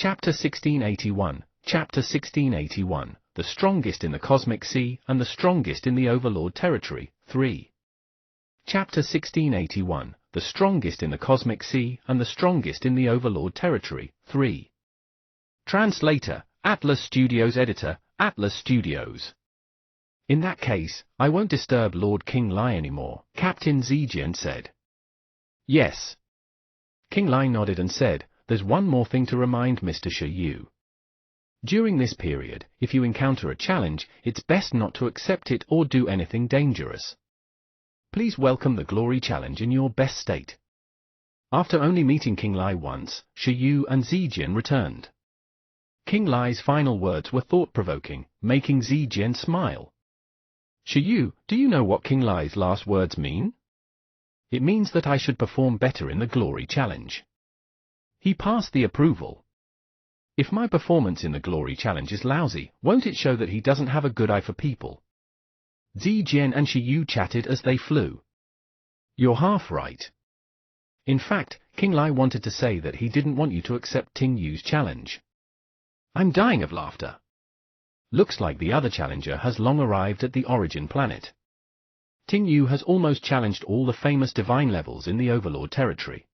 Chapter 1681, Chapter 1681, The Strongest in the Cosmic Sea and the Strongest in the Overlord Territory, 3. Chapter 1681, The Strongest in the Cosmic Sea and the Strongest in the Overlord Territory, 3. Translator, Atlas Studios. Editor, Atlas Studios. In that case, I won't disturb Lord King Lai anymore, Captain Zijian said. Yes. King Lai nodded and said, there's one more thing to remind Mr. Shiyu. During this period, if you encounter a challenge, it's best not to accept it or do anything dangerous. Please welcome the Glory Challenge in your best state. After only meeting King Lai once, Shiyu and Zijian returned. King Lai's final words were thought-provoking, making Zijian smile. Shiyu, do you know what King Lai's last words mean? It means that I should perform better in the Glory Challenge. He passed the approval. If my performance in the Glory Challenge is lousy, won't it show that he doesn't have a good eye for people? Zijian and Shiyu chatted as they flew. You're half right. In fact, King Lai wanted to say that he didn't want you to accept Ting Yu's challenge. I'm dying of laughter. Looks like the other challenger has long arrived at the origin planet. Ting Yu has almost challenged all the famous divine levels in the Overlord Territory.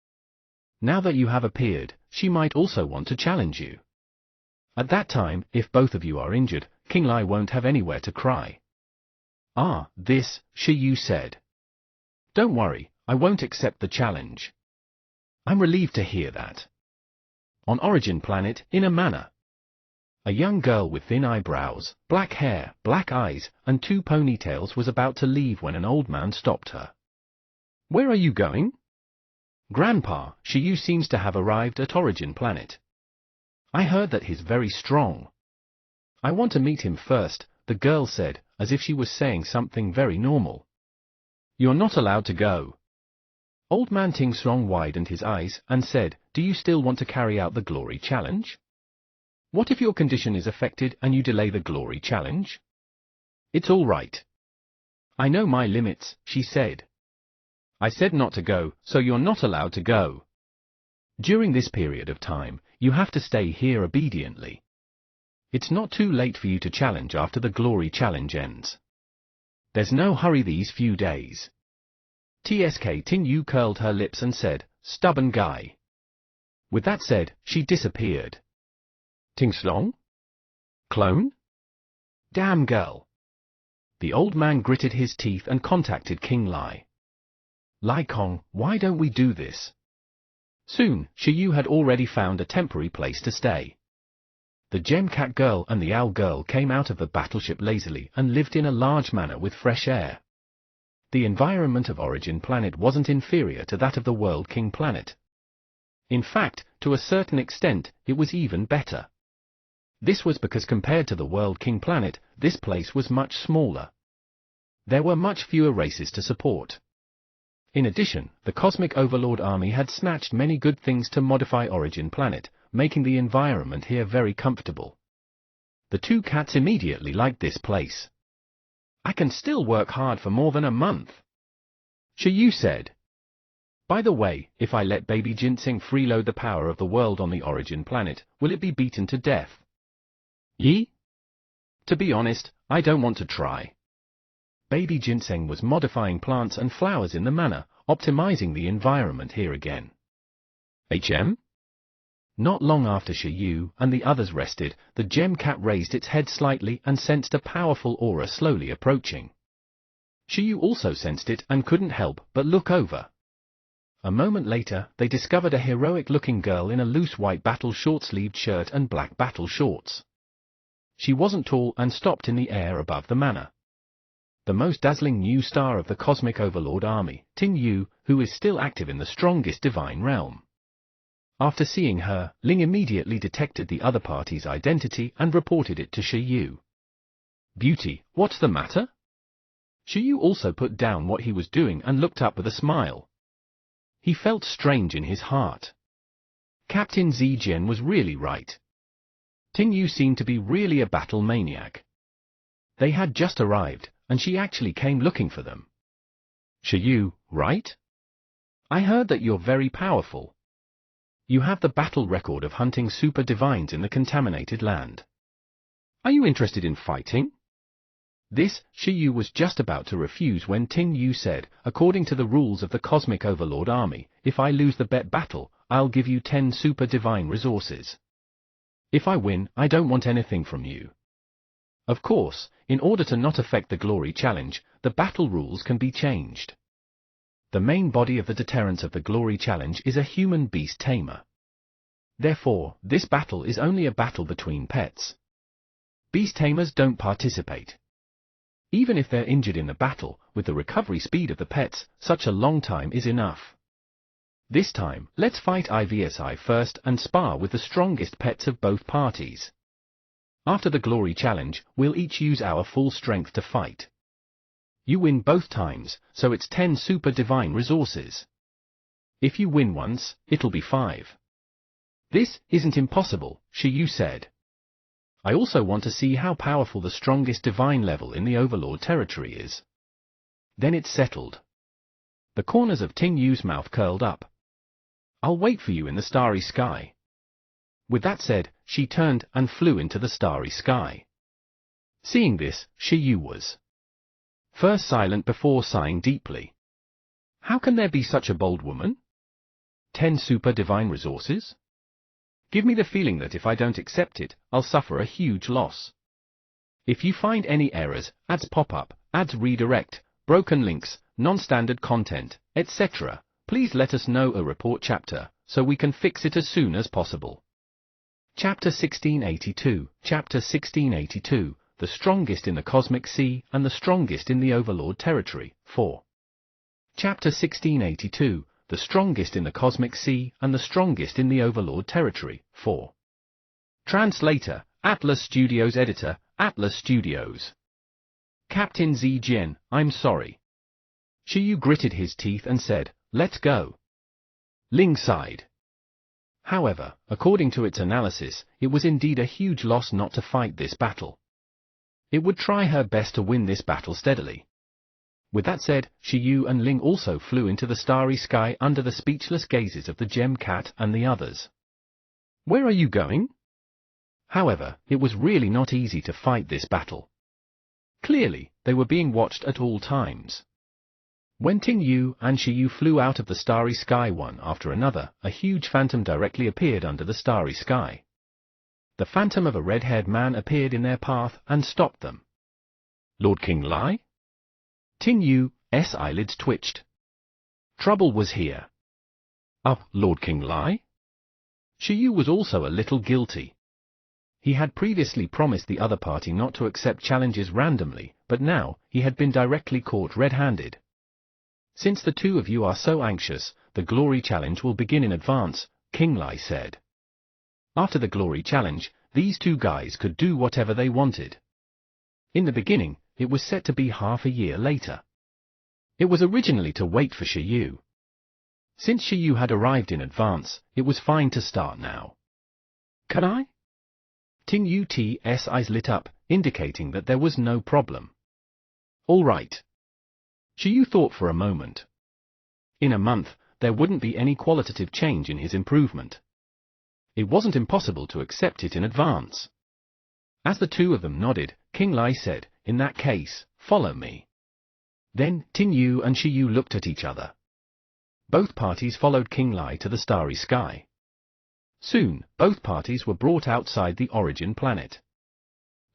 Now that you have appeared, she might also want to challenge you. At that time, if both of you are injured, King Lai won't have anywhere to cry. Ah, this, Shiyu said. Don't worry, I won't accept the challenge. I'm relieved to hear that. On Origin Planet, in a manner. A young girl with thin eyebrows, black hair, black eyes, and 2 ponytails was about to leave when an old man stopped her. Where are you going? Grandpa, Shiyu seems to have arrived at Origin Planet. I heard that he's very strong. I want to meet him first, the girl said, as if she was saying something very normal. You're not allowed to go. Old man Tingsong widened his eyes and said, do you still want to carry out the Glory Challenge? What if your condition is affected and you delay the Glory Challenge? It's all right. I know my limits, she said. I said not to go, so you're not allowed to go. During this period of time, you have to stay here obediently. It's not too late for you to challenge after the Glory Challenge ends. There's no hurry these few days. TSK Ting Yu curled her lips and said, stubborn guy. With that said, she disappeared. Tingsong? Clone? Damn girl. The old man gritted his teeth and contacted King Lai. Lai Kong, why don't we do this? Soon, Shiyu had already found a temporary place to stay. The Gem Cat girl and the Owl girl came out of the battleship lazily and lived in a large manor with fresh air. The environment of Origin Planet wasn't inferior to that of the World King Planet. In fact, to a certain extent, it was even better. This was because compared to the World King Planet, this place was much smaller. There were much fewer races to support. In addition, the Cosmic Overlord Army had snatched many good things to modify Origin Planet, making the environment here very comfortable. The 2 cats immediately liked this place. I can still work hard for more than a month. Shiyu said. By the way, if I let baby Ginseng freeload the power of the world on the Origin Planet, will it be beaten to death? Ye? To be honest, I don't want to try. Baby Ginseng was modifying plants and flowers in the manor, optimizing the environment here again. HM? Not long after Shiyu and the others rested, the Gem Cat raised its head slightly and sensed a powerful aura slowly approaching. Shiyu also sensed it and couldn't help but look over. A moment later, they discovered a heroic-looking girl in a loose white battle short-sleeved shirt and black battle shorts. She wasn't tall and stopped in the air above the manor. The most dazzling new star of the Cosmic Overlord Army, Ting Yu, who is still active in the strongest divine realm. After seeing her, Ling immediately detected the other party's identity and reported it to Shiyu. Beauty, what's the matter? Shiyu also put down what he was doing and looked up with a smile. He felt strange in his heart. Captain Zijian was really right. Ting Yu seemed to be really a battle maniac. They had just arrived, and she actually came looking for them. Shiyu, right? I heard that you're very powerful. You have the battle record of hunting super divines in the contaminated land. Are you interested in fighting? This, Shi Yu was just about to refuse when Ting Yu said, according to the rules of the Cosmic Overlord Army, if I lose the bet battle, I'll give you 10 super divine resources. If I win, I don't want anything from you. Of course, in order to not affect the glory challenge, the battle rules can be changed. The main body of the deterrence of the glory challenge is a human beast tamer. Therefore, this battle is only a battle between pets. Beast tamers don't participate. Even if they're injured in the battle, with the recovery speed of the pets, such a long time is enough. This time, let's fight IVSI first and spar with the strongest pets of both parties. After the glory challenge, we'll each use our full strength to fight. You win both times, so it's 10 super divine resources. If you win once, it'll be 5. This isn't impossible, Shi Yu said. I also want to see how powerful the strongest divine level in the Overlord territory is. Then it's settled. The corners of Ting Yu's mouth curled up. I'll wait for you in the starry sky. With that said, she turned and flew into the starry sky. Seeing this, Shi Yu was first silent before sighing deeply. How can there be such a bold woman? 10 super divine resources? Give me the feeling that if I don't accept it, I'll suffer a huge loss. If you find any errors, ads pop up, ads redirect, broken links, non-standard content, etc., please let us know a report chapter, so we can fix it as soon as possible. Chapter 1682, Chapter 1682, the strongest in the Cosmic Sea and the strongest in the Overlord territory, 4. Chapter 1682, the strongest in the Cosmic Sea and the strongest in the Overlord territory, 4. Translator, Atlas Studios. Editor, Atlas Studios. Captain Zijian, I'm sorry. Shi Yu gritted his teeth and said, let's go. Ling sighed. However, according to its analysis, it was indeed a huge loss not to fight this battle. It would try her best to win this battle steadily. With that said, Shi Yu and Ling also flew into the starry sky under the speechless gazes of the Gem Cat and the others. Where are you going? However, it was really not easy to fight this battle. Clearly, they were being watched at all times. When Ting Yu and Shi Yu flew out of the starry sky one after another, a huge phantom directly appeared under the starry sky. The phantom of a red-haired man appeared in their path and stopped them. Lord King Lai? Ting Yu's eyelids twitched. Trouble was here. Lord King Lai? Shi Yu was also a little guilty. He had previously promised the other party not to accept challenges randomly, but now he had been directly caught red-handed. Since the two of you are so anxious, the glory challenge will begin in advance, King Lai said. After the glory challenge, these two guys could do whatever they wanted. In the beginning, it was set to be half a year later. It was originally to wait for Shi Yu. Since Shi Yu had arrived in advance, it was fine to start now. Can I? Ting Yu's eyes lit up, indicating that there was no problem. All right. Shi Yu thought for a moment. In a month, there wouldn't be any qualitative change in his improvement. It wasn't impossible to accept it in advance. As the two of them nodded, King Lai said, in that case, follow me. Then, Ting Yu and Shi Yu looked at each other. Both parties followed King Lai to the starry sky. Soon, both parties were brought outside the origin planet.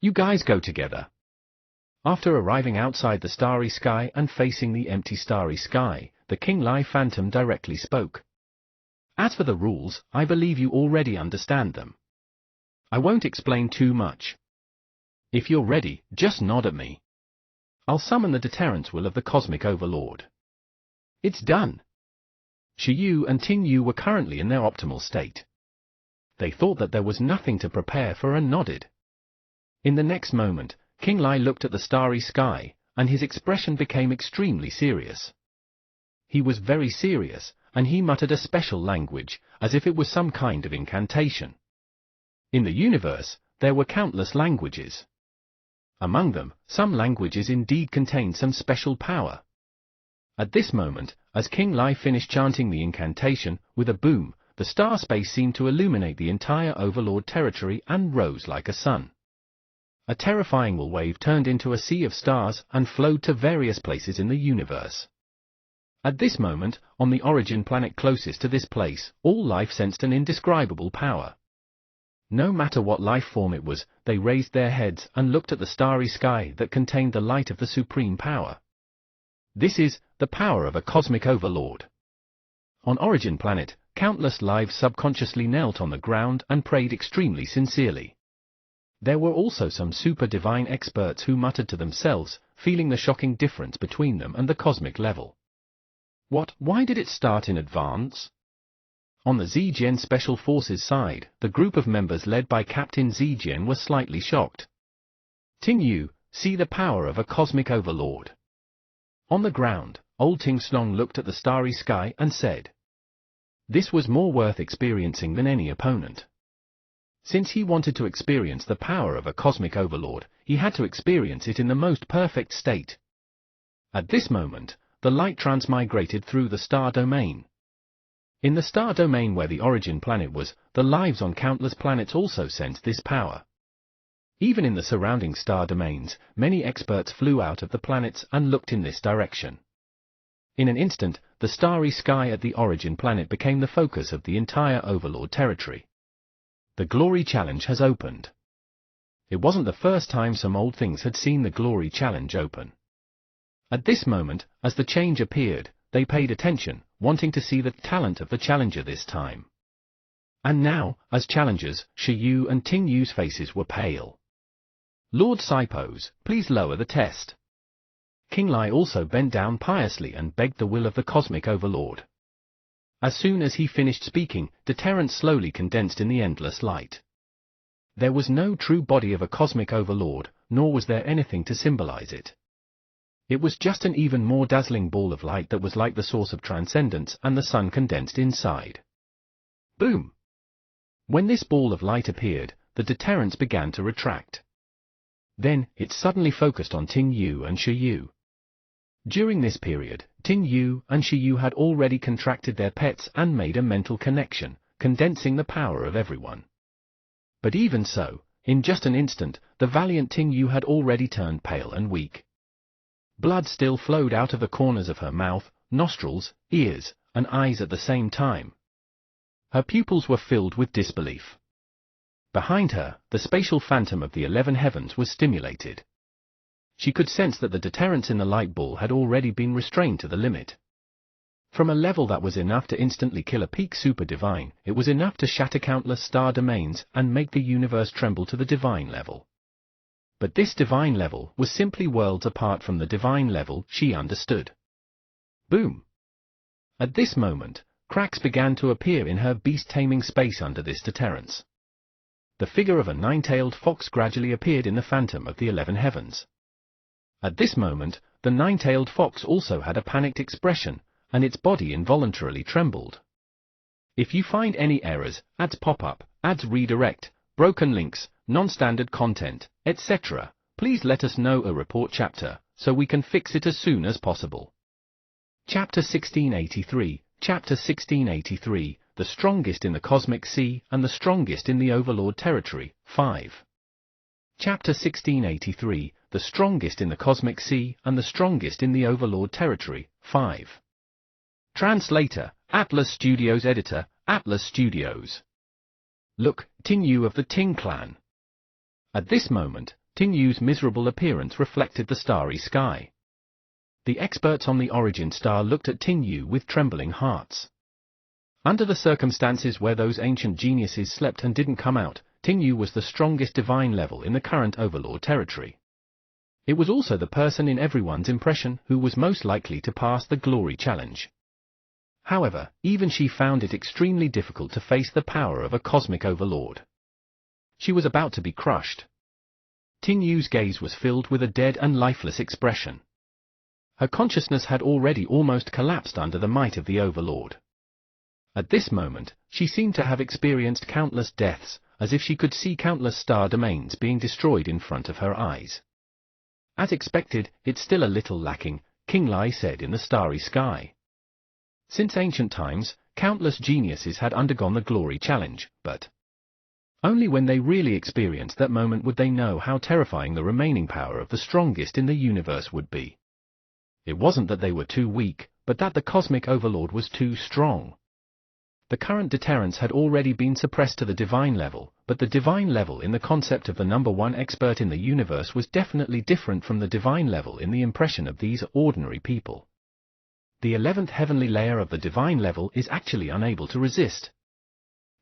You guys go together. After arriving outside the starry sky and facing the empty starry sky, the King Lai phantom directly spoke. As for the rules, I believe you already understand them. I won't explain too much. If you're ready, just nod at me. I'll summon the deterrence will of the Cosmic Overlord. It's done. Shi Yu and Ting Yu were currently in their optimal state. They thought that there was nothing to prepare for and nodded. In the next moment, King Lai looked at the starry sky, and his expression became extremely serious. He was very serious, and he muttered a special language, as if it was some kind of incantation. In the universe, there were countless languages. Among them, some languages indeed contained some special power. At this moment, as King Lai finished chanting the incantation, with a boom, the star space seemed to illuminate the entire Overlord territory and rose like a sun. A terrifying wave turned into a sea of stars and flowed to various places in the universe. At this moment, on the origin planet closest to this place, all life sensed an indescribable power. No matter what life form it was, they raised their heads and looked at the starry sky that contained the light of the supreme power. This is the power of a cosmic overlord. On Origin Planet, countless lives subconsciously knelt on the ground and prayed extremely sincerely. There were also some super-divine experts who muttered to themselves, feeling the shocking difference between them and the cosmic level. Why did it start in advance? On the Zijian Special Forces side, the group of members led by Captain Zijian were slightly shocked. Ting Yu, see the power of a cosmic overlord. On the ground, old Ting Snong looked at the starry sky and said, this was more worth experiencing than any opponent. Since he wanted to experience the power of a cosmic overlord, he had to experience it in the most perfect state. At this moment, the light transmigrated through the star domain. In the star domain where the origin planet was, the lives on countless planets also sensed this power. Even in the surrounding star domains, many experts flew out of the planets and looked in this direction. In an instant, the starry sky at the origin planet became the focus of the entire Overlord territory. The Glory Challenge has opened. It wasn't the first time some old things had seen the Glory Challenge open. At this moment, as the change appeared, they paid attention, wanting to see the talent of the challenger this time. And now, as challengers, Shi Yu and Ting Yu's faces were pale. Lord Sipos, please lower the test. King Lai also bent down piously and begged the will of the cosmic overlord. As soon as he finished speaking, deterrence slowly condensed in the endless light. There was no true body of a cosmic overlord, nor was there anything to symbolize it. It was just an even more dazzling ball of light that was like the source of transcendence and the sun condensed inside. Boom! When this ball of light appeared, the deterrence began to retract. Then, it suddenly focused on Ting Yu and Shi Yu. During this period, Ting Yu and Shi Yu had already contracted their pets and made a mental connection, condensing the power of everyone. But even so, in just an instant, the valiant Ting Yu had already turned pale and weak. Blood still flowed out of the corners of her mouth, nostrils, ears, and eyes at the same time. Her pupils were filled with disbelief. Behind her, the spatial phantom of the 11 heavens was stimulated. She could sense that the deterrence in the light ball had already been restrained to the limit. From a level that was enough to instantly kill a peak super divine, it was enough to shatter countless star domains and make the universe tremble to the divine level. But this divine level was simply worlds apart from the divine level she understood. Boom! At this moment, cracks began to appear in her beast-taming space under this deterrence. The figure of a nine-tailed fox gradually appeared in the phantom of the 11 heavens. At this moment, the nine-tailed fox also had a panicked expression, and its body involuntarily trembled. If you find any errors, ads pop-up, ads redirect, broken links, non-standard content, etc., please let us know a report chapter, so we can fix it as soon as possible. Chapter 1683, Chapter 1683, The Strongest in the Cosmic Sea and the Strongest in the Overlord Territory, 5. Chapter 1683, The Strongest in the Cosmic Sea and the Strongest in the Overlord Territory, 5. Translator, Atlas Studios. Editor, Atlas Studios. Look, Ting Yu of the Ting clan. At this moment, Ting Yu's miserable appearance reflected the starry sky. The experts on the origin star looked at Ting Yu with trembling hearts. Under the circumstances where those ancient geniuses slept and didn't come out, Ting Yu was the strongest divine level in the current Overlord territory. It was also the person in everyone's impression who was most likely to pass the Glory Challenge. However, even she found it extremely difficult to face the power of a cosmic overlord. She was about to be crushed. Ting Yu's gaze was filled with a dead and lifeless expression. Her consciousness had already almost collapsed under the might of the overlord. At this moment, she seemed to have experienced countless deaths, as if she could see countless star domains being destroyed in front of her eyes. As expected, it's still a little lacking, King Lai said in the starry sky. Since ancient times, countless geniuses had undergone the glory challenge, but only when they really experienced that moment would they know how terrifying the remaining power of the strongest in the universe would be. It wasn't that they were too weak, but that the cosmic overlord was too strong. The current deterrence had already been suppressed to the divine level, but the divine level in the concept of the number one expert in the universe was definitely different from the divine level in the impression of these ordinary people. The 11th heavenly layer of the divine level is actually unable to resist.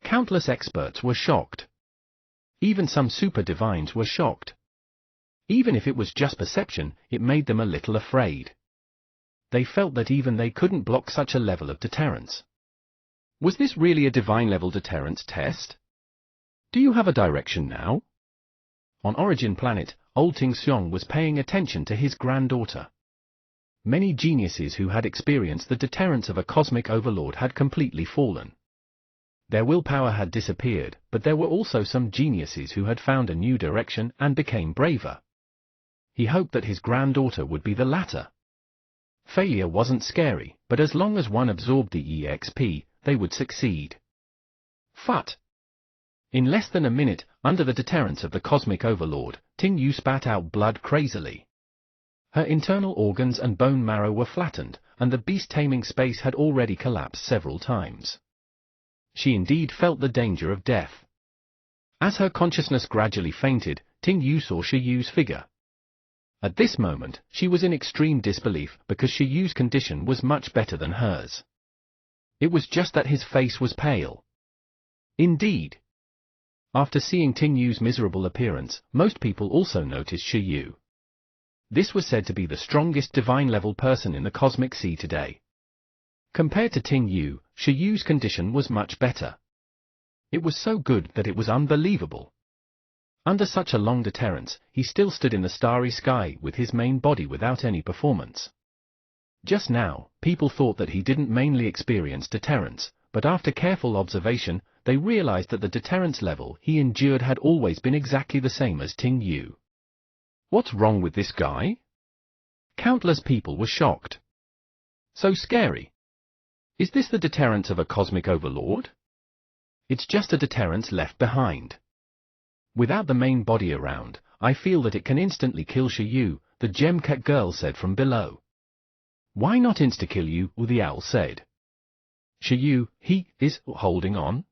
Countless experts were shocked. Even some super divines were shocked. Even if it was just perception, it made them a little afraid. They felt that even they couldn't block such a level of deterrence. Was this really a divine-level deterrence test? Do you have a direction now? On Origin Planet, old Ting Xiong was paying attention to his granddaughter. Many geniuses who had experienced the deterrence of a cosmic overlord had completely fallen. Their willpower had disappeared, but there were also some geniuses who had found a new direction and became braver. He hoped that his granddaughter would be the latter. Failure wasn't scary, but as long as one absorbed the EXP, they would succeed. Phut! In less than a minute, under the deterrence of the cosmic overlord, Ting Yu spat out blood crazily. Her internal organs and bone marrow were flattened, and the beast-taming space had already collapsed several times. She indeed felt the danger of death. As her consciousness gradually fainted, Ting Yu saw Shi Yu's figure. At this moment, she was in extreme disbelief because Shi Yu's condition was much better than hers. It was just that his face was pale. Indeed. After seeing Ting Yu's miserable appearance, most people also noticed Shi Yu. This was said to be the strongest divine-level person in the Cosmic Sea today. Compared to Ting Yu, Shi Yu's condition was much better. It was so good that it was unbelievable. Under such a long deterrence, he still stood in the starry sky with his main body without any performance. Just now, people thought that he didn't mainly experience deterrence, but after careful observation, they realized that the deterrence level he endured had always been exactly the same as Ting Yu. What's wrong with this guy? Countless people were shocked. So scary. Is this the deterrence of a cosmic overlord? It's just a deterrence left behind. Without the main body around, I feel that it can instantly kill Shi Yu, the Gemcat girl said from below. Why not insta-kill you? The owl said. Shi Yu, he is holding on.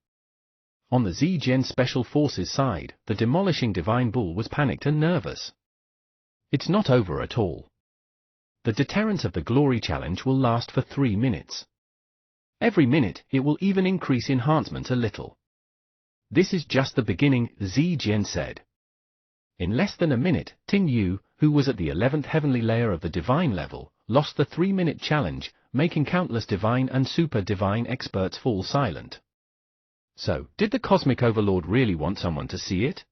On the Zgen Special Forces side, the demolishing Divine Bull was panicked and nervous. It's not over at all. The deterrence of the Glory Challenge will last for 3 minutes. Every minute, it will even increase enhancement a little. This is just the beginning, Zgen said. In less than a minute, Ting Yu, who was at the 11th heavenly layer of the divine level, lost the 3-minute challenge, making countless divine and super divine experts fall silent. So, did the cosmic overlord really want someone to see it?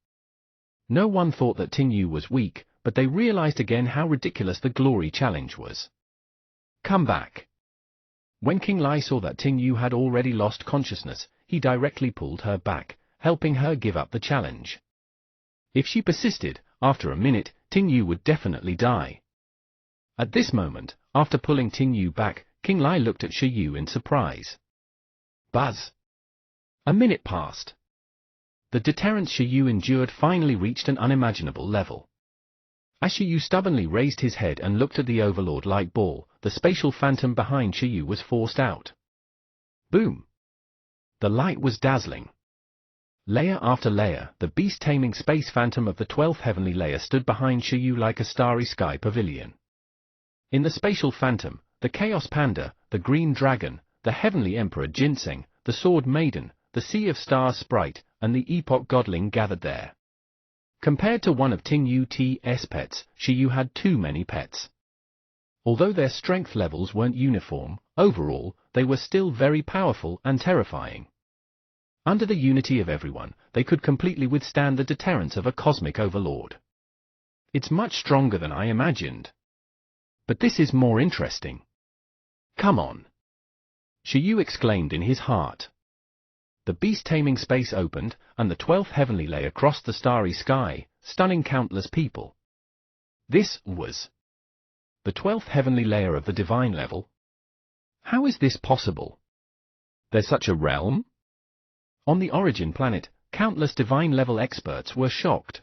No one thought that Ting Yu was weak, but they realized again how ridiculous the glory challenge was. Come back. When King Lai saw that Ting Yu had already lost consciousness, he directly pulled her back, helping her give up the challenge. If she persisted, after a minute, Ting Yu would definitely die. At this moment, after pulling Ting Yu back, King Lai looked at Shi Yu in surprise. Buzz! A minute passed. The deterrence Shi Yu endured finally reached an unimaginable level. As Shi Yu stubbornly raised his head and looked at the Overlord light ball, the spatial phantom behind Shi Yu was forced out. Boom! The light was dazzling. Layer after layer, the beast-taming space phantom of the 12th heavenly layer stood behind Shi Yu like a starry sky pavilion. In the spatial phantom, the Chaos Panda, the Green Dragon, the Heavenly Emperor Ginseng, the Sword Maiden, the Sea of Stars Sprite, and the Epoch Godling gathered there. Compared to one of Ting Yu's pets, Shi Yu had too many pets. Although their strength levels weren't uniform, overall, they were still very powerful and terrifying. Under the unity of everyone, they could completely withstand the deterrence of a cosmic overlord. It's much stronger than I imagined. But this is more interesting. Come on! Shi Yu exclaimed in his heart. The beast-taming space opened, and the 12th heavenly layer crossed the starry sky, stunning countless people. This was the 12th heavenly layer of the divine level. How is this possible? There's such a realm? On the Origin planet, countless divine-level experts were shocked.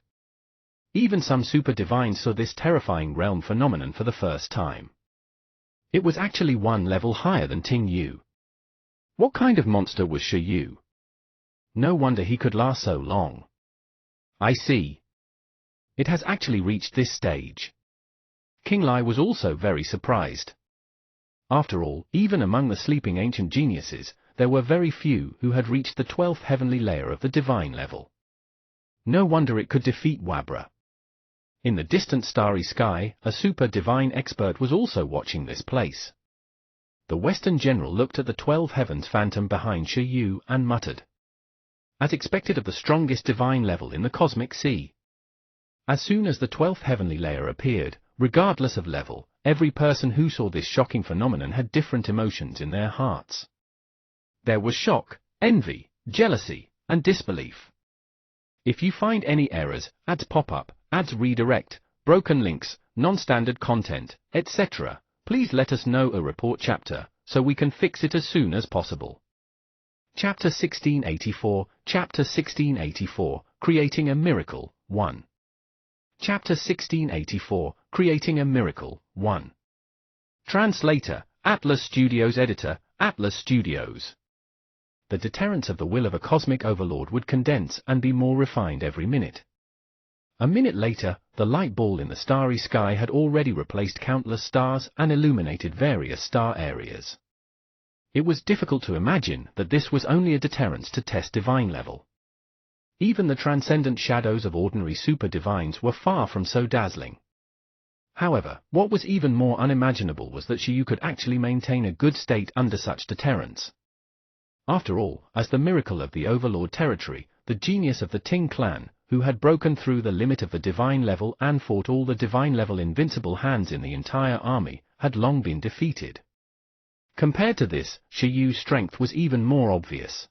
Even some super-divines saw this terrifying realm phenomenon for the first time. It was actually one level higher than Ting Yu. What kind of monster was Shi Yu? No wonder he could last so long. I see. It has actually reached this stage. King Lai was also very surprised. After all, even among the sleeping ancient geniuses, there were very few who had reached the 12th heavenly layer of the divine level. No wonder it could defeat Wabra. In the distant starry sky, a super-divine expert was also watching this place. The Western general looked at the 12 heavens phantom behind Shi Yu and muttered. As expected of the strongest divine level in the cosmic sea. As soon as the 12th heavenly layer appeared, regardless of level, every person who saw this shocking phenomenon had different emotions in their hearts. There was shock, envy, jealousy, and disbelief. If you find any errors, ads pop up, ads redirect, broken links, non-standard content, etc., please let us know a report chapter, so we can fix it as soon as possible. Chapter 1684, Chapter 1684, Creating a Miracle, 1. Chapter 1684, Creating a Miracle, 1. Translator, Atlas Studios. Editor, Atlas Studios. The deterrence of the will of a cosmic overlord would condense and be more refined every minute. A minute later, the light ball in the starry sky had already replaced countless stars and illuminated various star areas. It was difficult to imagine that this was only a deterrence to test divine level. Even the transcendent shadows of ordinary super-divines were far from so dazzling. However, what was even more unimaginable was that Shi Yu could actually maintain a good state under such deterrence. After all, as the miracle of the Overlord territory, the genius of the Ting clan, who had broken through the limit of the divine level and fought all the divine-level invincible hands in the entire army, had long been defeated. Compared to this, Shi Yu's strength was even more obvious.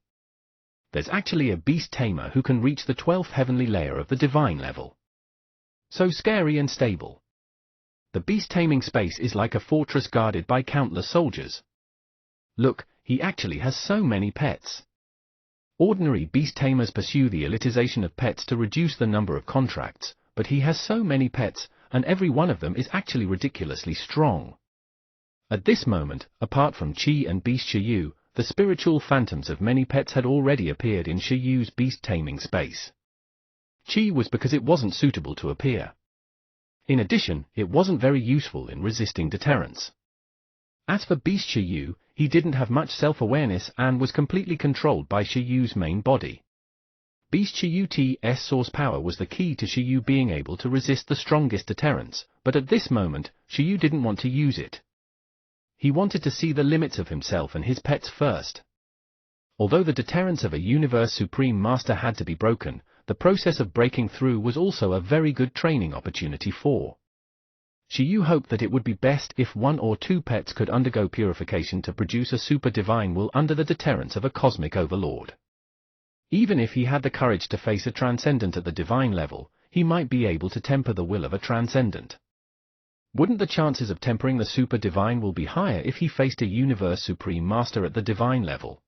There's actually a beast tamer who can reach the 12th heavenly layer of the divine level. So scary and stable. The beast taming space is like a fortress guarded by countless soldiers. Look, he actually has so many pets. Ordinary beast tamers pursue the elitization of pets to reduce the number of contracts, but he has so many pets, and every one of them is actually ridiculously strong. At this moment, apart from Qi and Beast Shi Yu, the spiritual phantoms of many pets had already appeared in Shi Yu's beast taming space. Qi was because it wasn't suitable to appear. In addition, it wasn't very useful in resisting deterrence. As for Beast Shi Yu, he didn't have much self-awareness and was completely controlled by Shi Yu's main body. Beast Shi Yu's source power was the key to Shi Yu being able to resist the strongest deterrence, but at this moment, Shi Yu didn't want to use it. He wanted to see the limits of himself and his pets first. Although the deterrence of a Universe Supreme Master had to be broken, the process of breaking through was also a very good training opportunity for Shi Yu. Hoped that it would be best if 1 or 2 pets could undergo purification to produce a super-divine will under the deterrence of a cosmic overlord. Even if he had the courage to face a transcendent at the divine level, he might be able to temper the will of a transcendent. Wouldn't the chances of tempering the super-divine will be higher if he faced a Universe Supreme Master at the divine level?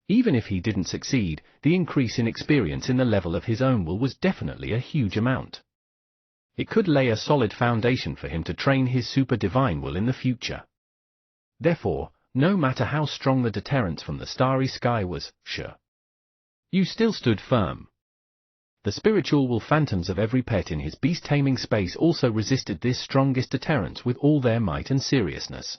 Even if he didn't succeed, the increase in experience in the level of his own will was definitely a huge amount. It could lay a solid foundation for him to train his super-divine will in the future. Therefore, no matter how strong the deterrence from the starry sky was, Shi Yu still stood firm. The spiritual will phantoms of every pet in his beast-taming space also resisted this strongest deterrence with all their might and seriousness.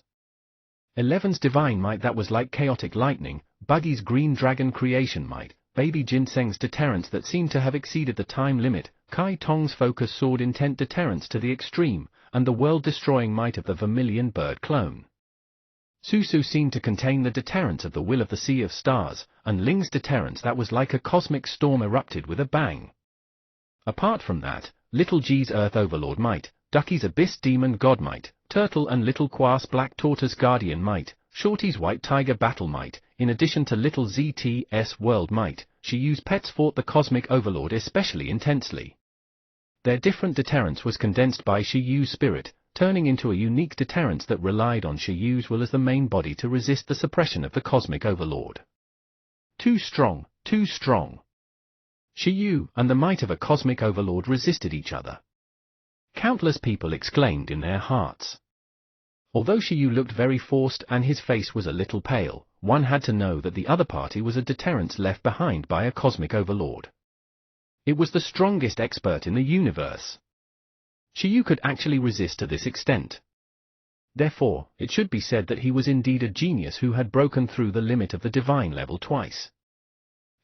11's divine might that was like chaotic lightning, Buggy's green dragon creation might, Baby Ginseng's deterrence that seemed to have exceeded the time limit, Kai Tong's focus sword intent deterrence to the extreme, and the world-destroying might of the Vermilion bird clone. Susu seemed to contain the deterrence of the will of the Sea of Stars, and Ling's deterrence that was like a cosmic storm erupted with a bang. Apart from that, Little G's Earth Overlord might, Ducky's Abyss Demon God might, Turtle and Little Qua's Black Tortoise Guardian might, Shorty's White Tiger Battle might, in addition to Little ZT's World might, Shi Yu's pets fought the cosmic overlord especially intensely. Their different deterrence was condensed by Shi Yu's spirit, turning into a unique deterrence that relied on Shiyu's will as the main body to resist the suppression of the cosmic overlord. Too strong, too strong. Shiyu and the might of a cosmic overlord resisted each other. Countless people exclaimed in their hearts. Although Shiyu looked very forced and his face was a little pale, one had to know that the other party was a deterrence left behind by a cosmic overlord. It was the strongest expert in the universe. Shiyu could actually resist to this extent. Therefore, it should be said that he was indeed a genius who had broken through the limit of the divine level twice.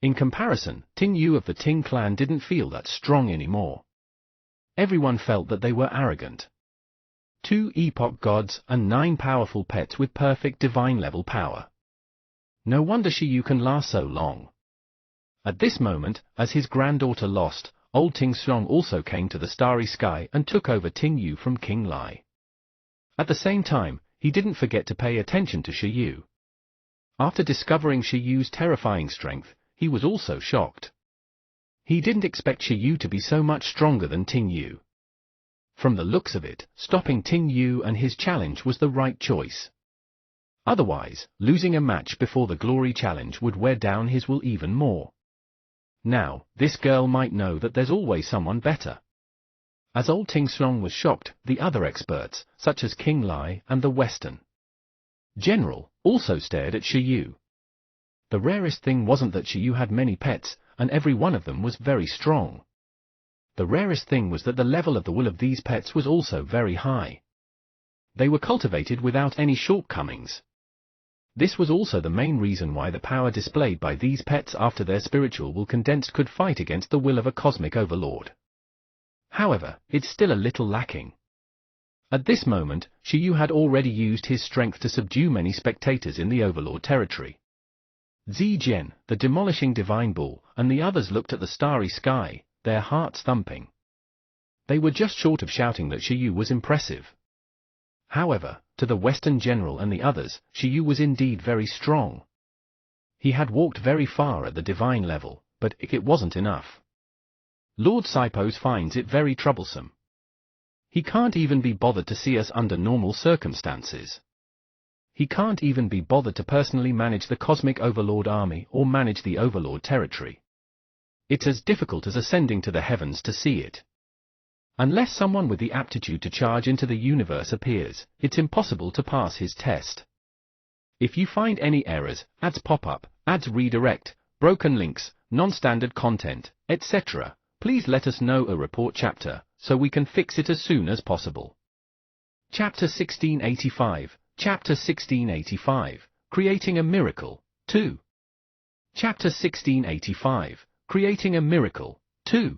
In comparison, Ting Yu of the Ting clan didn't feel that strong anymore. Everyone felt that they were arrogant. 2 epoch gods and 9 powerful pets with perfect divine level power. No wonder Shiyu can last so long. At this moment, as his granddaughter lost, old Ting Xiong also came to the starry sky and took over Ting Yu from King Lai. At the same time, he didn't forget to pay attention to Shiyu. After discovering Shiyu's terrifying strength, he was also shocked. He didn't expect Shiyu to be so much stronger than Ting Yu. From the looks of it, stopping Ting Yu and his challenge was the right choice. Otherwise, losing a match before the glory challenge would wear down his will even more. Now, this girl might know that there's always someone better. As old Ting Xiong was shocked, the other experts, such as King Lai and the Western General, also stared at Shiyu. The rarest thing wasn't that Shiyu had many pets, and every one of them was very strong. The rarest thing was that the level of the will of these pets was also very high. They were cultivated without any shortcomings. This was also the main reason why the power displayed by these pets after their spiritual will condensed could fight against the will of a cosmic overlord. However, it's still a little lacking. At this moment, Shiyu had already used his strength to subdue many spectators in the overlord territory. Zijian, the demolishing divine bull, and the others looked at the starry sky, their hearts thumping. They were just short of shouting that Shiyu was impressive. However, to the Western General and the others, Shiyu was indeed very strong. He had walked very far at the divine level, but it wasn't enough. Lord Sipos finds it very troublesome. He can't even be bothered to see us under normal circumstances. He can't even be bothered to personally manage the Cosmic Overlord army or manage the Overlord territory. It's as difficult as ascending to the heavens to see it. Unless someone with the aptitude to charge into the universe appears, it's impossible to pass his test. If you find any errors, ads pop up, ads redirect, broken links, non-standard content, etc., please let us know a report chapter, so we can fix it as soon as possible. Chapter 1685, Chapter 1685, Creating a Miracle, 2. Chapter 1685, Creating a Miracle, 2.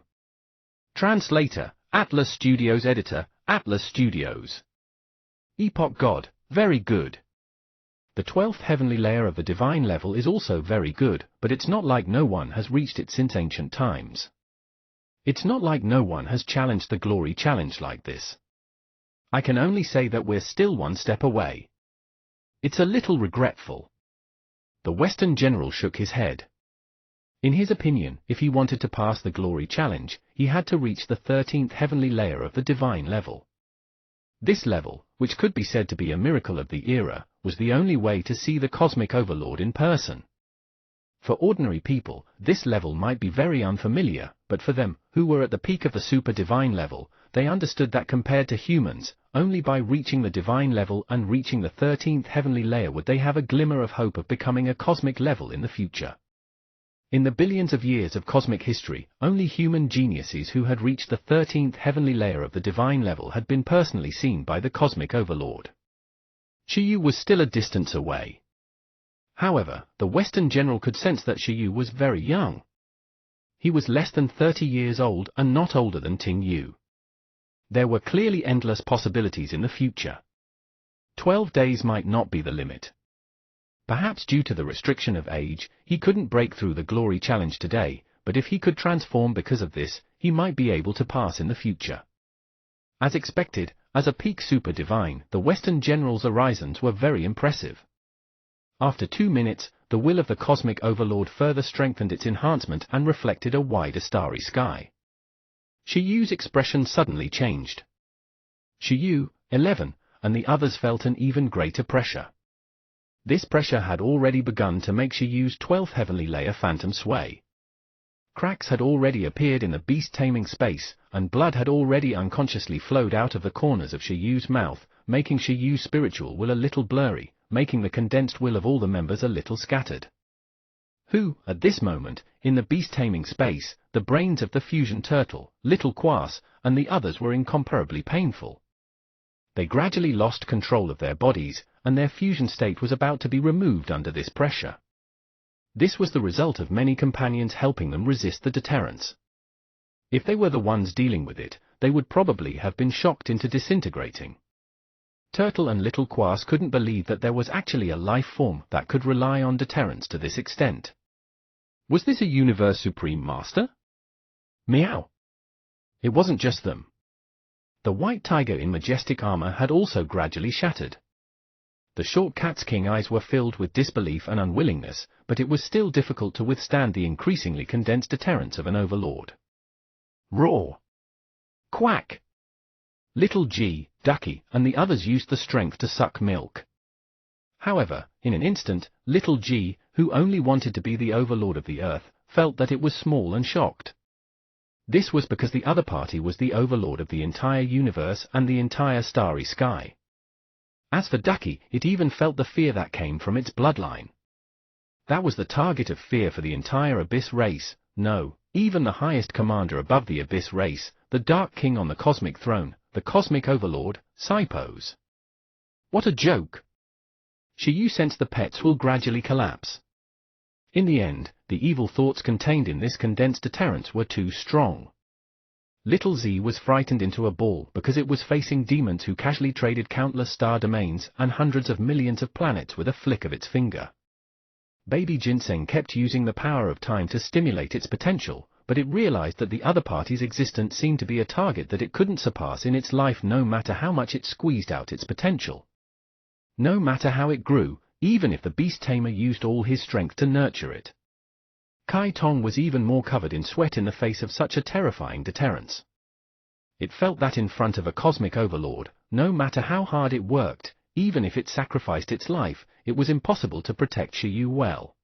Translator, Atlas Studios. Editor, Atlas Studios. Epoch God, very good. The 12th heavenly layer of the divine level is also very good, but it's not like no one has reached it since ancient times. It's not like no one has challenged the glory challenge like this. I can only say that we're still one step away. It's a little regretful. The Western General shook his head. In his opinion, if he wanted to pass the glory challenge, he had to reach the 13th heavenly layer of the divine level. This level, which could be said to be a miracle of the era, was the only way to see the cosmic overlord in person. For ordinary people, this level might be very unfamiliar, but for them, who were at the peak of the super divine level, they understood that compared to humans, only by reaching the divine level and reaching the 13th heavenly layer would they have a glimmer of hope of becoming a cosmic level in the future. In the billions of years of cosmic history, only human geniuses who had reached the 13th heavenly layer of the divine level had been personally seen by the cosmic overlord. Shiyu was still a distance away. However, the Western General could sense that Shiyu was very young. He was less than 30 years old and not older than Ting Yu. There were clearly endless possibilities in the future. 12 days might not be the limit. Perhaps due to the restriction of age, he couldn't break through the glory challenge today, but if he could transform because of this, he might be able to pass in the future. As expected, as a peak super divine, the Western General's horizons were very impressive. After 2 minutes, the will of the cosmic overlord further strengthened its enhancement and reflected a wider starry sky. Shiyu's expression suddenly changed. Shiyu, 11, and the others felt an even greater pressure. This pressure had already begun to make Shiyu's 12th heavenly layer phantom sway. Cracks had already appeared in the beast-taming space, and blood had already unconsciously flowed out of the corners of Shiyu's mouth, making Shiyu's spiritual will a little blurry, making the condensed will of all the members a little scattered. Who, at this moment, in the beast-taming space, the brains of the fusion turtle, Little Quas, and the others were incomparably painful. They gradually lost control of their bodies, and their fusion state was about to be removed under this pressure. This was the result of many companions helping them resist the deterrence. If they were the ones dealing with it, they would probably have been shocked into disintegrating. Turtle and Little Quas couldn't believe that there was actually a life form that could rely on deterrence to this extent. Was this a Universe Supreme Master? Meow! It wasn't just them. The white tiger in majestic armor had also gradually shattered. The short cat's king eyes were filled with disbelief and unwillingness, but it was still difficult to withstand the increasingly condensed deterrence of an overlord. Roar! Quack! Little G, Ducky, and the others used the strength to suck milk. However, in an instant, Little G, who only wanted to be the overlord of the earth, felt that it was small and shocked. This was because the other party was the overlord of the entire universe and the entire starry sky. As for Ducky, it even felt the fear that came from its bloodline. That was the target of fear for the entire Abyss race, no, even the highest commander above the Abyss race, the Dark King on the cosmic throne, the cosmic overlord, Cypos. What a joke! Shiyu sensed the pets will gradually collapse. In the end, the evil thoughts contained in this condensed deterrence were too strong. Little Z was frightened into a ball because it was facing demons who casually traded countless star domains and hundreds of millions of planets with a flick of its finger. Baby Ginseng kept using the power of time to stimulate its potential, but it realized that the other party's existence seemed to be a target that it couldn't surpass in its life no matter how much it squeezed out its potential. No matter how it grew, even if the beast tamer used all his strength to nurture it. Kai Tong was even more covered in sweat in the face of such a terrifying deterrence. It felt that in front of a cosmic overlord, no matter how hard it worked, even if it sacrificed its life, it was impossible to protect Shiyu well.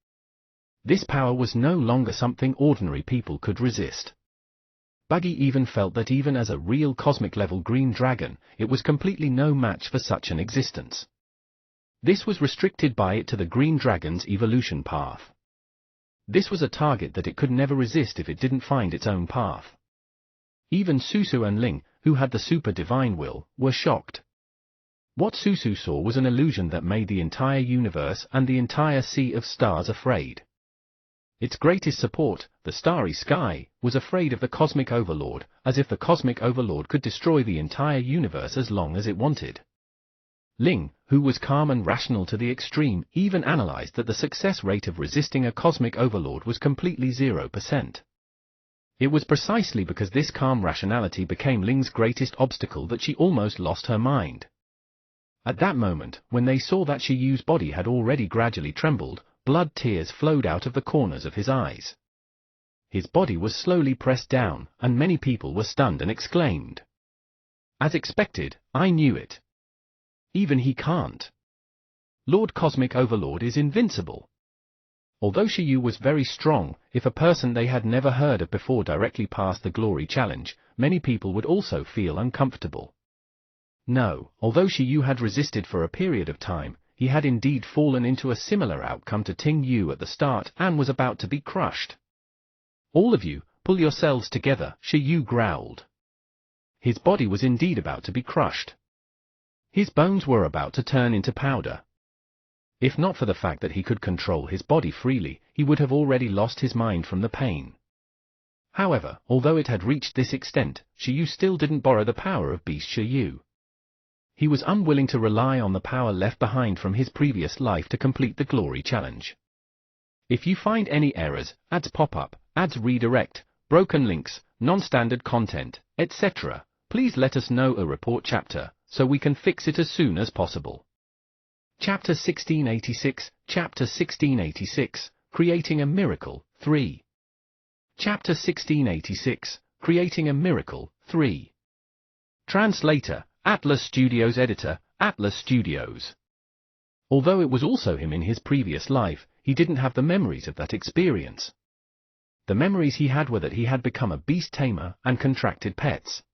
This power was no longer something ordinary people could resist. Buggy even felt that even as a real cosmic-level green dragon, it was completely no match for such an existence. This was restricted by it to the green dragon's evolution path. This was a target that it could never resist if it didn't find its own path. Even Susu and Ling, who had the super divine will, were shocked. What Susu saw was an illusion that made the entire universe and the entire sea of stars afraid. Its greatest support, the starry sky, was afraid of the cosmic overlord, as if the cosmic overlord could destroy the entire universe as long as it wanted. Ling, who was calm and rational to the extreme, even analyzed that the success rate of resisting a cosmic overlord was completely 0%. It was precisely because this calm rationality became Ling's greatest obstacle that she almost lost her mind. At that moment, when they saw that Shiyu's body had already gradually trembled, blood tears flowed out of the corners of his eyes. His body was slowly pressed down, and many people were stunned and exclaimed. As expected, I knew it. Even he can't. Lord Cosmic Overlord is invincible. Although Shiyu was very strong, if a person they had never heard of before directly passed the glory challenge, many people would also feel uncomfortable. No, although Shiyu had resisted for a period of time, he had indeed fallen into a similar outcome to Ting Yu at the start and was about to be crushed. All of you, pull yourselves together, Shiyu growled. His body was indeed about to be crushed. His bones were about to turn into powder. If not for the fact that he could control his body freely, he would have already lost his mind from the pain. However, although it had reached this extent, Shiyu still didn't borrow the power of Beast Shiyu. He was unwilling to rely on the power left behind from his previous life to complete the glory challenge. If you find any errors, ads pop up, ads redirect, broken links, non-standard content, etc., please let us know a report chapter, so we can fix it as soon as possible. Chapter 1686, Chapter 1686, Creating a Miracle, 3. Chapter 1686, Creating a Miracle, 3. Translator, Atlas Studios editor, Atlas Studios. Although it was also him in his previous life, he didn't have the memories of that experience. The memories he had were that he had become a beast tamer and contracted pets.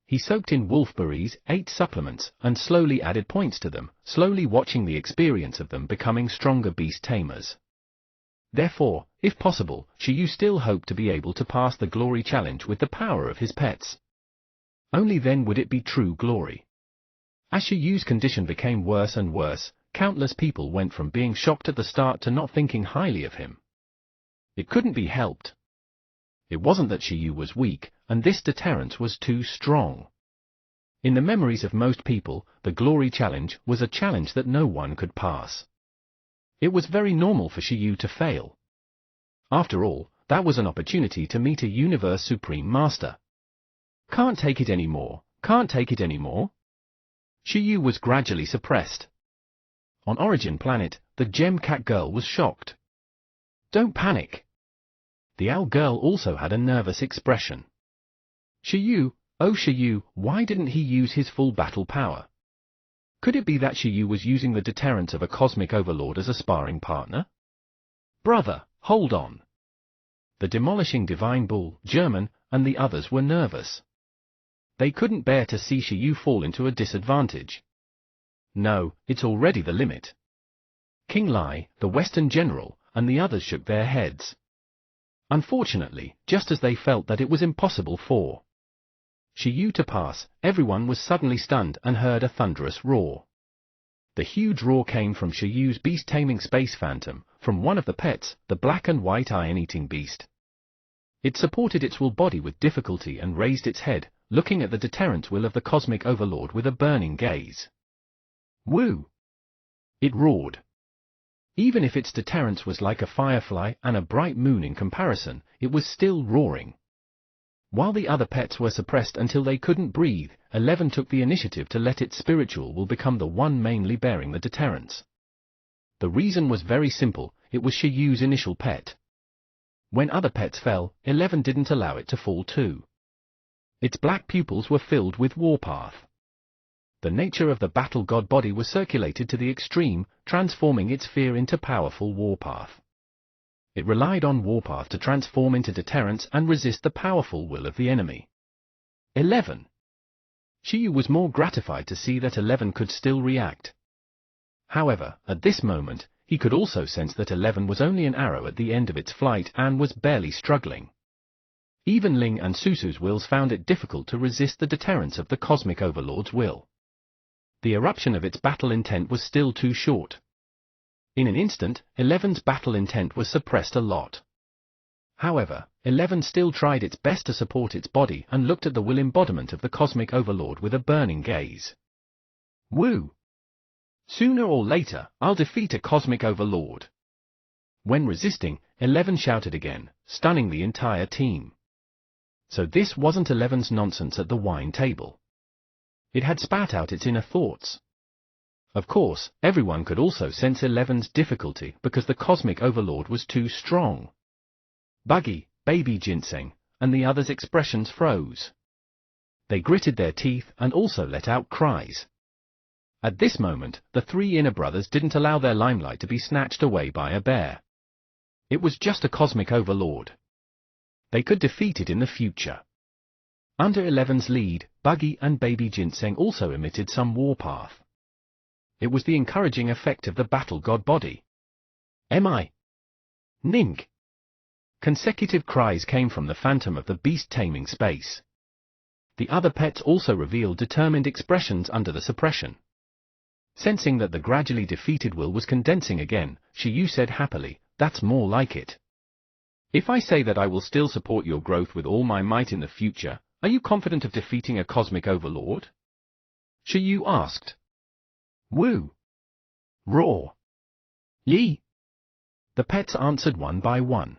He soaked in wolfberries, ate supplements, and slowly added points to them, slowly watching the experience of them becoming stronger beast tamers. Therefore, if possible, Shiyu still hoped to be able to pass the glory challenge with the power of his pets. Only then would it be true glory. As Shiyu's condition became worse and worse, countless people went from being shocked at the start to not thinking highly of him. It couldn't be helped. It wasn't that Shiyu was weak, and this deterrence was too strong. In the memories of most people, the glory challenge was a challenge that no one could pass. It was very normal for Shiyu to fail. After all, that was an opportunity to meet a Universe Supreme Master. Can't take it anymore, can't take it anymore. Shiyu was gradually suppressed. On Origin Planet, the Gem Cat Girl was shocked. Don't panic. The Owl Girl also had a nervous expression. Shiyu, oh Shiyu, why didn't he use his full battle power? Could it be that Shiyu was using the deterrence of a cosmic overlord as a sparring partner? Brother, hold on. The Demolishing Divine Bull, German, and the others were nervous. They couldn't bear to see Shiyu fall into a disadvantage. No, it's already the limit. King Lai, the Western General, and the others shook their heads. Unfortunately, just as they felt that it was impossible for Shiyu to pass, everyone was suddenly stunned and heard a thunderous roar. The huge roar came from Shiyu's beast-taming space phantom, from one of the pets, the black and white iron-eating beast. It supported its will body with difficulty and raised its head, looking at the deterrent will of the cosmic overlord with a burning gaze. Woo! It roared. Even if its deterrence was like a firefly and a bright moon in comparison, it was still roaring. While the other pets were suppressed until they couldn't breathe, 11 took the initiative to let its spiritual will become the one mainly bearing the deterrence. The reason was very simple, it was Shiyu's initial pet. When other pets fell, 11 didn't allow it to fall too. Its black pupils were filled with warpath. The nature of the battle god body was circulated to the extreme, transforming its fear into powerful warpath. It relied on warpath to transform into deterrence and resist the powerful will of the enemy. 11. Shiyu was more gratified to see that 11 could still react. However, at this moment, he could also sense that 11 was only an arrow at the end of its flight and was barely struggling. Even Ling and Susu's wills found it difficult to resist the deterrence of the cosmic overlord's will. The eruption of its battle intent was still too short. In an instant, 11's battle intent was suppressed a lot. However, 11 still tried its best to support its body and looked at the will embodiment of the cosmic overlord with a burning gaze. Woo! Sooner or later, I'll defeat a cosmic overlord. When resisting, 11 shouted again, stunning the entire team. So this wasn't 11's nonsense at the wine table. It had spat out its inner thoughts. Of course, everyone could also sense 11's difficulty because the cosmic overlord was too strong. Buggy, Baby Ginseng, and the others' expressions froze. They gritted their teeth and also let out cries. At this moment, the three inner brothers didn't allow their limelight to be snatched away by a bear. It was just a cosmic overlord. They could defeat it in the future. Under 11's lead, Buggy and Baby Ginseng also emitted some warpath. It was the encouraging effect of the battle god body. M.I. Nink. Consecutive cries came from the phantom of the beast-taming space. The other pets also revealed determined expressions under the suppression. Sensing that the gradually defeated will was condensing again, Shiyu said happily, "That's more like it. If I say that I will still support your growth with all my might in the future, are you confident of defeating a cosmic overlord?" Shiyu asked. Woo! Roar! Yi! The pets answered one by one.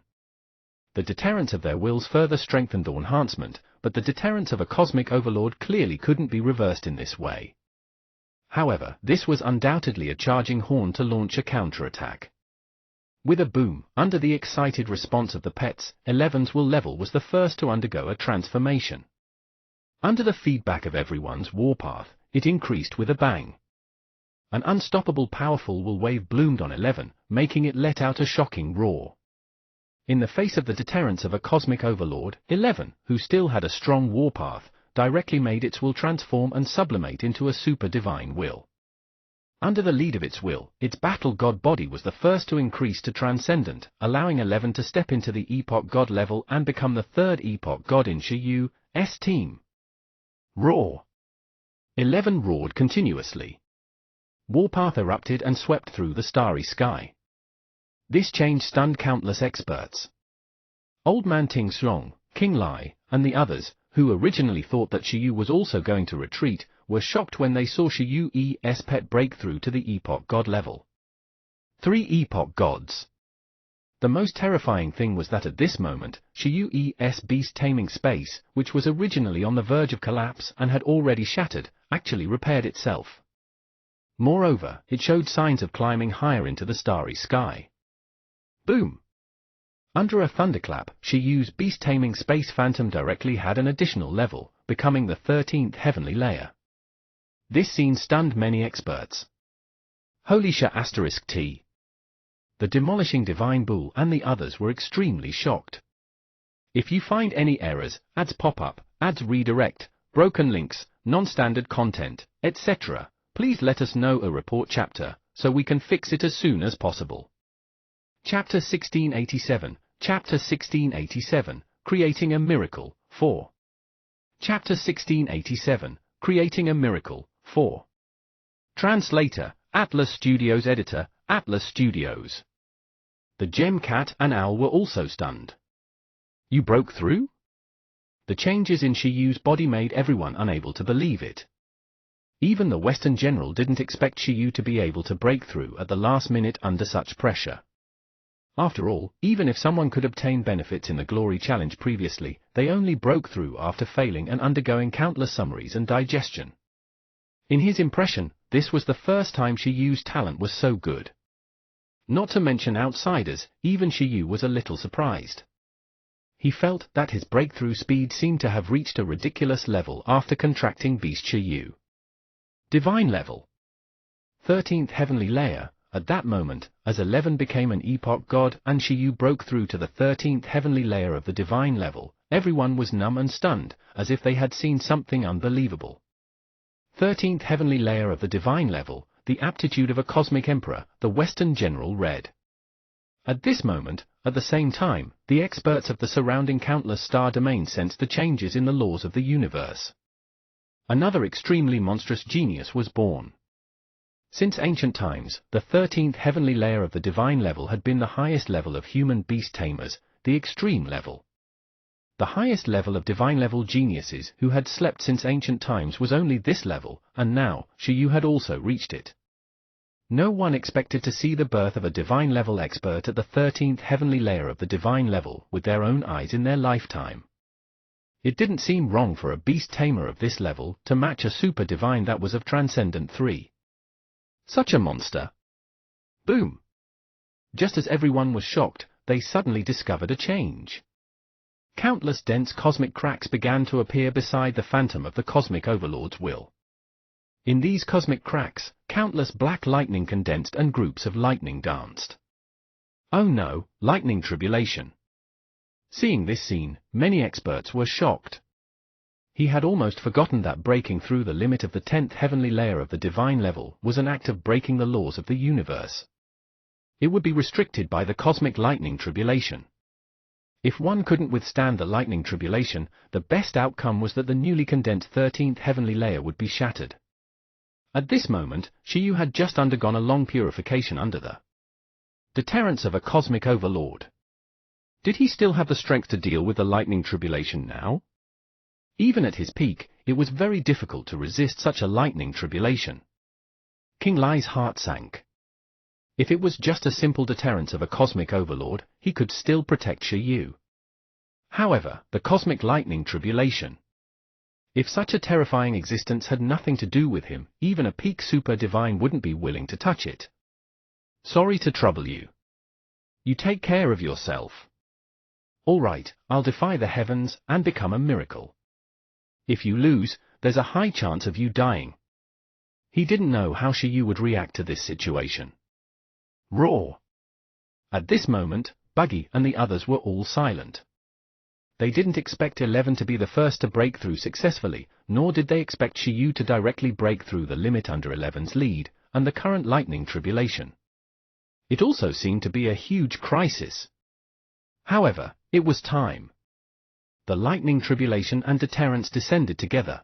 The deterrence of their wills further strengthened the enhancement, but the deterrence of a cosmic overlord clearly couldn't be reversed in this way. However, this was undoubtedly a charging horn to launch a counterattack. With a boom, under the excited response of the pets, 11's will level was the first to undergo a transformation. Under the feedback of everyone's warpath, it increased with a bang. An unstoppable powerful will wave bloomed on 11, making it let out a shocking roar. In the face of the deterrence of a cosmic overlord, 11, who still had a strong warpath, directly made its will transform and sublimate into a super divine will. Under the lead of its will, its battle god body was the first to increase to transcendent, allowing 11 to step into the epoch god level and become the third epoch god in Shiyu's team. Roar! 11 roared continuously. Warpath erupted and swept through the starry sky. This change stunned countless experts. Old Man Ting Xiong, King Lai, and the others, who originally thought that Shiyu was also going to retreat, were shocked when they saw Shiyu's pet break through to the epoch god level. 3 epoch gods. The most terrifying thing was that at this moment, Shiyu's beast taming space, which was originally on the verge of collapse and had already shattered, actually repaired itself. Moreover, it showed signs of climbing higher into the starry sky. Boom! Under a thunderclap, Shiyu's beast-taming space phantom directly had an additional level, becoming the 13th heavenly layer. This scene stunned many experts. Holy *T. The demolishing Divine Bull and the others were extremely shocked. If you find any errors, ads pop up, ads redirect, broken links, non-standard content, etc., please let us know a report chapter, so we can fix it as soon as possible. Chapter 1687, Chapter 1687, Creating a Miracle, 4. Chapter 1687, Creating a Miracle, 4. Translator, Atlas Studios. Editor, Atlas Studios. The Gem Cat and Owl were also stunned. You broke through? The changes in Shiyu's body made everyone unable to believe it. Even the Western general didn't expect Shiyu to be able to break through at the last minute under such pressure. After all, even if someone could obtain benefits in the Glory Challenge previously, they only broke through after failing and undergoing countless summaries and digestion. In his impression, this was the first time Shiyu's talent was so good. Not to mention outsiders, even Shiyu was a little surprised. He felt that his breakthrough speed seemed to have reached a ridiculous level after contracting Beast Shiyu. Divine level. 13th heavenly layer. At that moment, as 11 became an epoch god and Shiyu broke through to the 13th heavenly layer of the divine level, everyone was numb and stunned, as if they had seen something unbelievable. 13th heavenly layer of the divine level, the aptitude of a cosmic emperor, the Western general read. At this moment, at the same time, the experts of the surrounding countless star domains sensed the changes in the laws of the universe. Another extremely monstrous genius was born. Since ancient times, the 13th heavenly layer of the divine level had been the highest level of human beast tamers, the extreme level. The highest level of divine level geniuses who had slept since ancient times was only this level, and now, Shiyu had also reached it. No one expected to see the birth of a divine level expert at the 13th heavenly layer of the divine level with their own eyes in their lifetime. It didn't seem wrong for a beast tamer of this level to match a super divine that was of Transcendent 3. Such a monster! Boom! Just as everyone was shocked, they suddenly discovered a change. Countless dense cosmic cracks began to appear beside the phantom of the cosmic overlord's will. In these cosmic cracks, countless black lightning condensed and groups of lightning danced. Oh no, lightning tribulation! Seeing this scene, many experts were shocked. He had almost forgotten that breaking through the limit of the 10th heavenly layer of the divine level was an act of breaking the laws of the universe. It would be restricted by the cosmic lightning tribulation. If one couldn't withstand the lightning tribulation, the best outcome was that the newly condensed 13th heavenly layer would be shattered. At this moment, Shiyu had just undergone a long purification under the deterrence of a cosmic overlord. Did he still have the strength to deal with the lightning tribulation now? Even at his peak, it was very difficult to resist such a lightning tribulation. King Lai's heart sank. If it was just a simple deterrence of a cosmic overlord, he could still protect Shiyu. However, the cosmic lightning tribulation. If such a terrifying existence had nothing to do with him, even a peak super divine wouldn't be willing to touch it. Sorry to trouble you. You take care of yourself. Alright, I'll defy the heavens and become a miracle. If you lose, there's a high chance of you dying. He didn't know how Shiyu would react to this situation. Roar! At this moment, Buggy and the others were all silent. They didn't expect 11 to be the first to break through successfully, nor did they expect Shiyu to directly break through the limit under 11's lead, and the current lightning tribulation. It also seemed to be a huge crisis. However, it was time. The lightning tribulation and deterrence descended together.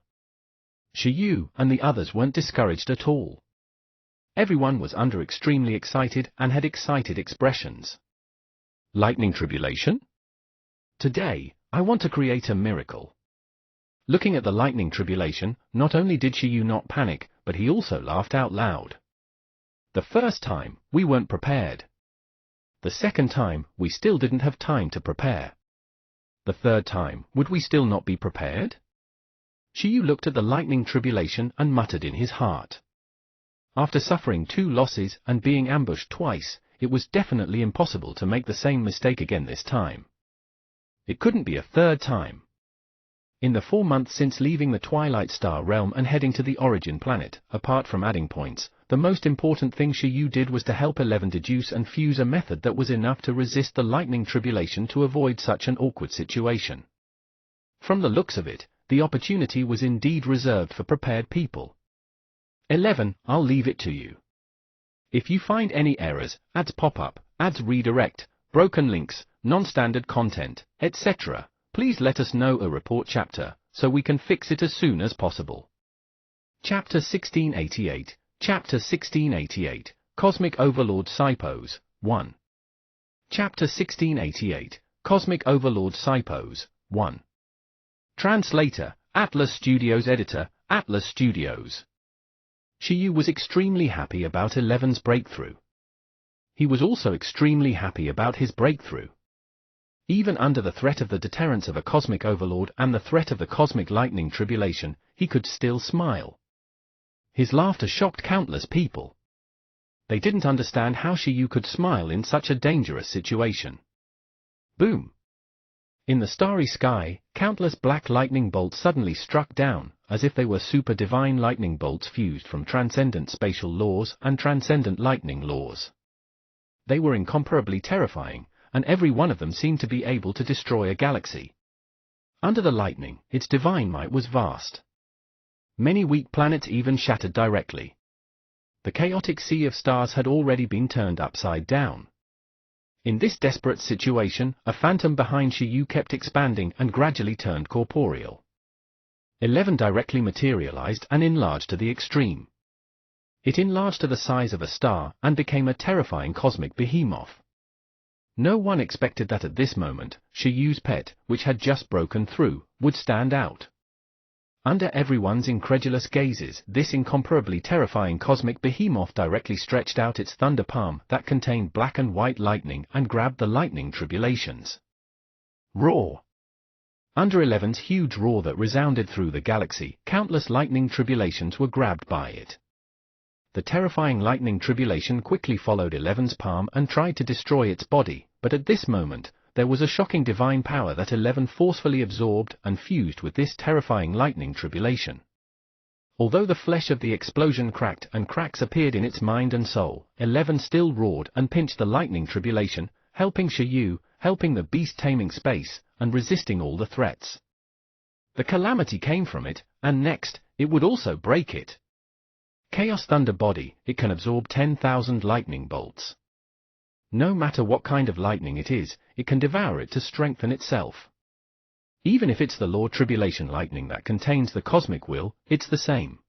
Shiyu and the others weren't discouraged at all. Everyone was extremely excited and had excited expressions. Lightning tribulation? Today, I want to create a miracle. Looking at the lightning tribulation, not only did Shiyu not panic, but he also laughed out loud. The first time, we weren't prepared. The second time, we still didn't have time to prepare. The third time, would we still not be prepared? Shiyu looked at the lightning tribulation and muttered in his heart. After suffering 2 losses and being ambushed twice, it was definitely impossible to make the same mistake again this time. It couldn't be a third time. In the 4 months since leaving the Twilight Star realm and heading to the origin planet, apart from adding points, the most important thing Shiyu did was to help 11 deduce and fuse a method that was enough to resist the lightning tribulation to avoid such an awkward situation. From the looks of it, the opportunity was indeed reserved for prepared people. 11, I'll leave it to you. If you find any errors, ads pop up, ads redirect, broken links, non-standard content, etc., please let us know a report chapter, so we can fix it as soon as possible. Chapter 1688, Chapter 1688, Cosmic Overlord Psypose, 1. Chapter 1688, Cosmic Overlord Psypose, 1. Translator, Atlas Studios. Editor, Atlas Studios. Shiyu was extremely happy about 11's breakthrough. He was also extremely happy about his breakthrough. Even under the threat of the deterrence of a cosmic overlord and the threat of the cosmic lightning tribulation, he could still smile. His laughter shocked countless people. They didn't understand how Shiyu could smile in such a dangerous situation. Boom! In the starry sky, countless black lightning bolts suddenly struck down, as if they were super divine lightning bolts fused from transcendent spatial laws and transcendent lightning laws. They were incomparably terrifying, and every one of them seemed to be able to destroy a galaxy. Under the lightning, its divine might was vast. Many weak planets even shattered directly. The chaotic sea of stars had already been turned upside down. In this desperate situation, a phantom behind Shiyu kept expanding and gradually turned corporeal. 11 directly materialized and enlarged to the extreme. It enlarged to the size of a star and became a terrifying cosmic behemoth. No one expected that at this moment, Shiyu's pet, which had just broken through, would stand out. Under everyone's incredulous gazes, this incomparably terrifying cosmic behemoth directly stretched out its thunder palm that contained black and white lightning and grabbed the lightning tribulations. Roar! Under 11's huge roar that resounded through the galaxy, countless lightning tribulations were grabbed by it. The terrifying lightning tribulation quickly followed 11's palm and tried to destroy its body, but at this moment, there was a shocking divine power that 11 forcefully absorbed and fused with this terrifying lightning tribulation. Although the flesh of the explosion cracked and cracks appeared in its mind and soul, 11 still roared and pinched the lightning tribulation, helping Shiyu, helping the beast taming space, and resisting all the threats. The calamity came from it, and next, it would also break it. Chaos Thunder Body, it can absorb 10,000 lightning bolts. No matter what kind of lightning it is, it can devour it to strengthen itself. Even if it's the Lord Tribulation lightning that contains the cosmic will, it's the same.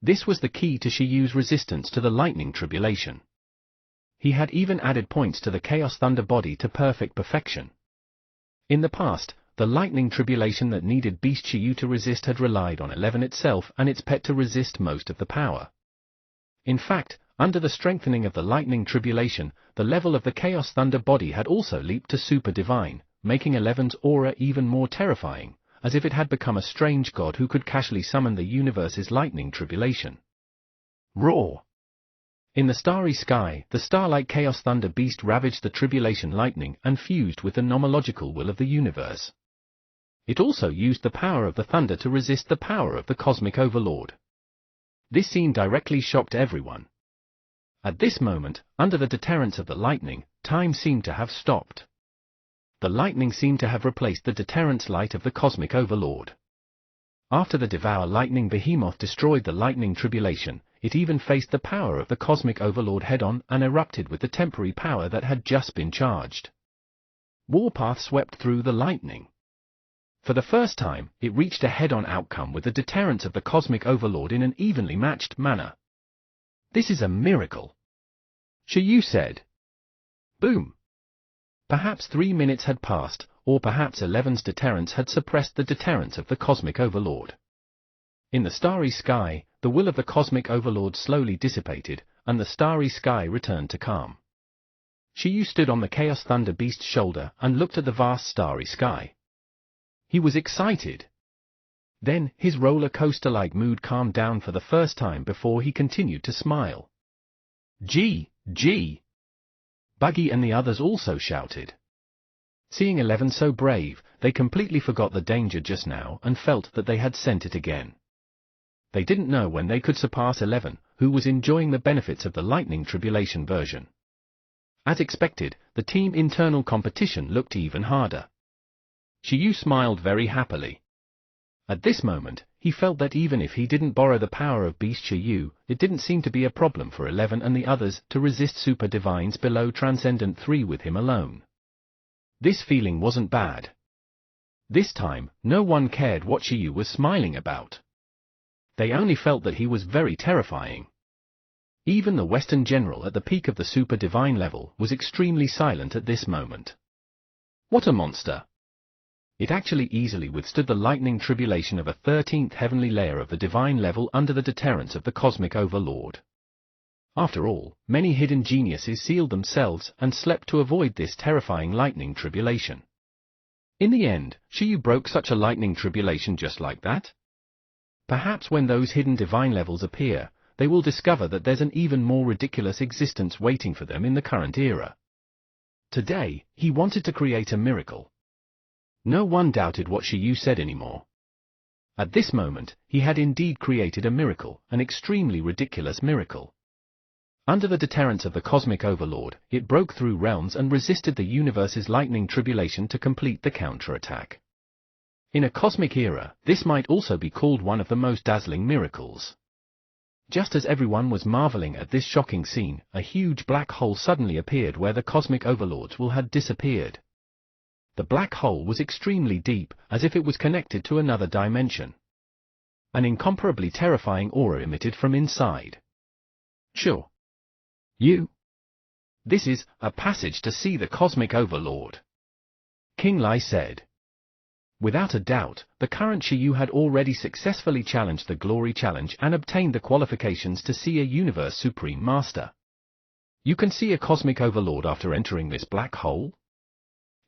This was the key to Shiyu's resistance to the lightning tribulation. He had even added points to the Chaos Thunder Body to perfect perfection. In the past, the lightning tribulation that needed Beast Shiyu to resist had relied on 11 itself and its pet to resist most of the power. In fact, under the strengthening of the lightning tribulation, the level of the Chaos Thunder Body had also leaped to super divine, making 11's aura even more terrifying, as if it had become a strange god who could casually summon the universe's lightning tribulation. Roar! In the starry sky, the star-like Chaos Thunder Beast ravaged the tribulation lightning and fused with the nomological will of the universe. It also used the power of the thunder to resist the power of the cosmic overlord. This scene directly shocked everyone. At this moment, under the deterrence of the lightning, time seemed to have stopped. The lightning seemed to have replaced the deterrence light of the cosmic overlord. After the Devour Lightning Behemoth destroyed the lightning tribulation, it even faced the power of the cosmic overlord head-on and erupted with the temporary power that had just been charged. Warpath swept through the lightning. For the first time, it reached a head-on outcome with the deterrence of the cosmic overlord in an evenly matched manner. This is a miracle, Xiaoyu said. Boom. Perhaps 3 minutes had passed, or perhaps 11's deterrence had suppressed the deterrence of the cosmic overlord. In the starry sky, the will of the cosmic overlord slowly dissipated, and the starry sky returned to calm. Xiaoyu stood on the Chaos Thunder Beast's shoulder and looked at the vast starry sky. He was excited. Then, his roller coaster-like mood calmed down for the first time before he continued to smile. Gee! Buggy and the others also shouted. Seeing 11 so brave, they completely forgot the danger just now and felt that they had sent it again. They didn't know when they could surpass 11, who was enjoying the benefits of the lightning tribulation version. As expected, the team internal competition looked even harder. Xiaoyu smiled very happily. At this moment, he felt that even if he didn't borrow the power of Beast Xiaoyu, it didn't seem to be a problem for 11 and the others to resist Super Divines below Transcendent 3 with him alone. This feeling wasn't bad. This time, no one cared what Xiaoyu was smiling about. They only felt that he was very terrifying. Even the Western General at the peak of the Super Divine level was extremely silent at this moment. What a monster! It actually easily withstood the lightning tribulation of a 13th heavenly layer of the divine level under the deterrence of the cosmic overlord. After all, many hidden geniuses sealed themselves and slept to avoid this terrifying lightning tribulation. In the end, Xiaoyu broke such a lightning tribulation just like that? Perhaps when those hidden divine levels appear, they will discover that there's an even more ridiculous existence waiting for them in the current era. Today, he wanted to create a miracle. No one doubted what Xiaoyu said anymore. At this moment, he had indeed created a miracle, an extremely ridiculous miracle. Under the deterrence of the cosmic overlord, it broke through realms and resisted the universe's lightning tribulation to complete the counterattack. In a cosmic era, this might also be called one of the most dazzling miracles. Just as everyone was marveling at this shocking scene, a huge black hole suddenly appeared where the cosmic overlord's will had disappeared. The black hole was extremely deep, as if it was connected to another dimension. An incomparably terrifying aura emitted from inside. Sure. This is a passage to see the cosmic overlord, King Lai said. Without a doubt, the current Xiaoyu had already successfully challenged the Glory Challenge and obtained the qualifications to see a Universe Supreme Master. You can see a cosmic overlord after entering this black hole?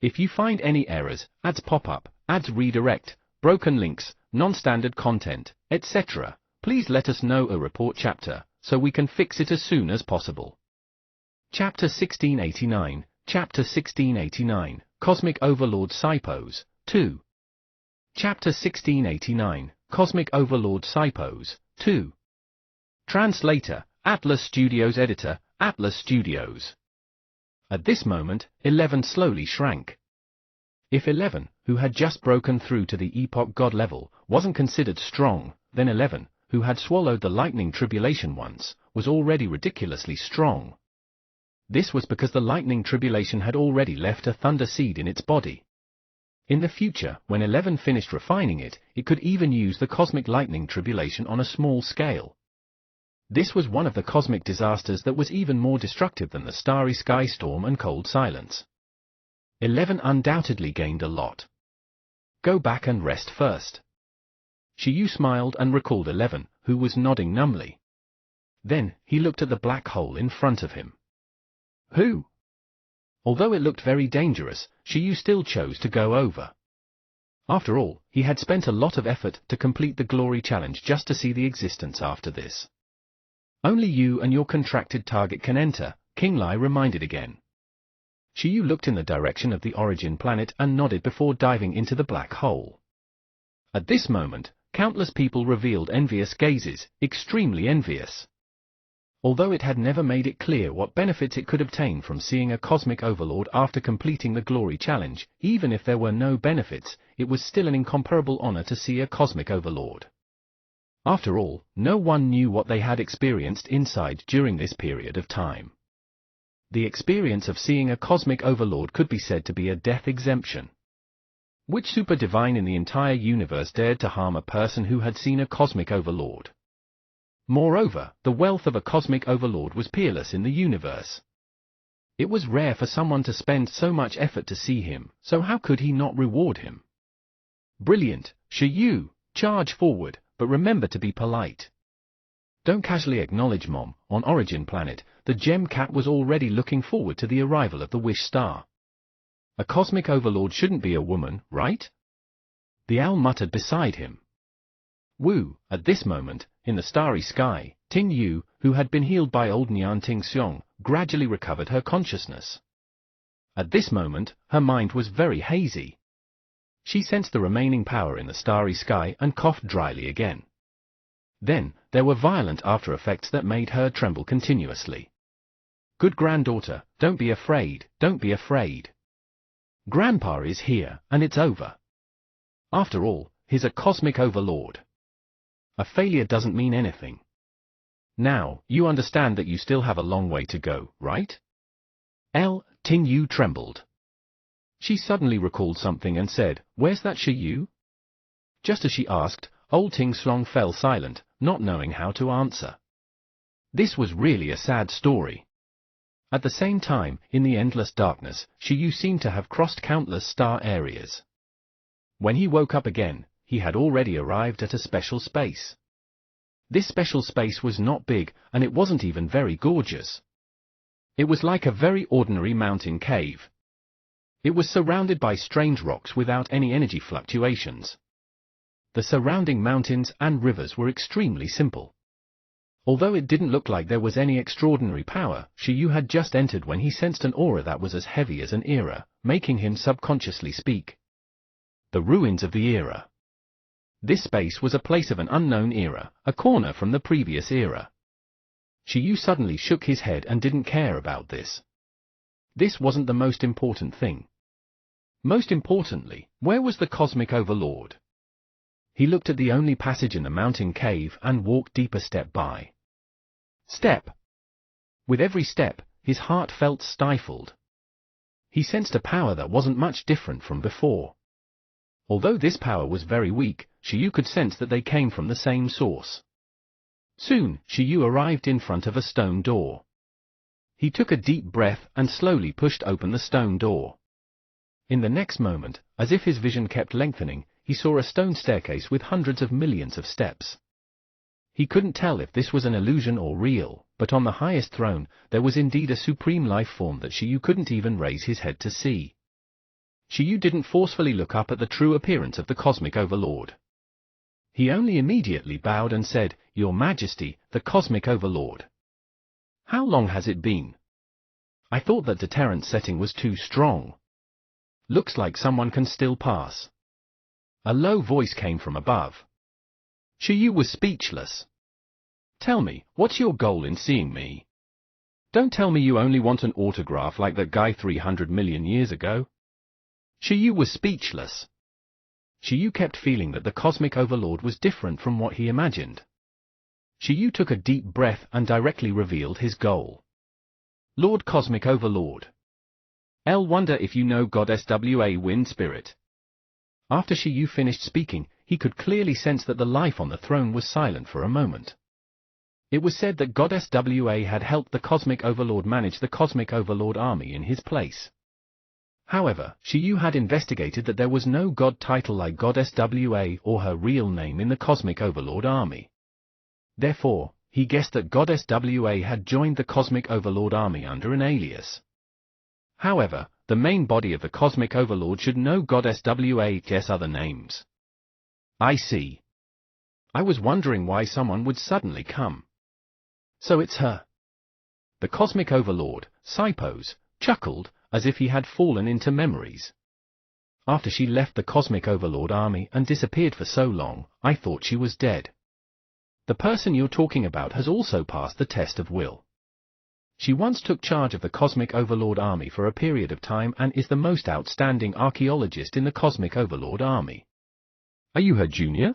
If you find any errors, ads pop up, ads redirect, broken links, non-standard content, etc., please let us know a report chapter, so we can fix it as soon as possible. Chapter 1689, Chapter 1689, Cosmic Overlord Psypose, 2. Chapter 1689, Cosmic Overlord Psypose, 2. Translator, Atlas Studios. Editor, Atlas Studios. At this moment, 11 slowly shrank. If 11, who had just broken through to the Epoch God level, wasn't considered strong, then 11, who had swallowed the lightning tribulation once, was already ridiculously strong. This was because the lightning tribulation had already left a thunder seed in its body. In the future, when 11 finished refining it, it could even use the cosmic lightning tribulation on a small scale. This was one of the cosmic disasters that was even more destructive than the starry sky storm and cold silence. 11 undoubtedly gained a lot. Go back and rest first. Xiaoyu smiled and recalled 11, who was nodding numbly. Then, he looked at the black hole in front of him. Who? Although it looked very dangerous, Xiaoyu still chose to go over. After all, he had spent a lot of effort to complete the Glory Challenge just to see the existence after this. Only you and your contracted target can enter, King Lai reminded again. Xiaoyu looked in the direction of the origin planet and nodded before diving into the black hole. At this moment, countless people revealed envious gazes, extremely envious. Although it had never made it clear what benefits it could obtain from seeing a cosmic overlord after completing the glory challenge, even if there were no benefits, it was still an incomparable honor to see a cosmic overlord. After all, no one knew what they had experienced inside during this period of time. The experience of seeing a cosmic overlord could be said to be a death exemption. Which super divine in the entire universe dared to harm a person who had seen a cosmic overlord? Moreover, the wealth of a cosmic overlord was peerless in the universe. It was rare for someone to spend so much effort to see him, so how could he not reward him? Brilliant, Shiyu, charge forward, but remember to be polite. Don't casually acknowledge Mom. On Origin Planet, the Gem Cat was already looking forward to the arrival of the Wish Star. A cosmic overlord shouldn't be a woman, right? The owl muttered beside him. Woo, at this moment, in the starry sky, Ting Yu, who had been healed by old Nian Ting Xiong, gradually recovered her consciousness. At this moment, her mind was very hazy. She sensed the remaining power in the starry sky and coughed dryly again. Then, there were violent after-effects that made her tremble continuously. Good granddaughter, don't be afraid, don't be afraid. Grandpa is here, and it's over. After all, he's a cosmic overlord. A failure doesn't mean anything. Now, you understand that you still have a long way to go, right? Ting Yu trembled. She suddenly recalled something and said, "Where's that Shiyu?" Just as she asked, old Ting Xiong fell silent, not knowing how to answer. This was really a sad story. At the same time, in the endless darkness, Shiyu seemed to have crossed countless star areas. When he woke up again, he had already arrived at a special space. This special space was not big, and it wasn't even very gorgeous. It was like a very ordinary mountain cave. It was surrounded by strange rocks without any energy fluctuations. The surrounding mountains and rivers were extremely simple. Although it didn't look like there was any extraordinary power, Shiyu had just entered when he sensed an aura that was as heavy as an era, making him subconsciously speak. The ruins of the era. This space was a place of an unknown era, a corner from the previous era. Shiyu suddenly shook his head and didn't care about this. This wasn't the most important thing. Most importantly, where was the cosmic overlord? He looked at the only passage in the mountain cave and walked deeper step by step. With every step, his heart felt stifled. He sensed a power that wasn't much different from before. Although this power was very weak, Shiyu could sense that they came from the same source. Soon, Shiyu arrived in front of a stone door. He took a deep breath and slowly pushed open the stone door. In the next moment, as if his vision kept lengthening, he saw a stone staircase with hundreds of millions of steps. He couldn't tell if this was an illusion or real, but on the highest throne, there was indeed a supreme life form that Shiyu couldn't even raise his head to see. Shiyu didn't forcefully look up at the true appearance of the cosmic overlord. He only immediately bowed and said, "Your Majesty, the cosmic overlord. How long has it been? I thought that deterrent setting was too strong. Looks like someone can still pass." A low voice came from above. Shiyu was speechless. "Tell me, what's your goal in seeing me? Don't tell me you only want an autograph like that guy 300 million years ago." Shiyu was speechless. Shiyu kept feeling that the cosmic overlord was different from what he imagined. Shiyu took a deep breath and directly revealed his goal. "Lord Cosmic Overlord. Wonder if you know Goddess Wa Wind Spirit." After Shiyu finished speaking, he could clearly sense that the life on the throne was silent for a moment. It was said that Goddess Wa had helped the Cosmic Overlord manage the Cosmic Overlord army in his place. However, Shiyu had investigated that there was no god title like Goddess Wa or her real name in the Cosmic Overlord army. Therefore, he guessed that Goddess Wa had joined the Cosmic Overlord army under an alias. However, the main body of the Cosmic Overlord should know Goddess Wa's other names. I see. I was wondering why someone would suddenly come. So it's her. The Cosmic Overlord, Sipos, chuckled, as if he had fallen into memories. After she left the Cosmic Overlord army and disappeared for so long, I thought she was dead. The person you're talking about has also passed the test of will. She once took charge of the Cosmic Overlord army for a period of time and is the most outstanding archaeologist in the Cosmic Overlord army. Are you her junior?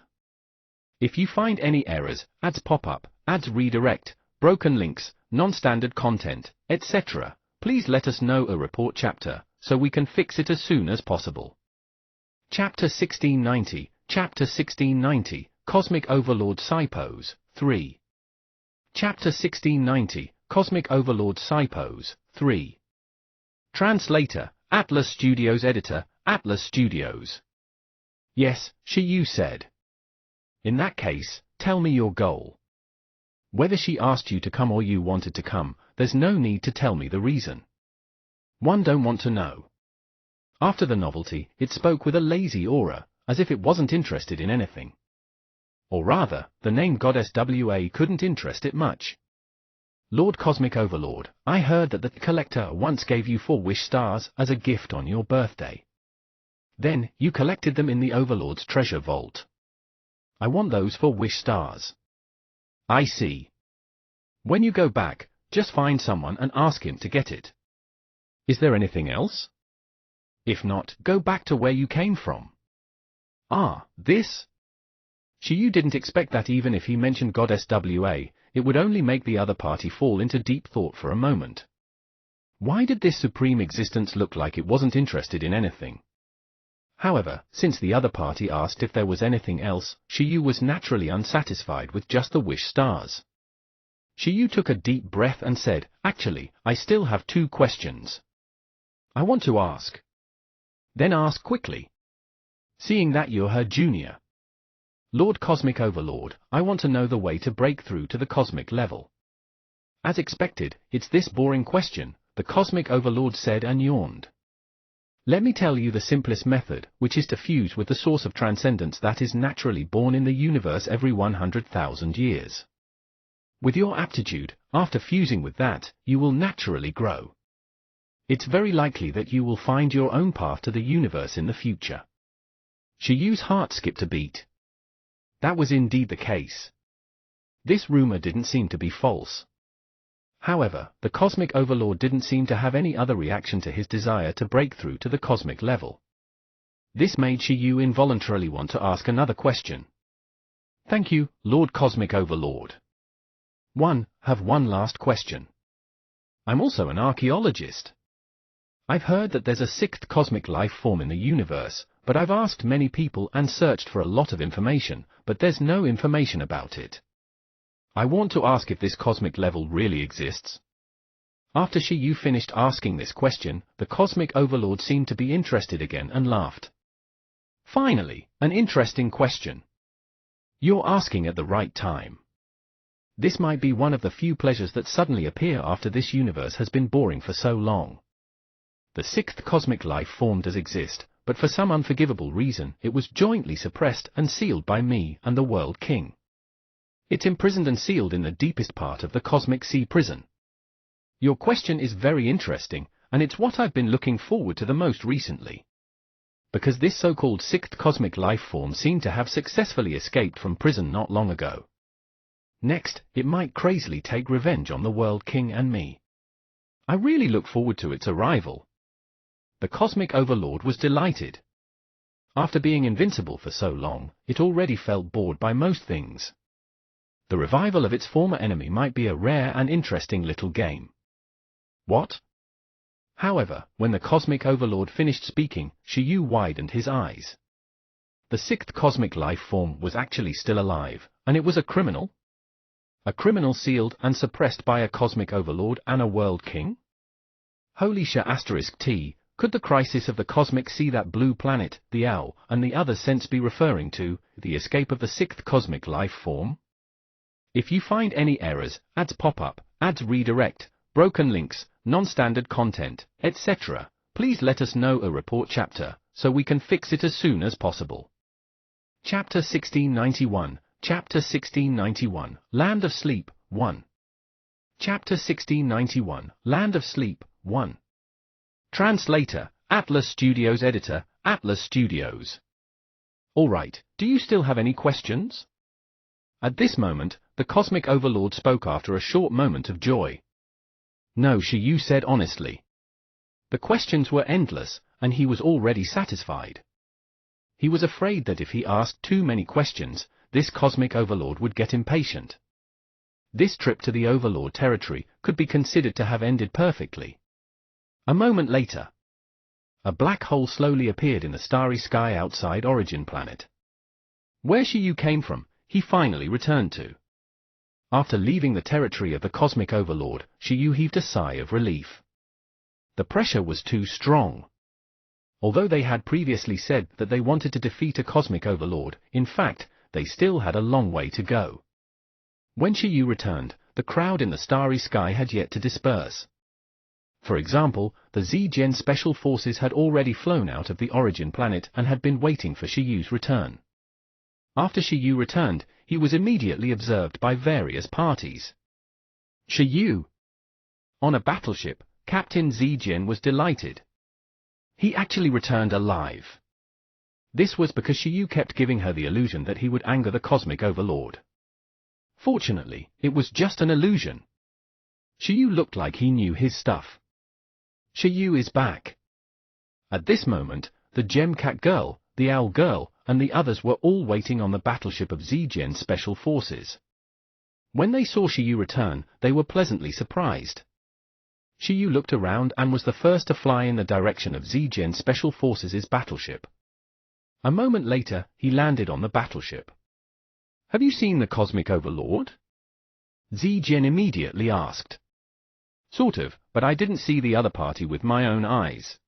If you find any errors, ads pop up, ads redirect, broken links, non-standard content, etc., please let us know a report chapter, so we can fix it as soon as possible. Chapter 1690, Chapter 1690, Cosmic Overlord Psypose, 3. Chapter 1690, Cosmic Overlord Psypose, 3. Translator, Atlas Studios. Editor, Atlas Studios. Yes, Shi said. In that case, tell me your goal. Whether she asked you to come or you wanted to come, there's no need to tell me the reason. One don't want to know. After the novelty, it spoke with a lazy aura, as if it wasn't interested in anything. Or rather, the name Goddess WA couldn't interest it much. Lord Cosmic Overlord, I heard that the Collector once gave you 4 wish stars as a gift on your birthday. Then, you collected them in the Overlord's treasure vault. I want those 4 wish stars. I see. When you go back, just find someone and ask him to get it. Is there anything else? If not, go back to where you came from. Ah, this? Shiyu didn't expect that. Even if he mentioned Goddess WA, it would only make the other party fall into deep thought for a moment. Why did this supreme existence look like it wasn't interested in anything? However, since the other party asked if there was anything else, Shiyu was naturally unsatisfied with just the wish stars. Shiyu took a deep breath and said, actually, I still have 2 questions. I want to ask. Then ask quickly. Seeing that you're her junior. Lord Cosmic Overlord, I want to know the way to break through to the cosmic level. As expected, it's this boring question, the Cosmic Overlord said and yawned. Let me tell you the simplest method, which is to fuse with the source of transcendence that is naturally born in the universe every 100,000 years. With your aptitude, after fusing with that, you will naturally grow. It's very likely that you will find your own path to the universe in the future. Shiyu's heart skipped a beat. That was indeed the case. This rumor didn't seem to be false. However, the Cosmic Overlord didn't seem to have any other reaction to his desire to break through to the cosmic level. This made Shiyu involuntarily want to ask another question. Thank you, Lord Cosmic Overlord. Have one last question. I'm also an archaeologist. I've heard that there's a 6th cosmic life form in the universe, but I've asked many people and searched for a lot of information, but there's no information about it. I want to ask if this cosmic level really exists. After Shiyu finished asking this question, the Cosmic Overlord seemed to be interested again and laughed. Finally, an interesting question. You're asking at the right time. This might be one of the few pleasures that suddenly appear after this universe has been boring for so long. The 6th cosmic life form does exist, but for some unforgivable reason it was jointly suppressed and sealed by me and the World King. It's imprisoned and sealed in the deepest part of the Cosmic Sea prison. Your question is very interesting, and it's what I've been looking forward to the most recently. Because this so-called 6th cosmic life form seemed to have successfully escaped from prison not long ago. Next, it might crazily take revenge on the World King and me. I really look forward to its arrival. The Cosmic Overlord was delighted. After being invincible for so long, it already felt bored by most things. The revival of its former enemy might be a rare and interesting little game. What? However, when the Cosmic Overlord finished speaking, Shiyu widened his eyes. The 6th cosmic life form was actually still alive, and it was a criminal? A criminal sealed and suppressed by a Cosmic Overlord and a World King? Holy *T, could the crisis of the Cosmic Sea, that blue planet, the owl, and the other sense be referring to the escape of the 6th cosmic life form? If you find any errors, ads pop up, ads redirect, broken links, non-standard content, etc., please let us know a report chapter, so we can fix it as soon as possible. Chapter 1691, Chapter 1691, Land of Sleep, 1. Chapter 1691, Land of Sleep, 1. Translator, Atlas Studios. Editor, Atlas Studios. Alright, do you still have any questions? At this moment, the Cosmic Overlord spoke after a short moment of joy. No, Shiyu said honestly. The questions were endless, and he was already satisfied. He was afraid that if he asked too many questions, this Cosmic Overlord would get impatient. This trip to the Overlord territory could be considered to have ended perfectly. A moment later, a black hole slowly appeared in the starry sky outside Origin Planet. Where Shiyu came from, he finally returned to. After leaving the territory of the Cosmic Overlord, Shiyu heaved a sigh of relief. The pressure was too strong. Although they had previously said that they wanted to defeat a Cosmic Overlord, in fact, they still had a long way to go. When Shiyu returned, the crowd in the starry sky had yet to disperse. For example, the Z-Gen Special Forces had already flown out of the Origin Planet and had been waiting for Shiyu's return. After Shiyu returned, he was immediately observed by various parties. Shiyu! On a battleship, Captain Z-Gen was delighted. He actually returned alive. This was because Shiyu kept giving her the illusion that he would anger the Cosmic Overlord. Fortunately, it was just an illusion. Shiyu looked like he knew his stuff. Shiyu is back. At this moment, the Gem Cat Girl, the Owl Girl, and the others were all waiting on the battleship of Z-Gen Special Forces. When they saw Shiyu return, they were pleasantly surprised. Shiyu looked around and was the first to fly in the direction of Z-Gen Special Forces' battleship. A moment later, he landed on the battleship. Have you seen the Cosmic Overlord? Z-Gen immediately asked. Sort of, but I didn't see the other party with my own eyes.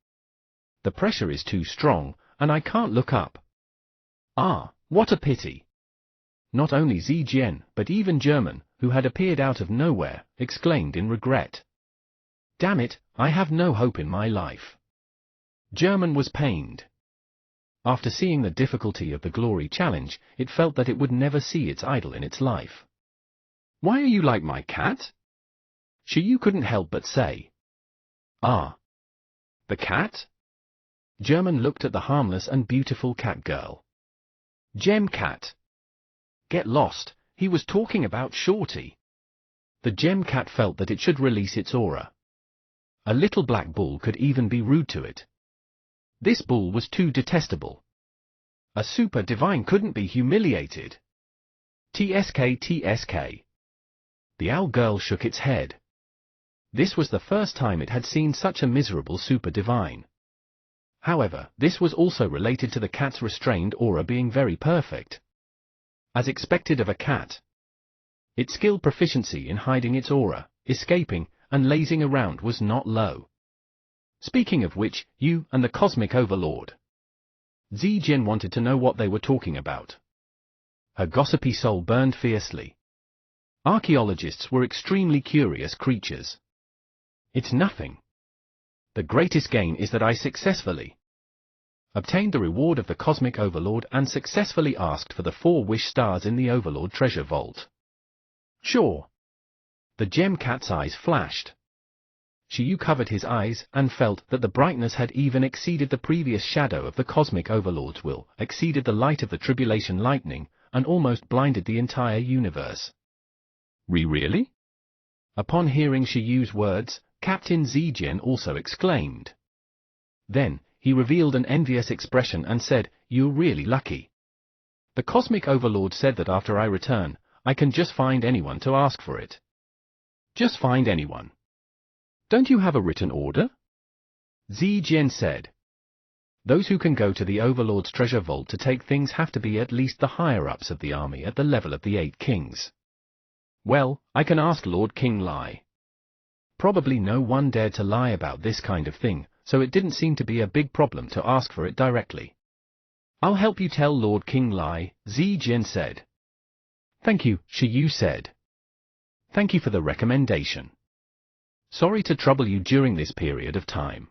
The pressure is too strong, and I can't look up. Ah, what a pity. Not only Z-Gen, but even German, who had appeared out of nowhere, exclaimed in regret. Damn it, I have no hope in my life. German was pained. After seeing the difficulty of the Glory Challenge, it felt that it would never see its idol in its life. Why are you like my cat? Shiyu couldn't help but say. Ah. The cat? German looked at the harmless and beautiful cat girl. Gem Cat. Get lost, he was talking about Shorty. The Gem Cat felt that it should release its aura. A little black bull could even be rude to it. This bull was too detestable. A super divine couldn't be humiliated. TSK. The Owl Girl shook its head. This was the first time it had seen such a miserable super divine. However, this was also related to the cat's restrained aura being very perfect. As expected of a cat. Its skill proficiency in hiding its aura, escaping, and lazing around was not low. Speaking of which, you and the Cosmic Overlord. Z-Gen wanted to know what they were talking about. Her gossipy soul burned fiercely. Archaeologists were extremely curious creatures. It's nothing. The greatest gain is that I successfully obtained the reward of the Cosmic Overlord and successfully asked for the 4 wish stars in the Overlord treasure vault. Sure. The Gem Cat's eyes flashed. Shiyu covered his eyes and felt that the brightness had even exceeded the previous shadow of the Cosmic Overlord's will, exceeded the light of the Tribulation Lightning, and almost blinded the entire universe. Really? Upon hearing Shiyu's words, Captain Z-Gen also exclaimed. Then, he revealed an envious expression and said, "You're really lucky. The Cosmic Overlord said that after I return, I can just find anyone to ask for it." Just find anyone. Don't you have a written order? Z-Gen said. Those who can go to the Overlord's treasure vault to take things have to be at least the higher-ups of the army at the level of the 8 kings. Well, I can ask Lord King Lai. Probably no one dared to lie about this kind of thing, so it didn't seem to be a big problem to ask for it directly. I'll help you tell Lord King Lai, Z-Gen said. Thank you, Shiyu said. Thank you for the recommendation. Sorry to trouble you during this period of time.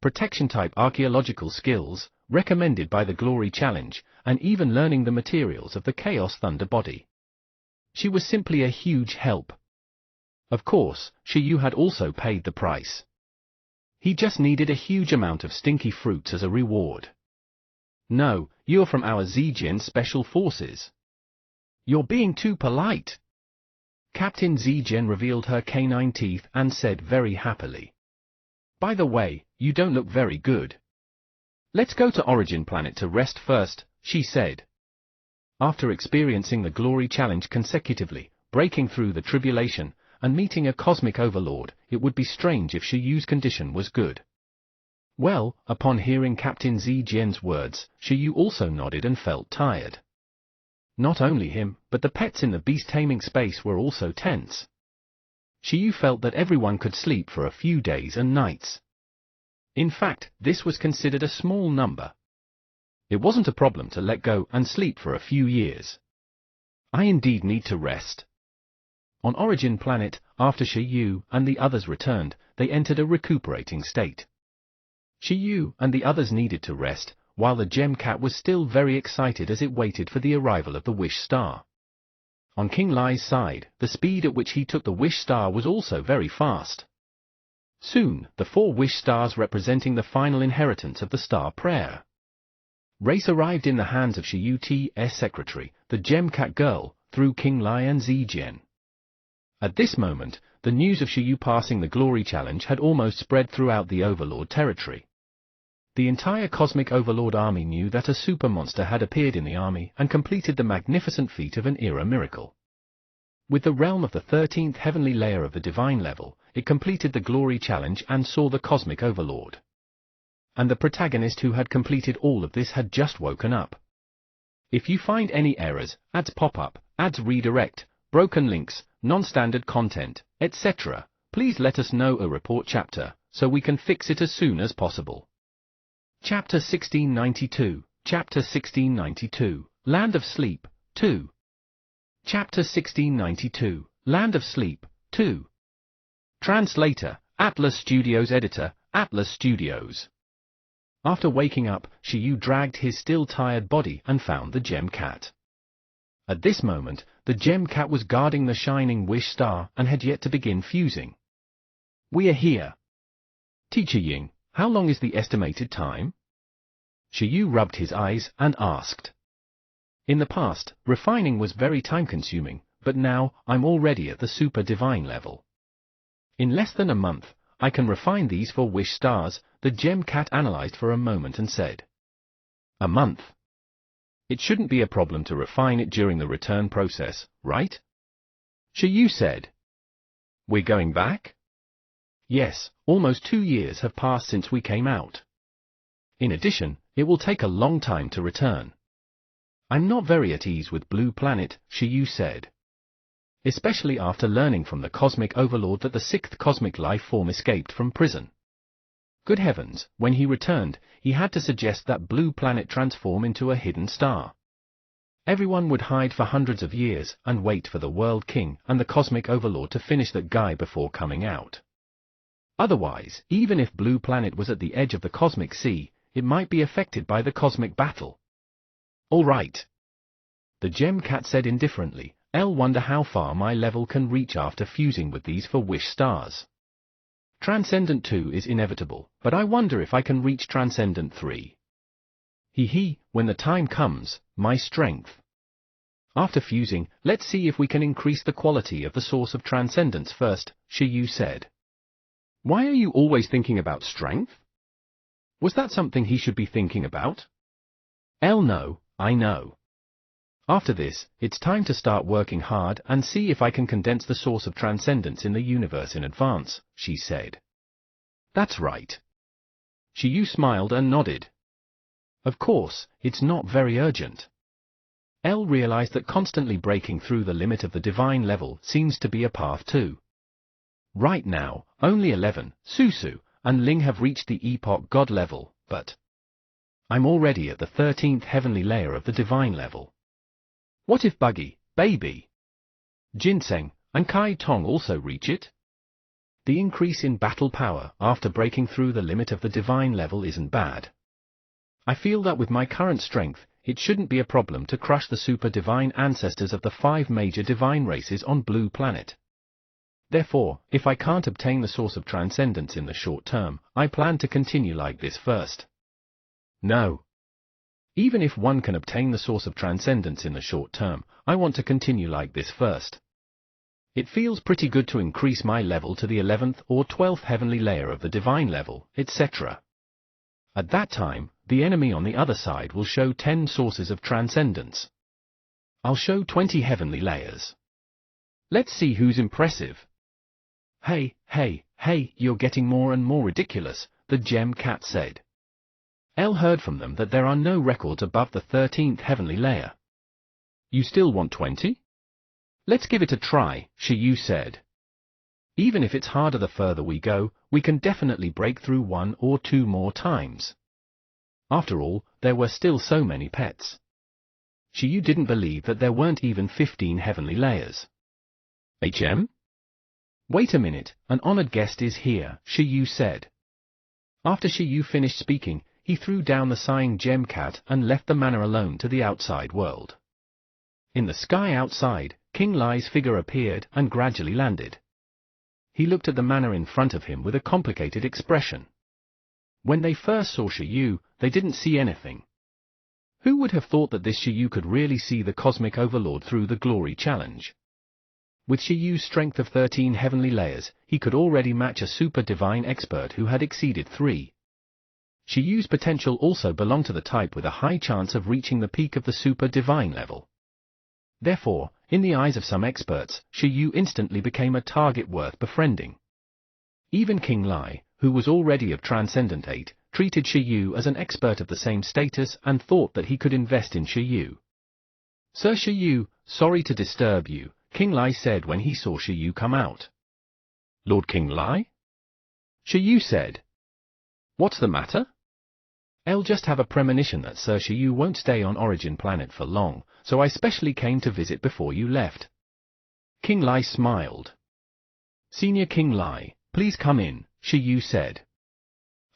Protection-type archaeological skills, recommended by the Glory Challenge, and even learning the materials of the Chaos Thunder body. She was simply a huge help. Of course, Shiyu had also paid the price. He just needed a huge amount of stinky fruits as a reward. No, you're from our Zijian Special Forces. You're being too polite. Captain Zijian revealed her canine teeth and said very happily. By the way, you don't look very good. Let's go to Origin Planet to rest first, she said. After experiencing the Glory Challenge consecutively, breaking through the tribulation, and meeting a cosmic overlord, it would be strange if Shiyu's condition was good. Well, upon hearing Captain Zijian's words, Shiyu also nodded and felt tired. Not only him, but the pets in the beast-taming space were also tense. Shiyu felt that everyone could sleep for a few days and nights. In fact, this was considered a small number. It wasn't a problem to let go and sleep for a few years. I indeed need to rest. On Origin Planet, after Shiyu and the others returned, they entered a recuperating state. Shiyu and the others needed to rest, while the Gem Cat was still very excited as it waited for the arrival of the Wish Star. On King Lai's side, the speed at which he took the Wish Star was also very fast. Soon, the 4 Wish Stars representing the final inheritance of the Star Prayer race arrived in the hands of Shiyu T's secretary, the Gem Cat Girl, through King Lai and Zijian. At this moment, the news of Shiyu passing the Glory Challenge had almost spread throughout the Overlord territory. The entire Cosmic Overlord army knew that a super monster had appeared in the army and completed the magnificent feat of an era miracle. With the realm of the 13th heavenly layer of the divine level, it completed the Glory Challenge and saw the Cosmic Overlord. And the protagonist who had completed all of this had just woken up. If you find any errors, ads pop up, ads redirect, broken links, non-standard content, etc., please let us know a report chapter, so we can fix it as soon as possible. Chapter 1692, Chapter 1692, Land of Sleep, 2. Chapter 1692, Land of Sleep, 2. Translator, Atlas Studios. Editor, Atlas Studios. After waking up, Shiyu dragged his still tired body and found the Gem Cat. At this moment, the Gem Cat was guarding the shining Wish Star and had yet to begin fusing. We are here. Teacher Ying, how long is the estimated time? Shiyu rubbed his eyes and asked. In the past, refining was very time-consuming, but now, I'm already at the super divine level. In less than a month, I can refine these 4 Wish Stars, the Gem Cat analyzed for a moment and said. A month? It shouldn't be a problem to refine it during the return process, right? Shiyu said. We're going back? Yes, almost 2 years have passed since we came out. In addition, it will take a long time to return. I'm not very at ease with Blue Planet, Shiyu said. Especially after learning from the Cosmic Overlord that the 6th cosmic life form escaped from prison. Good heavens, when he returned, he had to suggest that Blue Planet transform into a hidden star. Everyone would hide for hundreds of years and wait for the World King and the Cosmic Overlord to finish that guy before coming out. Otherwise, even if Blue Planet was at the edge of the Cosmic Sea, it might be affected by the cosmic battle. All right. The Gem Cat said indifferently, I'll wonder how far my level can reach after fusing with these 4 Wish Stars. Transcendent 2 is inevitable, but I wonder if I can reach Transcendent 3. When the time comes, my strength. After fusing, let's see if we can increase the quality of the source of transcendence first, Shiyu said. Why are you always thinking about strength? Was that something he should be thinking about? No, I know. After this, it's time to start working hard and see if I can condense the source of transcendence in the universe in advance, she said. That's right. Shiyu smiled and nodded. Of course, it's not very urgent. Elle realized that constantly breaking through the limit of the divine level seems to be a path too. Right now, only 11, Susu, and Ling have reached the Epoch God level, but I'm already at the 13th heavenly layer of the divine level. What if Buggy, Baby, Ginseng, and Kai Tong also reach it? The increase in battle power after breaking through the limit of the divine level isn't bad. I feel that with my current strength, it shouldn't be a problem to crush the super divine ancestors of the 5 major divine races on Blue Planet. Therefore, if I can't obtain the source of transcendence in the short term, I plan to continue like this first. No. Even if one can obtain the source of transcendence in the short term, I want to continue like this first. It feels pretty good to increase my level to the 11th or 12th heavenly layer of the divine level, etc. At that time, the enemy on the other side will show 10 sources of transcendence. I'll show 20 heavenly layers. Let's see who's impressive. Hey, you're getting more and more ridiculous, the Gem Cat said. El heard from them that there are no records above the 13th heavenly layer. You still want 20? Let's give it a try, Shiyu said. Even if it's harder the further we go, we can definitely break through 1 or 2 more times. After all, there were still so many pets. Shiyu didn't believe that there weren't even 15 heavenly layers. HM? Wait a minute, an honored guest is here, Shiyu said. After Shiyu finished speaking, he threw down the sighing Gem Cat and left the manor alone to the outside world. In the sky outside, King Lai's figure appeared and gradually landed. He looked at the manor in front of him with a complicated expression. When they first saw Shiyu, they didn't see anything. Who would have thought that this Shiyu could really see the cosmic overlord through the glory challenge? With Shiyu's strength of 13 heavenly layers, he could already match a super divine expert who had exceeded 3. Shiyu's potential also belonged to the type with a high chance of reaching the peak of the super divine level. Therefore, in the eyes of some experts, Shiyu instantly became a target worth befriending. Even King Lai, who was already of Transcendent 8, treated Shiyu as an expert of the same status and thought that he could invest in Shiyu. Sir Shiyu, sorry to disturb you, King Lai said when he saw Shiyu come out. Lord King Lai? Shiyu said. What's the matter? I'll just have a premonition that Sir Shiyu won't stay on Origin Planet for long, so I specially came to visit before you left. King Lai smiled. Senior King Lai, please come in, Shiyu said.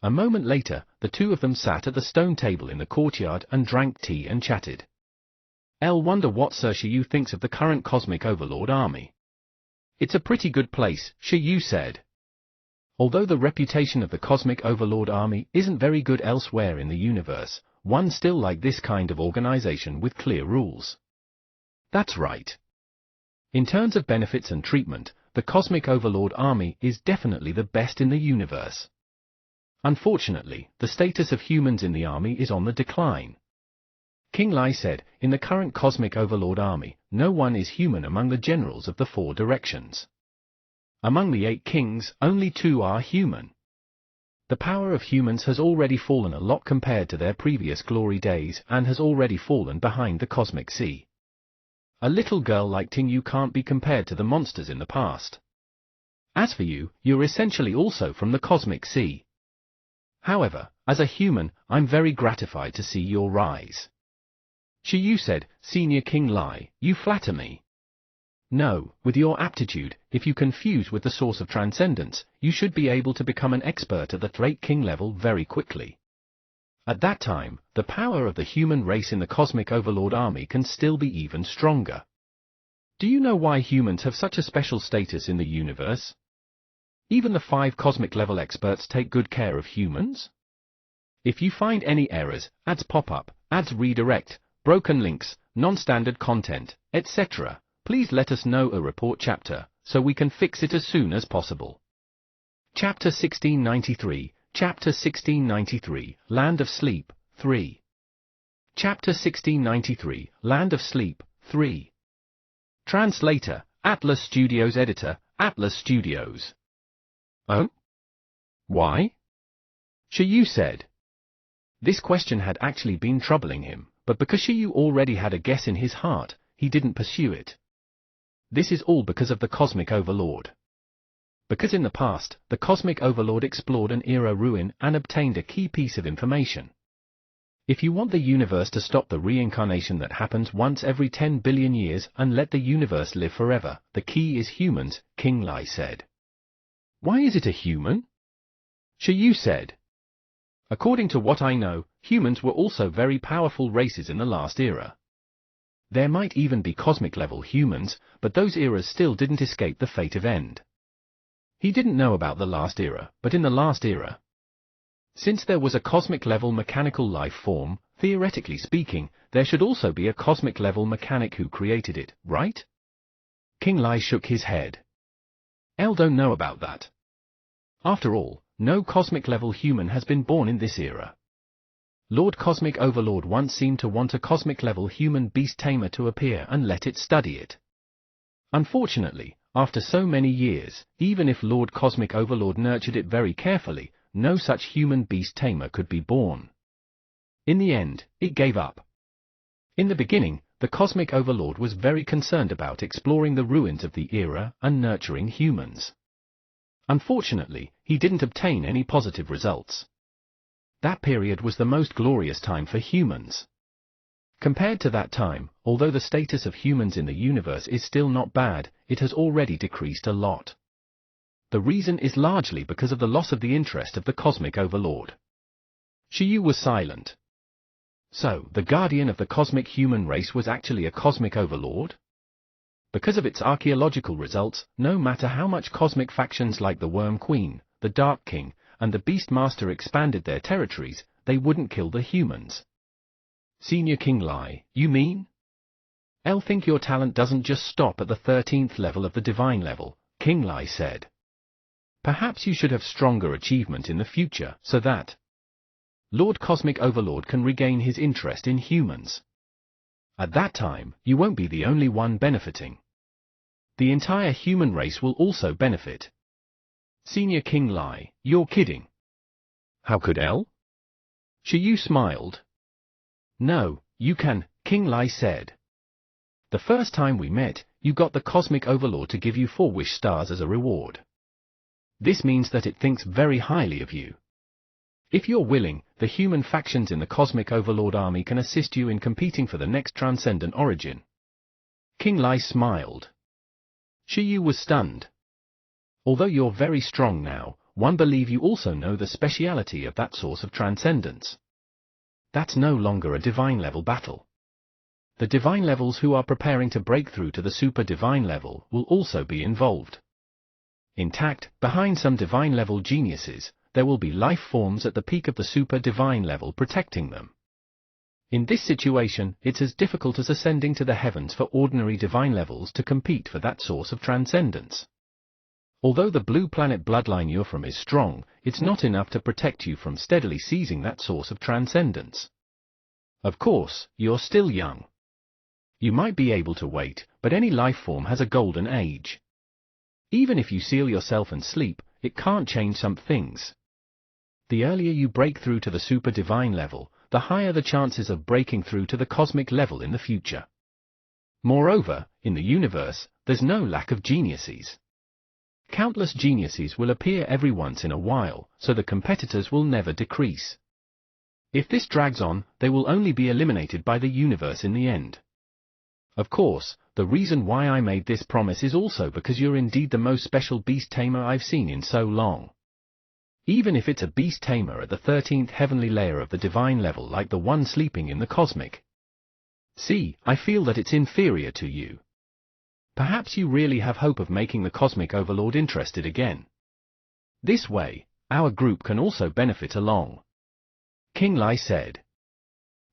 A moment later, the two of them sat at the stone table in the courtyard and drank tea and chatted. I'll wonder what Sir Shiyu thinks of the current Cosmic Overlord army. It's a pretty good place, Shiyu said. Although the reputation of the Cosmic Overlord army isn't very good elsewhere in the universe, one still likes this kind of organization with clear rules. That's right. In terms of benefits and treatment, the Cosmic Overlord army is definitely the best in the universe. Unfortunately, the status of humans in the army is on the decline. King Lai said, in the current Cosmic Overlord army, no one is human among the generals of the 4 directions. Among the 8 kings, only 2 are human. The power of humans has already fallen a lot compared to their previous glory days and has already fallen behind the Cosmic Sea. A little girl like Ting Yu can't be compared to the monsters in the past. As for you, you're essentially also from the Cosmic Sea. However, as a human, I'm very gratified to see your rise. Shiyu said, Senior King Lai, you flatter me. No, with your aptitude, if you can fuse with the source of transcendence, you should be able to become an expert at the 8 king level very quickly. At that time, the power of the human race in the Cosmic Overlord army can still be even stronger. Do you know why humans have such a special status in the universe? Even the 5 cosmic level experts take good care of humans. If you find any errors, ads pop up, ads redirect, broken links, non-standard content, etc., please let us know a report chapter, so we can fix it as soon as possible. Chapter 1693, Chapter 1693, Land of Sleep, 3. Chapter 1693, Land of Sleep, 3. Translator, Atlas Studios. Editor, Atlas Studios. Oh? Why? Shiyu said. This question had actually been troubling him, but because Shiyu already had a guess in his heart, he didn't pursue it. This is all because of the Cosmic Overlord. Because in the past, the Cosmic Overlord explored an era ruin and obtained a key piece of information. If you want the universe to stop the reincarnation that happens once every 10 billion years and let the universe live forever, the key is humans, King Lai said. Why is it a human? Shiyu said. According to what I know, humans were also very powerful races in the last era. There might even be cosmic-level humans, but those eras still didn't escape the fate of end. He didn't know about the last era, but in the last era, since there was a cosmic-level mechanical life form, theoretically speaking, there should also be a cosmic-level mechanic who created it, right? King Lai shook his head. "I don't know about that. After all, no cosmic-level human has been born in this era. Lord Cosmic Overlord once seemed to want a cosmic-level human beast tamer to appear and let it study it. Unfortunately, after so many years, even if Lord Cosmic Overlord nurtured it very carefully, no such human beast tamer could be born. In the end, it gave up. In the beginning, the Cosmic Overlord was very concerned about exploring the ruins of the era and nurturing humans. Unfortunately, he didn't obtain any positive results. That period was the most glorious time for humans. Compared to that time, although the status of humans in the universe is still not bad, it has already decreased a lot. The reason is largely because of the loss of the interest of the Cosmic Overlord." Shiyu was silent. So, the guardian of the cosmic human race was actually a Cosmic Overlord? Because of its archaeological results, no matter how much cosmic factions like the Worm Queen, the Dark King, and the Beastmaster expanded their territories, they wouldn't kill the humans. "Senior King Lai, you mean? I think your talent doesn't just stop at the 13th level of the divine level," King Lai said. "Perhaps you should have stronger achievement in the future so that Lord Cosmic Overlord can regain his interest in humans. At that time, you won't be the only one benefiting. The entire human race will also benefit." "Senior King Lai, you're kidding." "How could L?" Shiyu smiled. "No, you can," King Lai said. "The first time we met, you got the Cosmic Overlord to give you 4 wish stars as a reward. This means that it thinks very highly of you. If you're willing, the human factions in the Cosmic Overlord army can assist you in competing for the next transcendent origin." King Lai smiled. Shiyu was stunned. "Although you're very strong now, one believe you also know the speciality of that source of transcendence. That's no longer a divine level battle. The divine levels who are preparing to break through to the super divine level will also be involved. Intact, behind some divine level geniuses, there will be life forms at the peak of the super divine level protecting them. In this situation, it's as difficult as ascending to the heavens for ordinary divine levels to compete for that source of transcendence. Although the blue planet bloodline you're from is strong, it's not enough to protect you from steadily seizing that source of transcendence. Of course, you're still young. You might be able to wait, but any life form has a golden age. Even if you seal yourself and sleep, it can't change some things. The earlier you break through to the super divine level, the higher the chances of breaking through to the cosmic level in the future. Moreover, in the universe, there's no lack of geniuses. Countless geniuses will appear every once in a while, so the competitors will never decrease. If this drags on, they will only be eliminated by the universe in the end. Of course, the reason why I made this promise is also because you're indeed the most special beast tamer I've seen in so long. Even if it's a beast tamer at the 13th heavenly layer of the divine level like the one sleeping in the cosmic. See, I feel that it's inferior to you. Perhaps you really have hope of making the Cosmic Overlord interested again. This way, our group can also benefit along." King Lai said.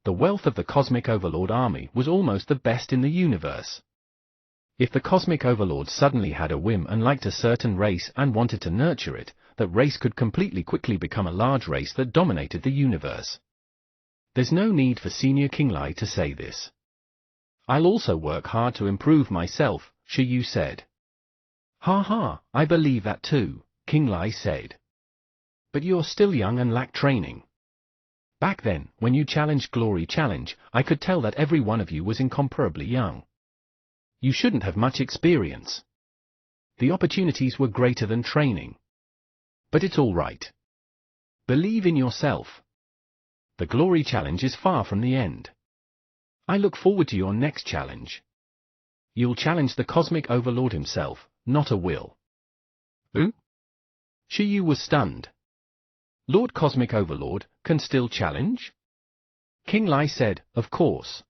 The wealth of the Cosmic Overlord army was almost the best in the universe. If the Cosmic Overlord suddenly had a whim and liked a certain race and wanted to nurture it, that race could quickly become a large race that dominated the universe. There's no need for Senior King Lai to say this. "I'll also work hard to improve myself," Shiyu said. "Ha, I believe that too," King Lai said. "But you're still young and lack training. Back then, when you challenged Glory Challenge, I could tell that every one of you was incomparably young. You shouldn't have much experience. The opportunities were greater than training. But it's all right. Believe in yourself. The Glory Challenge is far from the end. I look forward to your next challenge. You'll challenge the Cosmic Overlord himself, not a will." "Who?" Shiyu was stunned. "Lord Cosmic Overlord can still challenge?" King Lai said, "Of course.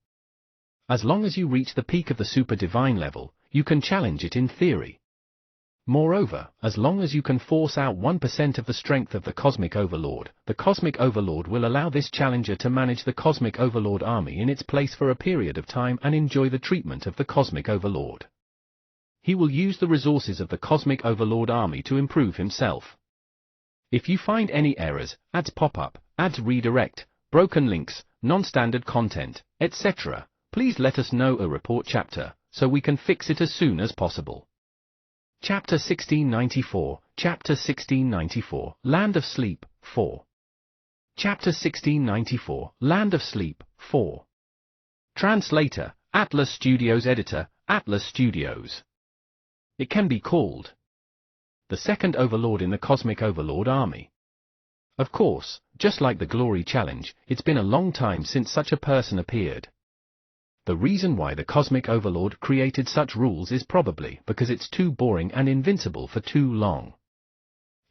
As long as you reach the peak of the super divine level, you can challenge it in theory. Moreover, as long as you can force out 1% of the strength of the Cosmic Overlord will allow this challenger to manage the Cosmic Overlord army in its place for a period of time and enjoy the treatment of the Cosmic Overlord. He will use the resources of the Cosmic Overlord army to improve himself. If you find any errors, ads pop up, ads redirect, broken links, non-standard content, etc., please let us know a report chapter, so we can fix it as soon as possible. Chapter 1694, Chapter 1694, Land of Sleep, 4. Chapter 1694, Land of Sleep, 4. Translator, Atlas Studios. Editor, Atlas Studios. It can be called the second Overlord in the Cosmic Overlord army. Of course, just like the Glory Challenge, it's been a long time since such a person appeared. The reason why the Cosmic Overlord created such rules is probably because it's too boring and invincible for too long.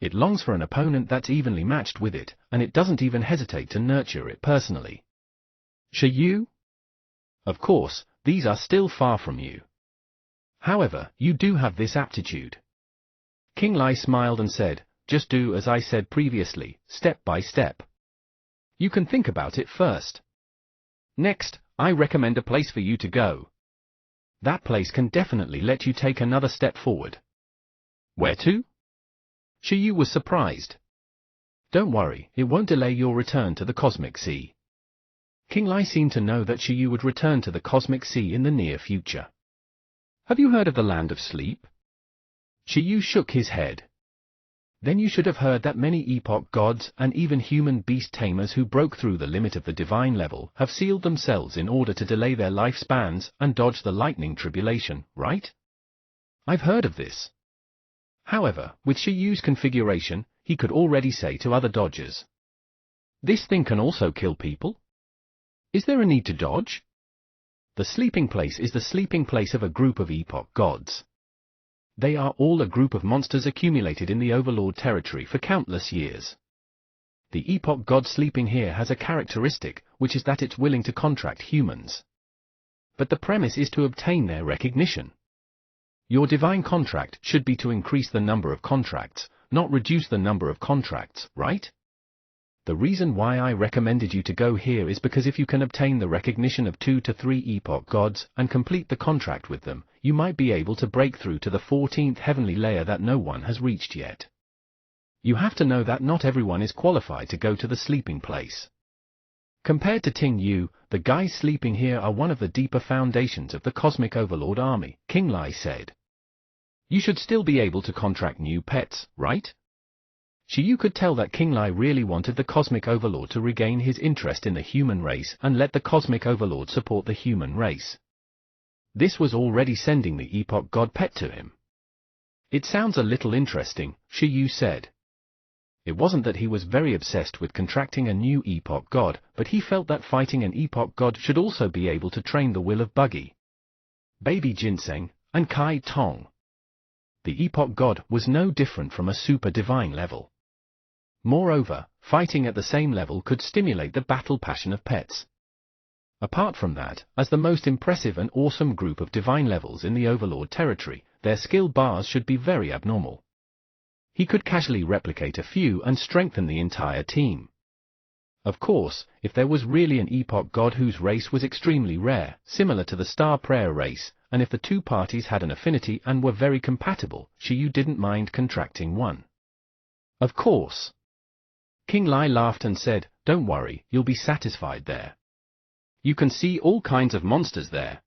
It longs for an opponent that's evenly matched with it, and it doesn't even hesitate to nurture it personally. Xiyu? Of course, these are still far from you. However, you do have this aptitude. King Lai smiled and said, just do as I said previously, step by step. You can think about it first. Next, I recommend a place for you to go. That place can definitely let you take another step forward. Where to? Xiyu was surprised. Don't worry, it won't delay your return to the Cosmic Sea. King Lai seemed to know that Xiyu would return to the Cosmic Sea in the near future. Have you heard of the Land of Sleep? Xiyu shook his head. Then you should have heard that many epoch gods and even human beast tamers who broke through the limit of the divine level have sealed themselves in order to delay their lifespans and dodge the lightning tribulation, right? I've heard of this. However, with Shiyu's configuration, he could already say to other dodgers, this thing can also kill people? Is there a need to dodge? The sleeping place is the sleeping place of a group of epoch gods. They are all a group of monsters accumulated in the Overlord territory for countless years. The epoch god sleeping here has a characteristic, which is that it's willing to contract humans. But the premise is to obtain their recognition. Your divine contract should be to increase the number of contracts, not reduce the number of contracts, right? The reason why I recommended you to go here is because if you can obtain the recognition of 2 to 3 epoch gods and complete the contract with them, you might be able to break through to the 14th heavenly layer that no one has reached yet. You have to know that not everyone is qualified to go to the sleeping place. Compared to Ting Yu, the guys sleeping here are one of the deeper foundations of the Cosmic Overlord army, King Lai said. You should still be able to contract new pets, right? Xiyu could tell that King Lai really wanted the Cosmic Overlord to regain his interest in the human race and let the Cosmic Overlord support the human race. This was already sending the epoch god pet to him. It sounds a little interesting, Xiyu said. It wasn't that he was very obsessed with contracting a new epoch god, but he felt that fighting an epoch god should also be able to train the will of Buggy, Baby Ginseng, and Kai Tong. The epoch god was no different from a super divine level. Moreover, fighting at the same level could stimulate the battle passion of pets. Apart from that, as the most impressive and awesome group of divine levels in the Overlord territory, their skill bars should be very abnormal. He could casually replicate a few and strengthen the entire team. Of course, if there was really an epoch god whose race was extremely rare, similar to the Star Prayer race, and if the two parties had an affinity and were very compatible, Xiyu didn't mind contracting one. Of course. King Lai laughed and said, don't worry, you'll be satisfied there. You can see all kinds of monsters there.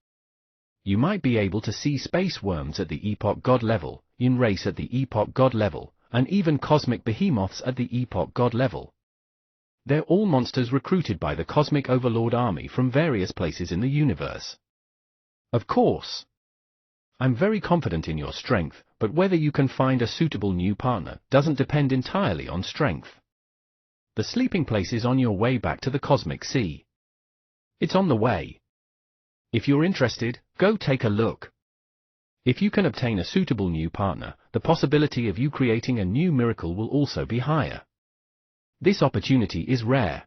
You might be able to see space worms at the epoch god level, Yin race at the epoch god level, and even cosmic behemoths at the epoch god level. They're all monsters recruited by the Cosmic Overlord army from various places in the universe. Of course. I'm very confident in your strength, but whether you can find a suitable new partner doesn't depend entirely on strength. The sleeping place is on your way back to the Cosmic Sea. It's on the way. If you're interested, go take a look. If you can obtain a suitable new partner, the possibility of you creating a new miracle will also be higher. This opportunity is rare.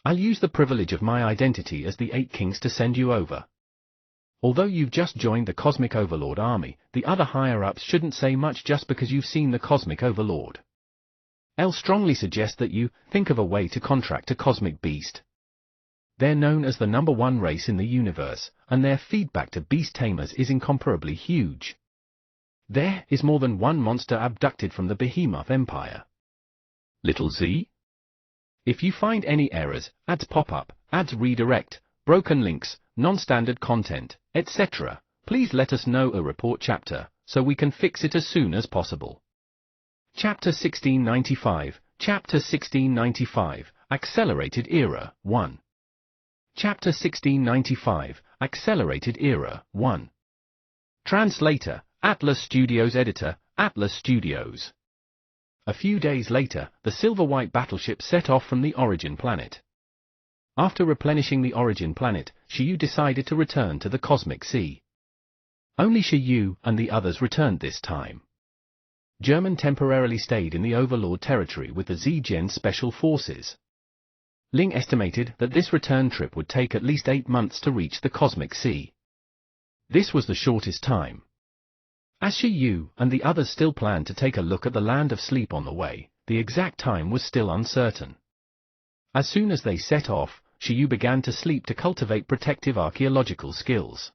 I'll use the privilege of my identity as the 8 Kings to send you over. Although you've just joined the Cosmic Overlord army, the other higher-ups shouldn't say much just because you've seen the Cosmic Overlord. I'll strongly suggest that you think of a way to contract a Cosmic Beast. They're known as the #1 race in the universe, and their feedback to beast tamers is incomparably huge. There is more than one monster abducted from the Behemoth Empire. Little Z? If you find any errors, ads pop up, ads redirect, broken links, non-standard content, etc., please let us know a report chapter, so we can fix it as soon as possible. Chapter 1695, Chapter 1695, Accelerated Era, 1. Chapter 1695, Accelerated Era, 1. Translator, Atlas Studios. Editor, Atlas Studios. A few days later, the Silver-White battleship set off from the origin planet. After replenishing the origin planet, Shiyu decided to return to the Cosmic Sea. Only Shiyu and the others returned this time. German temporarily stayed in the Overlord territory with the Z-Gen Special Forces. Ling estimated that this return trip would take at least 8 months to reach the Cosmic Sea. This was the shortest time. As Shiyu and the others still planned to take a look at the Land of Sleep on the way, the exact time was still uncertain. As soon as they set off, Shiyu began to sleep to cultivate protective archaeological skills.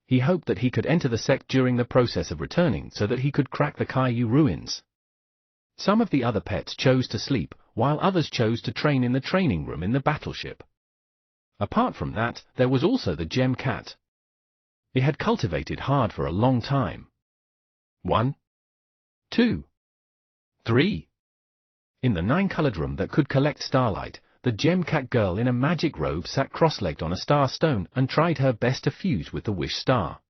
He hoped that he could enter the sect during the process of returning so that he could crack the Kaiyu ruins. Some of the other pets chose to sleep, while others chose to train in the training room in the battleship. Apart from that, there was also the Gem Cat. It had cultivated hard for a long time. 1, 2, 3. In the 9-colored room that could collect starlight, the Gem Cat girl in a magic robe sat cross-legged on a star stone and tried her best to fuse with the Wish Star.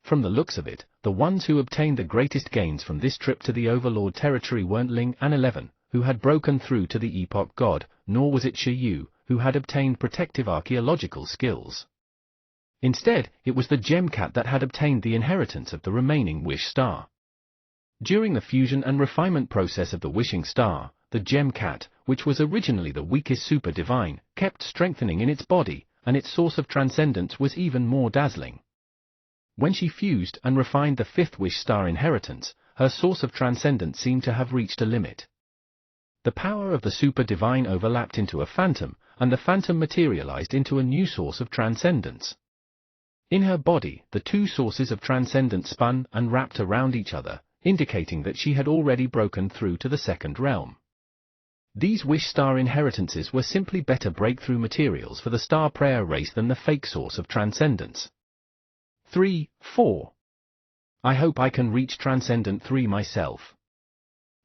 From the looks of it, the ones who obtained the greatest gains from this trip to the Overlord territory weren't Ling and 11, who had broken through to the Epoch God, nor was it Shiyu, who had obtained protective archaeological skills. Instead, it was the Gem Cat that had obtained the inheritance of the remaining Wish Star. During the fusion and refinement process of the Wishing Star, the Gem Cat, which was originally the weakest super divine, kept strengthening in its body, and its source of transcendence was even more dazzling. When she fused and refined the 5th Wish Star inheritance, her source of transcendence seemed to have reached a limit. The power of the super divine overlapped into a phantom, and the phantom materialized into a new source of transcendence. In her body, the two sources of transcendence spun and wrapped around each other, indicating that she had already broken through to the 2nd realm. These Wish Star inheritances were simply better breakthrough materials for the Star Prayer race than the fake source of transcendence. 3, 4. I hope I can reach Transcendent 3 myself.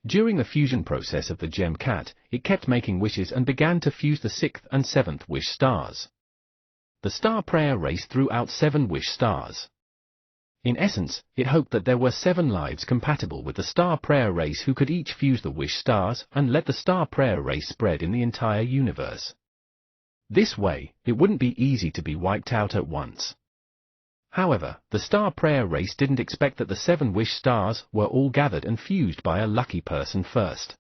During the fusion process of the Gem Cat, it kept making wishes and began to fuse the 6th and 7th Wish Stars. The Star Prayer race threw out 7 Wish Stars. In essence, it hoped that there were 7 lives compatible with the Star Prayer race who could each fuse the Wish Stars and let the Star Prayer race spread in the entire universe. This way, it wouldn't be easy to be wiped out at once. However, the Star Prayer race didn't expect that the 7 Wish Stars were all gathered and fused by a lucky person first.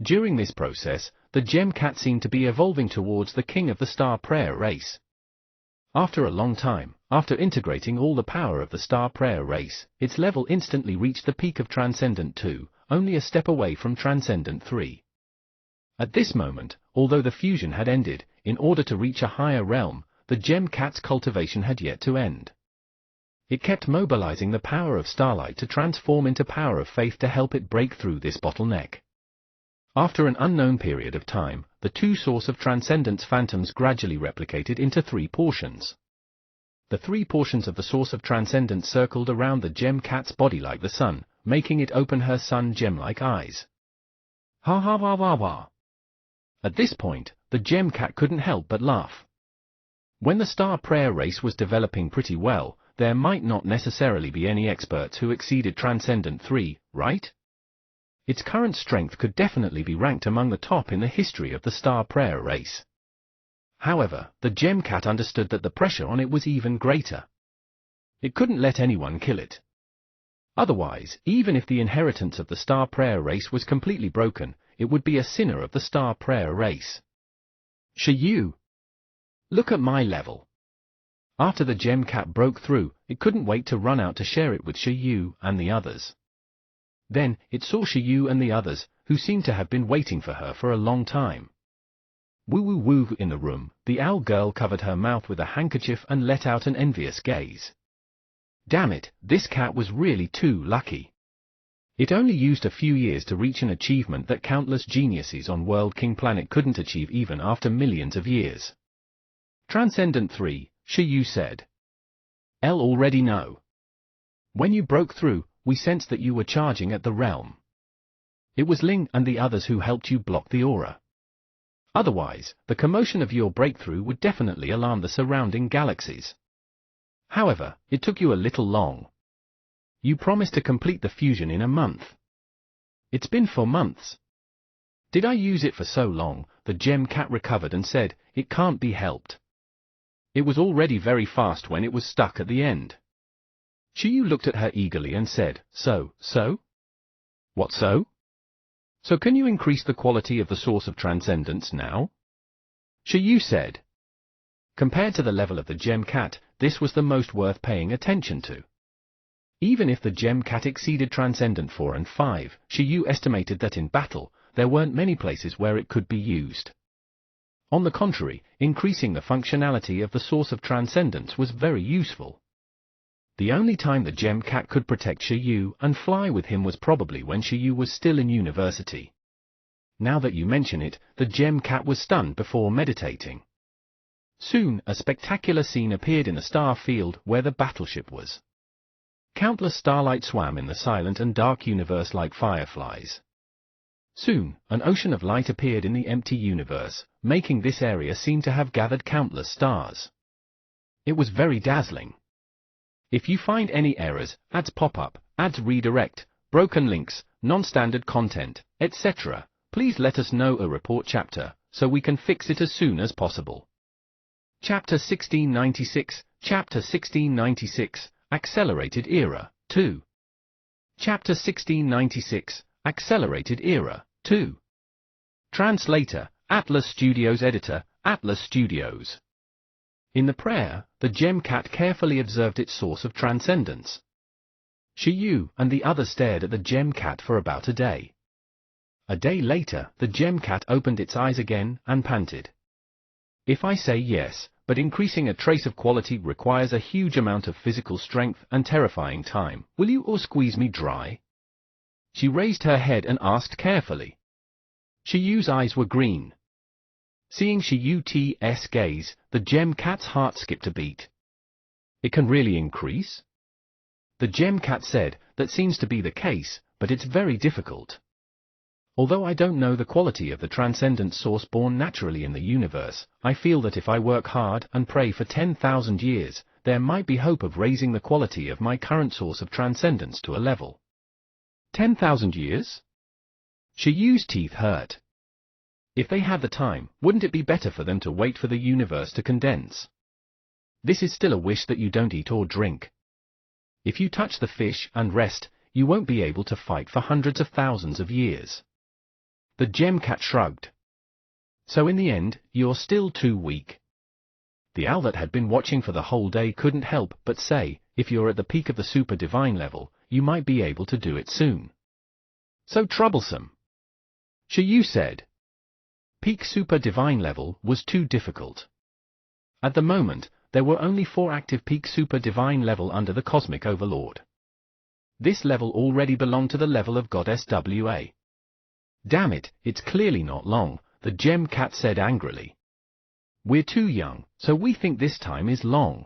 During this process, the Gem Cat seemed to be evolving towards the king of the Star Prayer race. After a long time, after integrating all the power of the Star Prayer race, its level instantly reached the peak of Transcendent 2, only a step away from Transcendent 3. At this moment, although the fusion had ended, in order to reach a higher realm, the Gem Cat's cultivation had yet to end. It kept mobilizing the power of starlight to transform into power of faith to help it break through this bottleneck. After an unknown period of time, the 2 source of transcendence phantoms gradually replicated into 3 portions. The 3 portions of the source of transcendence circled around the Gem Cat's body like the sun, making it open her sun gem-like eyes. Ha ha ha ha ha. At this point, the Gem Cat couldn't help but laugh. When the Star Prayer race was developing pretty well, there might not necessarily be any experts who exceeded Transcendent 3, right? Its current strength could definitely be ranked among the top in the history of the Star Prayer race. However, the Gem Cat understood that the pressure on it was even greater. It couldn't let anyone kill it. Otherwise, even if the inheritance of the Star Prayer race was completely broken, it would be a sinner of the Star Prayer race. Shiyu, look at my level. After the gem cat broke through, it couldn't wait to run out to share it with Shiyu and the others. Then, it saw Shiyu and the others, who seemed to have been waiting for her for a long time. Woo-woo-woo in the room, the owl girl covered her mouth with a handkerchief and let out an envious gaze. Damn it, this cat was really too lucky. It only used a few years to reach an achievement that countless geniuses on World King Planet couldn't achieve even after millions of years. Transcendent 3, Shiyu said. I'll already know. When you broke through, we sensed that you were charging at the realm. It was Ling and the others who helped you block the aura. Otherwise, the commotion of your breakthrough would definitely alarm the surrounding galaxies. However, it took you a little long. You promised to complete the fusion in a month. It's been 4 months. Did I use it for so long? The gem cat recovered and said, it can't be helped. It was already very fast when it was stuck at the end. Shiyu looked at her eagerly and said, So? What so? So can you increase the quality of the source of transcendence now? Shiyu said. Compared to the level of the gem cat, this was the most worth paying attention to. Even if the gem cat exceeded Transcendent 4 and 5, Shiyu estimated that in battle, there weren't many places where it could be used. On the contrary, increasing the functionality of the source of transcendence was very useful. The only time the gem cat could protect Shiyu and fly with him was probably when Shiyu was still in university. Now that you mention it, the gem cat was stunned before meditating. Soon, a spectacular scene appeared in the star field where the battleship was. Countless starlight swam in the silent and dark universe like fireflies. Soon, an ocean of light appeared in the empty universe, making this area seem to have gathered countless stars. It was very dazzling. If you find any errors, ads pop up, ads redirect, broken links, non-standard content, etc., please let us know a report chapter, so we can fix it as soon as possible. Chapter 1696, Chapter 1696, Accelerated Era, 2. Chapter 1696, Accelerated Era, 2. Translator, Atlas Studios. Editor, Atlas Studios. In the prayer, the gem cat carefully observed its source of transcendence. Shiyu and the others stared at the gem cat for about a day. A day later, the gem cat opened its eyes again and panted. If I say yes, but increasing a trace of quality requires a huge amount of physical strength and terrifying time, will you or squeeze me dry? She raised her head and asked carefully. Shiyu's eyes were green. Seeing Shiyu's gaze, the gem cat's heart skipped a beat. It can really increase? The gem cat said, that seems to be the case, but it's very difficult. Although I don't know the quality of the transcendent source born naturally in the universe, I feel that if I work hard and pray for 10,000 years, there might be hope of raising the quality of my current source of transcendence to a level. 10,000 years? Shiyu's teeth hurt. If they had the time, wouldn't it be better for them to wait for the universe to condense? This is still a wish that you don't eat or drink. If you touch the fish and rest, you won't be able to fight for hundreds of thousands of years. The gem cat shrugged. So in the end, you're still too weak. The owl that had been watching for the whole day couldn't help but say, if you're at the peak of the super divine level, you might be able to do it soon. So troublesome. Shiyu said. Peak super divine level was too difficult. At the moment, there were only 4 active peak super divine level under the Cosmic Overlord. This level already belonged to the level of Goddess Wa. Damn it, it's clearly not long, the gem cat said angrily. We're too young, so we think this time is long.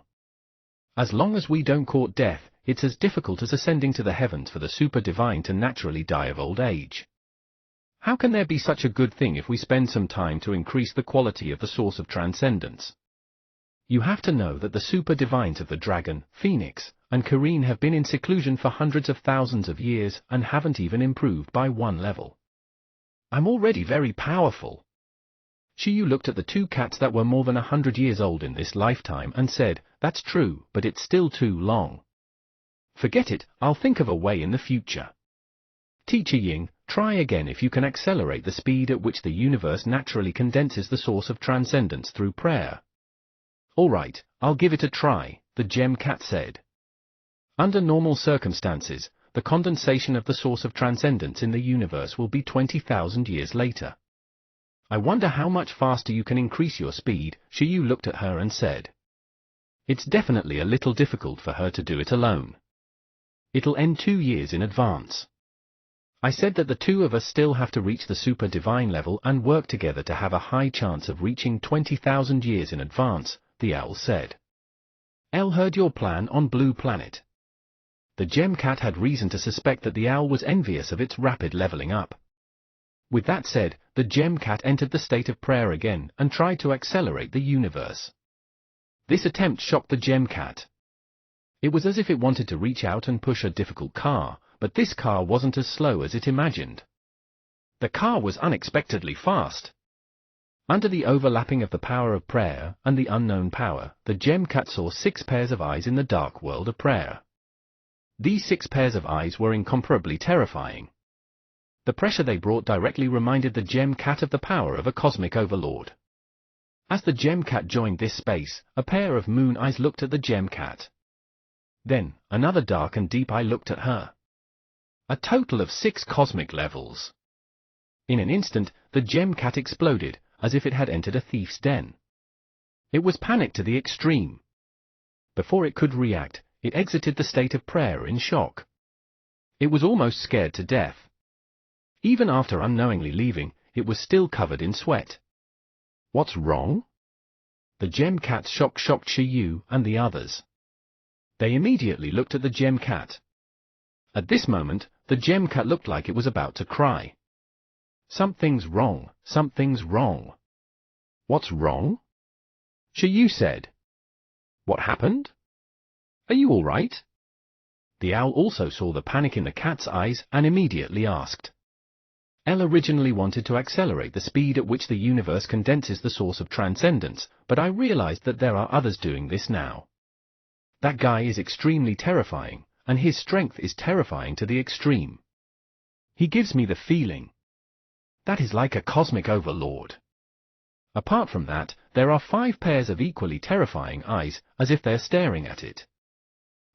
As long as we don't court death, it's as difficult as ascending to the heavens for the super divine to naturally die of old age. How can there be such a good thing if we spend some time to increase the quality of the source of transcendence? You have to know that the super divines of the Dragon, Phoenix, and Kirin have been in seclusion for hundreds of thousands of years and haven't even improved by 1 level. I'm already very powerful. Shiyu looked at the 2 cats that were more than 100 years old in this lifetime and said, that's true, but it's still too long. Forget it, I'll think of a way in the future. Teacher Ying, try again if you can accelerate the speed at which the universe naturally condenses the source of transcendence through prayer. All right, I'll give it a try, the gem cat said. Under normal circumstances, the condensation of the source of transcendence in the universe will be 20,000 years later. I wonder how much faster you can increase your speed. Shiyu looked at her and said. It's definitely a little difficult for her to do it alone. It'll end 2 years in advance. I said that the two of us still have to reach the super divine level and work together to have a high chance of reaching 20,000 years in advance, the owl said. El heard your plan on Blue Planet. The gem cat had reason to suspect that the owl was envious of its rapid leveling up. With that said, the gem cat entered the state of prayer again and tried to accelerate the universe. This attempt shocked the gem cat. It was as if it wanted to reach out and push a difficult car, but this car wasn't as slow as it imagined. The car was unexpectedly fast. Under the overlapping of the power of prayer and the unknown power, the gem cat saw 6 pairs of eyes in the dark world of prayer. These 6 pairs of eyes were incomparably terrifying. The pressure they brought directly reminded the gem cat of the power of a cosmic overlord. As the gem cat joined this space, a pair of moon eyes looked at the gem cat. Then, another dark and deep eye looked at her. A total of 6 cosmic levels. In an instant, the gem cat exploded, as if it had entered a thief's den. It was panicked to the extreme. Before it could react, it exited the state of prayer in shock. It was almost scared to death. Even after unknowingly leaving, it was still covered in sweat. What's wrong? The gem cat's shock shocked Shiyu and the others. They immediately looked at the gem cat. At this moment, the gem cat looked like it was about to cry. Something's wrong, something's wrong. What's wrong? Shiyu said. What happened? Are you all right? The owl also saw the panic in the cat's eyes and immediately asked. El originally wanted to accelerate the speed at which the universe condenses the source of transcendence, but I realized that there are others doing this now. That guy is extremely terrifying, and his strength is terrifying to the extreme. He gives me the feeling that is like a cosmic overlord. Apart from that, there are 5 pairs of equally terrifying eyes, as if they're staring at it.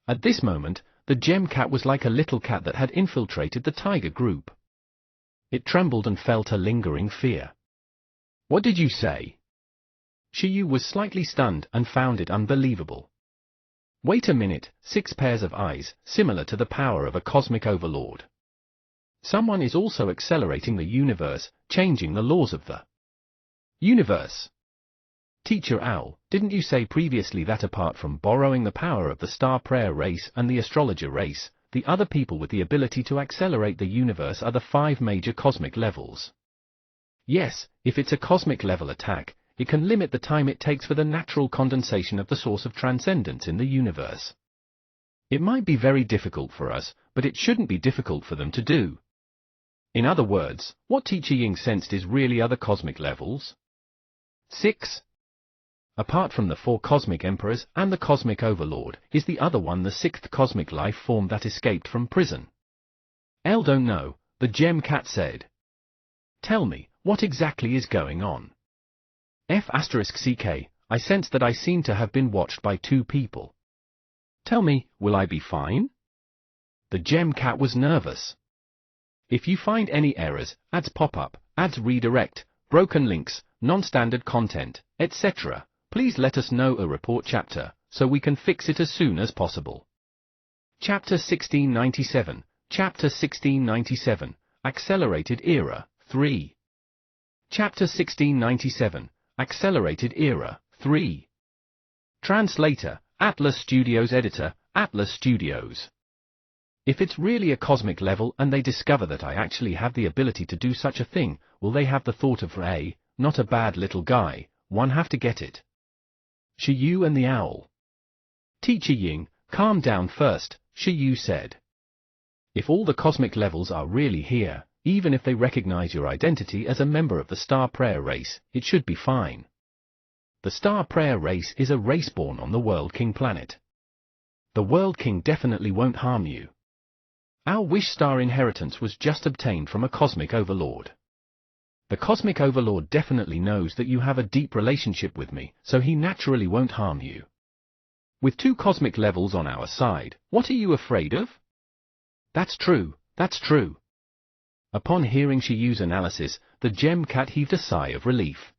At this moment, the gem cat was like a little cat that had infiltrated the tiger group. It trembled and felt a lingering fear. What did you say? Shiyu was slightly stunned and found it unbelievable. Wait a minute, 6 pairs of eyes, similar to the power of a cosmic overlord. Someone is also accelerating the universe, changing the laws of the universe. Teacher Owl, didn't you say previously that apart from borrowing the power of the star prayer race and the astrologer race, the other people with the ability to accelerate the universe are the 5 major cosmic levels? Yes, if it's a cosmic level attack, it can limit the time it takes for the natural condensation of the source of transcendence in the universe. It might be very difficult for us, but it shouldn't be difficult for them to do. In other words, what Teacher Ying sensed is really other cosmic levels. 6. Apart from the 4 cosmic emperors and the cosmic overlord, is the other one the 6th cosmic life form that escaped from prison? El don't know, the gem cat said. Tell me, what exactly is going on? F*CK, I sense that I seem to have been watched by 2 people. Tell me, will I be fine? The gem cat was nervous. If you find any errors, ads pop up, ads redirect, broken links, non-standard content, etc., please let us know a report chapter, so we can fix it as soon as possible. Chapter 1697, Chapter 1697, Accelerated Era, 3. Chapter 1697, Accelerated Era, 3. Translator, Atlas Studios. Editor, Atlas Studios. If it's really a cosmic level and they discover that I actually have the ability to do such a thing, will they have the thought of not a bad little guy, one have to get it. Shiyu and the owl. Teacher Ying, calm down first, Shiyu said. If all the cosmic levels are really here, even if they recognize your identity as a member of the Star Prayer race, it should be fine. The Star Prayer race is a race born on the World King planet. The World King definitely won't harm you. Our wish star inheritance was just obtained from a cosmic overlord. The Cosmic Overlord definitely knows that you have a deep relationship with me, so he naturally won't harm you. With 2 cosmic levels on our side, what are you afraid of? That's true, that's true. Upon hearing Shiyu's analysis, the Gem Cat heaved a sigh of relief.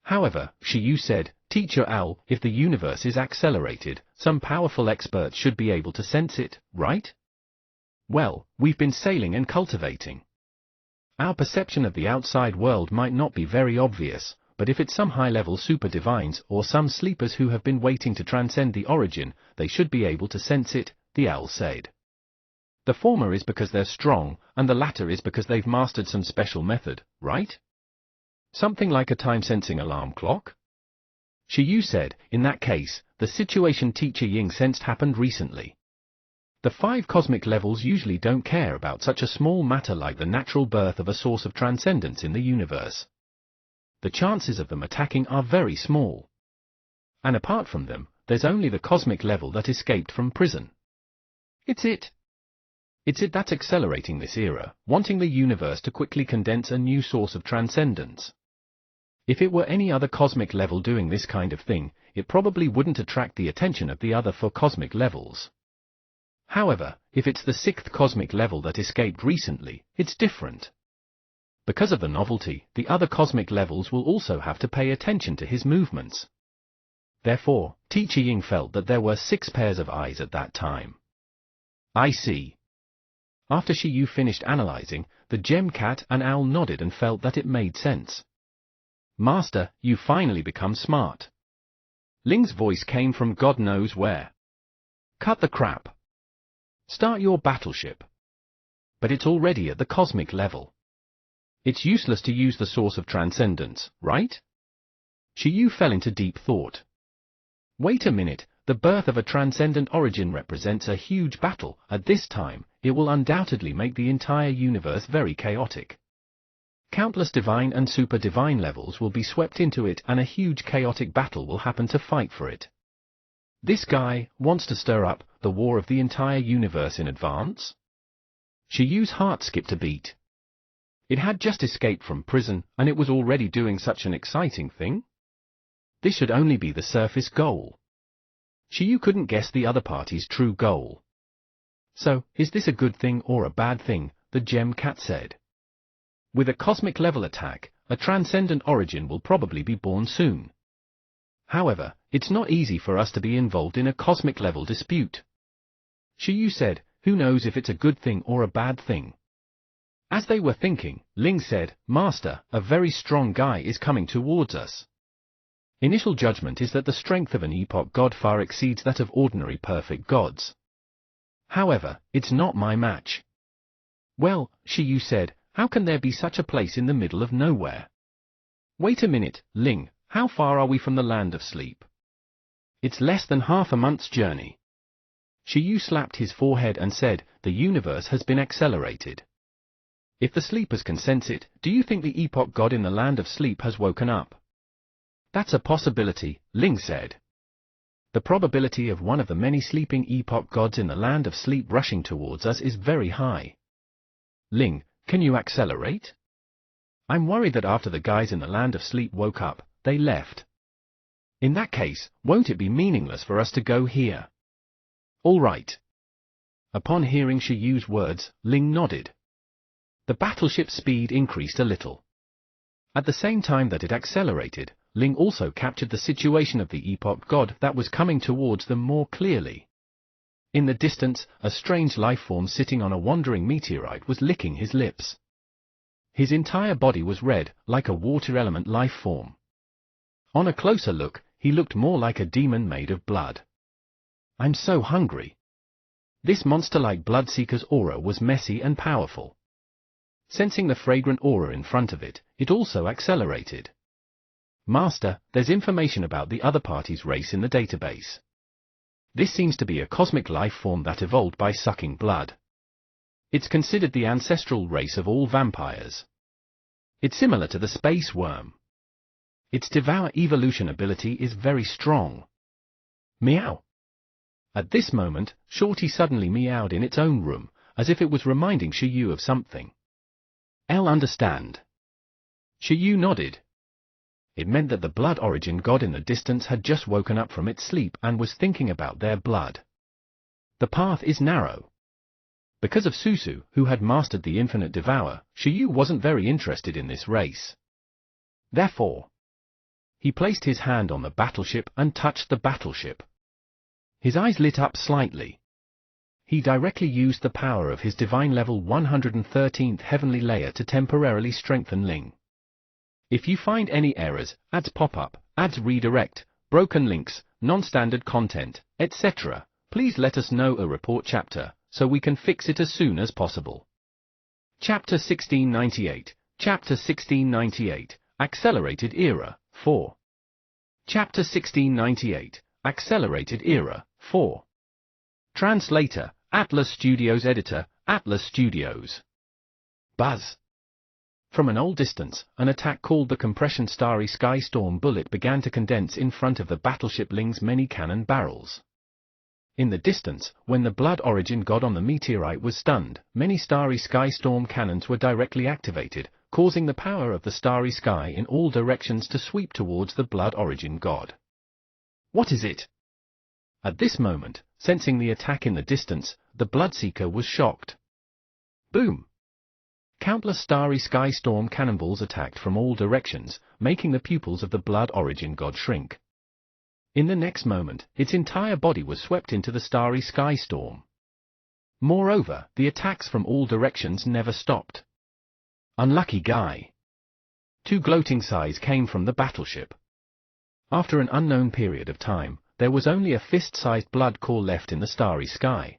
However, Shiyu said, Teacher Owl, if the universe is accelerated, some powerful experts should be able to sense it, right? Well, we've been sailing and cultivating. Our perception of the outside world might not be very obvious, but if it's some high-level super divines or some sleepers who have been waiting to transcend the origin, they should be able to sense it, the owl said. The former is because they're strong, and the latter is because they've mastered some special method, right? Something like a time-sensing alarm clock? Shiyu said, in that case, the situation Teacher Ying sensed happened recently. The 5 cosmic levels usually don't care about such a small matter like the natural birth of a source of transcendence in the universe. The chances of them attacking are very small. And apart from them, there's only the cosmic level that escaped from prison. It's it that's accelerating this era, wanting the universe to quickly condense a new source of transcendence. If it were any other cosmic level doing this kind of thing, it probably wouldn't attract the attention of the other 4 cosmic levels. However, if it's the 6th cosmic level that escaped recently, it's different. Because of the novelty, the other cosmic levels will also have to pay attention to his movements. Therefore, Teacher Ying felt that there were 6 pairs of eyes at that time. I see. After Shiyu finished analyzing, the Gem Cat and Owl nodded and felt that it made sense. Master, you finally become smart. Ling's voice came from God knows where. Cut the crap. Start your battleship. But it's already at the cosmic level. It's useless to use the source of transcendence, right? Shiyu fell into deep thought. Wait a minute, the birth of a transcendent origin represents a huge battle. At this time, it will undoubtedly make the entire universe very chaotic. Countless divine and super divine levels will be swept into it and a huge chaotic battle will happen to fight for it. This guy wants to stir up the war of the entire universe in advance? Shiyu's heart skipped a beat. It had just escaped from prison, and it was already doing such an exciting thing? This should only be the surface goal. Shiyu couldn't guess the other party's true goal. So, is this a good thing or a bad thing? The Gem Cat said. With a cosmic level attack, a transcendent origin will probably be born soon. However, it's not easy for us to be involved in a cosmic level dispute. Shiyu said, who knows if it's a good thing or a bad thing? As they were thinking, Ling said, Master, a very strong guy is coming towards us. Initial judgment is that the strength of an epoch god far exceeds that of ordinary perfect gods. However, it's not my match. Well, Shiyu said, how can there be such a place in the middle of nowhere? Wait a minute, Ling, how far are we from the land of sleep? It's less than half a month's journey. Shiyu slapped his forehead and said, the universe has been accelerated. If the sleepers can sense it, do you think the epoch god in the land of sleep has woken up? That's a possibility, Ling said. The probability of one of the many sleeping epoch gods in the land of sleep rushing towards us is very high. Ling, can you accelerate? I'm worried that after the guys in the land of sleep woke up, they left. In that case, won't it be meaningless for us to go here? All right. Upon hearing Shiyu's words, Ling nodded. The battleship's speed increased a little. At the same time that it accelerated, Ling also captured the situation of the epoch god that was coming towards them more clearly. In the distance, a strange life form sitting on a wandering meteorite was licking his lips. His entire body was red, like a water element life form. On a closer look, he looked more like a demon made of blood. I'm so hungry. This monster-like Bloodseeker's aura was messy and powerful. Sensing the fragrant aura in front of it, it also accelerated. Master, there's information about the other party's race in the database. This seems to be a cosmic life form that evolved by sucking blood. It's considered the ancestral race of all vampires. It's similar to the space worm. Its devour evolution ability is very strong. Meow. At this moment, Shorty suddenly meowed in its own room, as if it was reminding Shiyu of something. I'll understand. Shiyu nodded. It meant that the blood origin god in the distance had just woken up from its sleep and was thinking about their blood. The path is narrow. Because of Susu, who had mastered the infinite devour, Shiyu wasn't very interested in this race. Therefore, he placed his hand on the battleship and touched the battleship. His eyes lit up slightly. He directly used the power of his divine level 113th heavenly layer to temporarily strengthen Ling. If you find any errors, ads pop up, ads redirect, broken links, non-standard content, etc., please let us know a report chapter, so we can fix it as soon as possible. Chapter 1698, Chapter 1698, Accelerated Era, 4. Chapter 1698, Accelerated Era, 4. Translator, Atlas Studios. Editor, Atlas Studios. Buzz. From an old distance, an attack called the Compression Starry Sky Storm bullet began to condense in front of the battleship Ling's many cannon barrels. In the distance, when the blood origin god on the meteorite was stunned, many Starry Sky Storm cannons were directly activated, causing the power of the starry sky in all directions to sweep towards the blood origin god. What is it? At this moment, sensing the attack in the distance, the Bloodseeker was shocked. Boom! Countless Starry Sky Storm cannonballs attacked from all directions, making the pupils of the blood origin god shrink. In the next moment, its entire body was swept into the Starry Sky Storm. Moreover, the attacks from all directions never stopped. Unlucky guy. 2 gloating sighs came from the battleship. After an unknown period of time, there was only a fist-sized blood core left in the starry sky.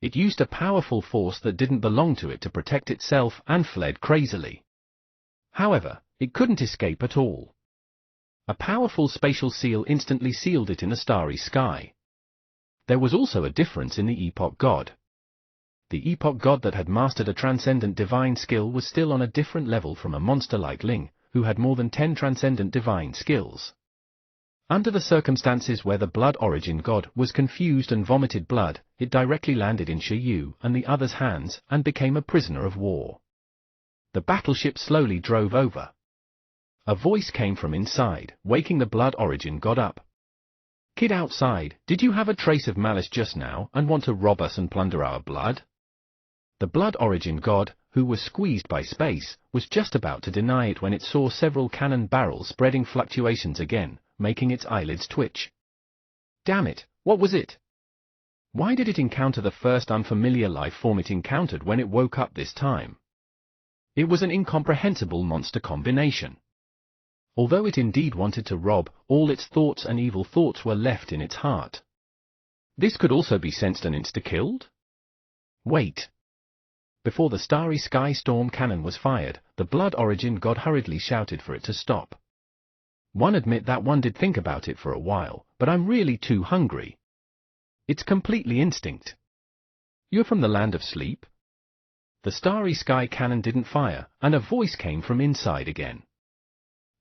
It used a powerful force that didn't belong to it to protect itself and fled crazily. However, it couldn't escape at all. A powerful spatial seal instantly sealed it in the starry sky. There was also a difference in the Epoch God. The Epoch God that had mastered a transcendent divine skill was still on a different level from a monster like Ling, who had more than 10 transcendent divine skills. Under the circumstances where the blood origin god was confused and vomited blood, it directly landed in Shiyu and the other's hands and became a prisoner of war. The battleship slowly drove over. A voice came from inside, waking the blood origin god up. Kid outside, did you have a trace of malice just now and want to rob us and plunder our blood? The blood origin god, who was squeezed by space, was just about to deny it when it saw several cannon barrels spreading fluctuations again, making its eyelids twitch. Damn it, what was it? Why did it encounter the first unfamiliar life form it encountered when it woke up this time? It was an incomprehensible monster combination. Although it indeed wanted to rob, all its thoughts and evil thoughts were left in its heart. This could also be sensed and insta-killed? Wait. Before the Starry Sky Storm cannon was fired, the blood origin god hurriedly shouted for it to stop. Admit that one did think about it for a while, but I'm really too hungry. It's completely instinct. You're from the land of sleep? The Starry Sky cannon didn't fire, and a voice came from inside again.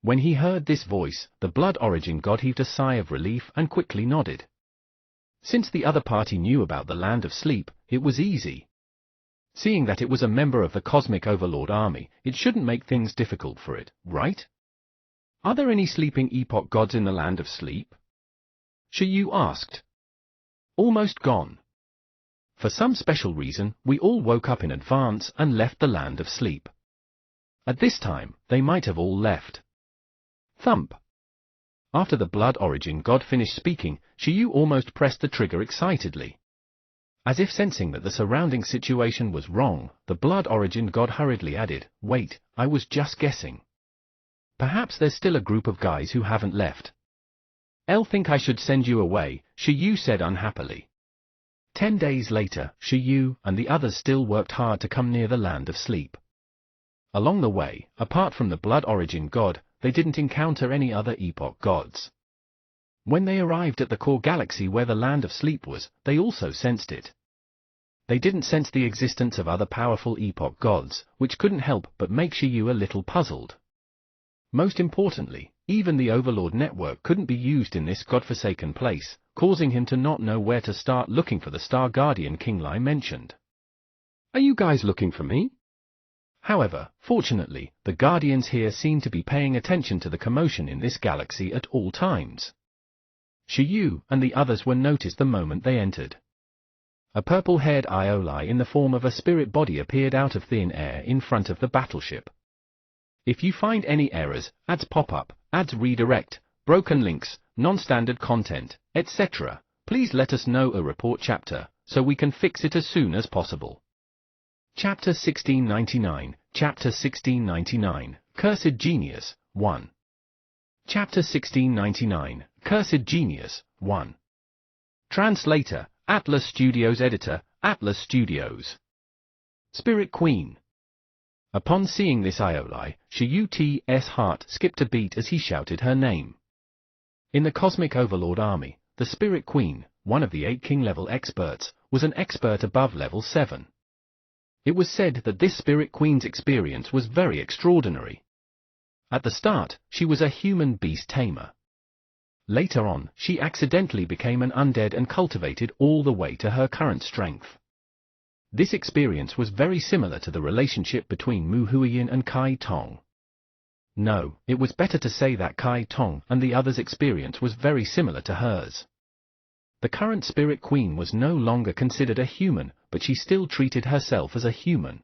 When he heard this voice, the blood origin god heaved a sigh of relief and quickly nodded. Since the other party knew about the land of sleep, it was easy. Seeing that it was a member of the Cosmic Overlord army, it shouldn't make things difficult for it, right? Are there any sleeping epoch gods in the land of sleep? Shiyu asked. Almost gone. For some special reason, we all woke up in advance and left the land of sleep. At this time, they might have all left. Thump. After the blood origin god finished speaking, Shiyu almost pressed the trigger excitedly. As if sensing that the surrounding situation was wrong, the blood origin god hurriedly added, "Wait, I was just guessing. Perhaps there's still a group of guys who haven't left." "I'll think I should send you away," Shiyu said unhappily. 10 days later, Shiyu and the others still worked hard to come near the land of sleep. Along the way, apart from the blood origin god, they didn't encounter any other epoch gods. When they arrived at the core galaxy where the land of sleep was, they also sensed it. They didn't sense the existence of other powerful epoch gods, which couldn't help but make Shiyu a little puzzled. Most importantly, even the Overlord network couldn't be used in this godforsaken place, causing him to not know where to start looking for the Star Guardian King Lai mentioned. "Are you guys looking for me?" However, fortunately, the Guardians here seem to be paying attention to the commotion in this galaxy at all times. Shiyu and the others were noticed the moment they entered. A purple-haired Ioli in the form of a spirit body appeared out of thin air in front of the battleship. If you find any errors, ads pop-up, ads redirect, broken links, non-standard content, etc., please let us know a report chapter, so we can fix it as soon as possible. Chapter 1699, Chapter 1699, Cursed Genius, 1. Chapter 1699, Cursed Genius, 1. Translator, Atlas Studios. Editor, Atlas Studios. Spirit Queen. Upon seeing this Ioli, Shiyu's heart skipped a beat as he shouted her name. In the Cosmic Overlord Army, the Spirit Queen, one of the 8 King-level experts, was an expert above level 7. It was said that this Spirit Queen's experience was very extraordinary. At the start, she was a human beast tamer. Later on, she accidentally became an undead and cultivated all the way to her current strength. This experience was very similar to the relationship between Mu Huiyin and Kai Tong. No, it was better to say that Kai Tong and the others' experience was very similar to hers. The current Spirit Queen was no longer considered a human, but she still treated herself as a human.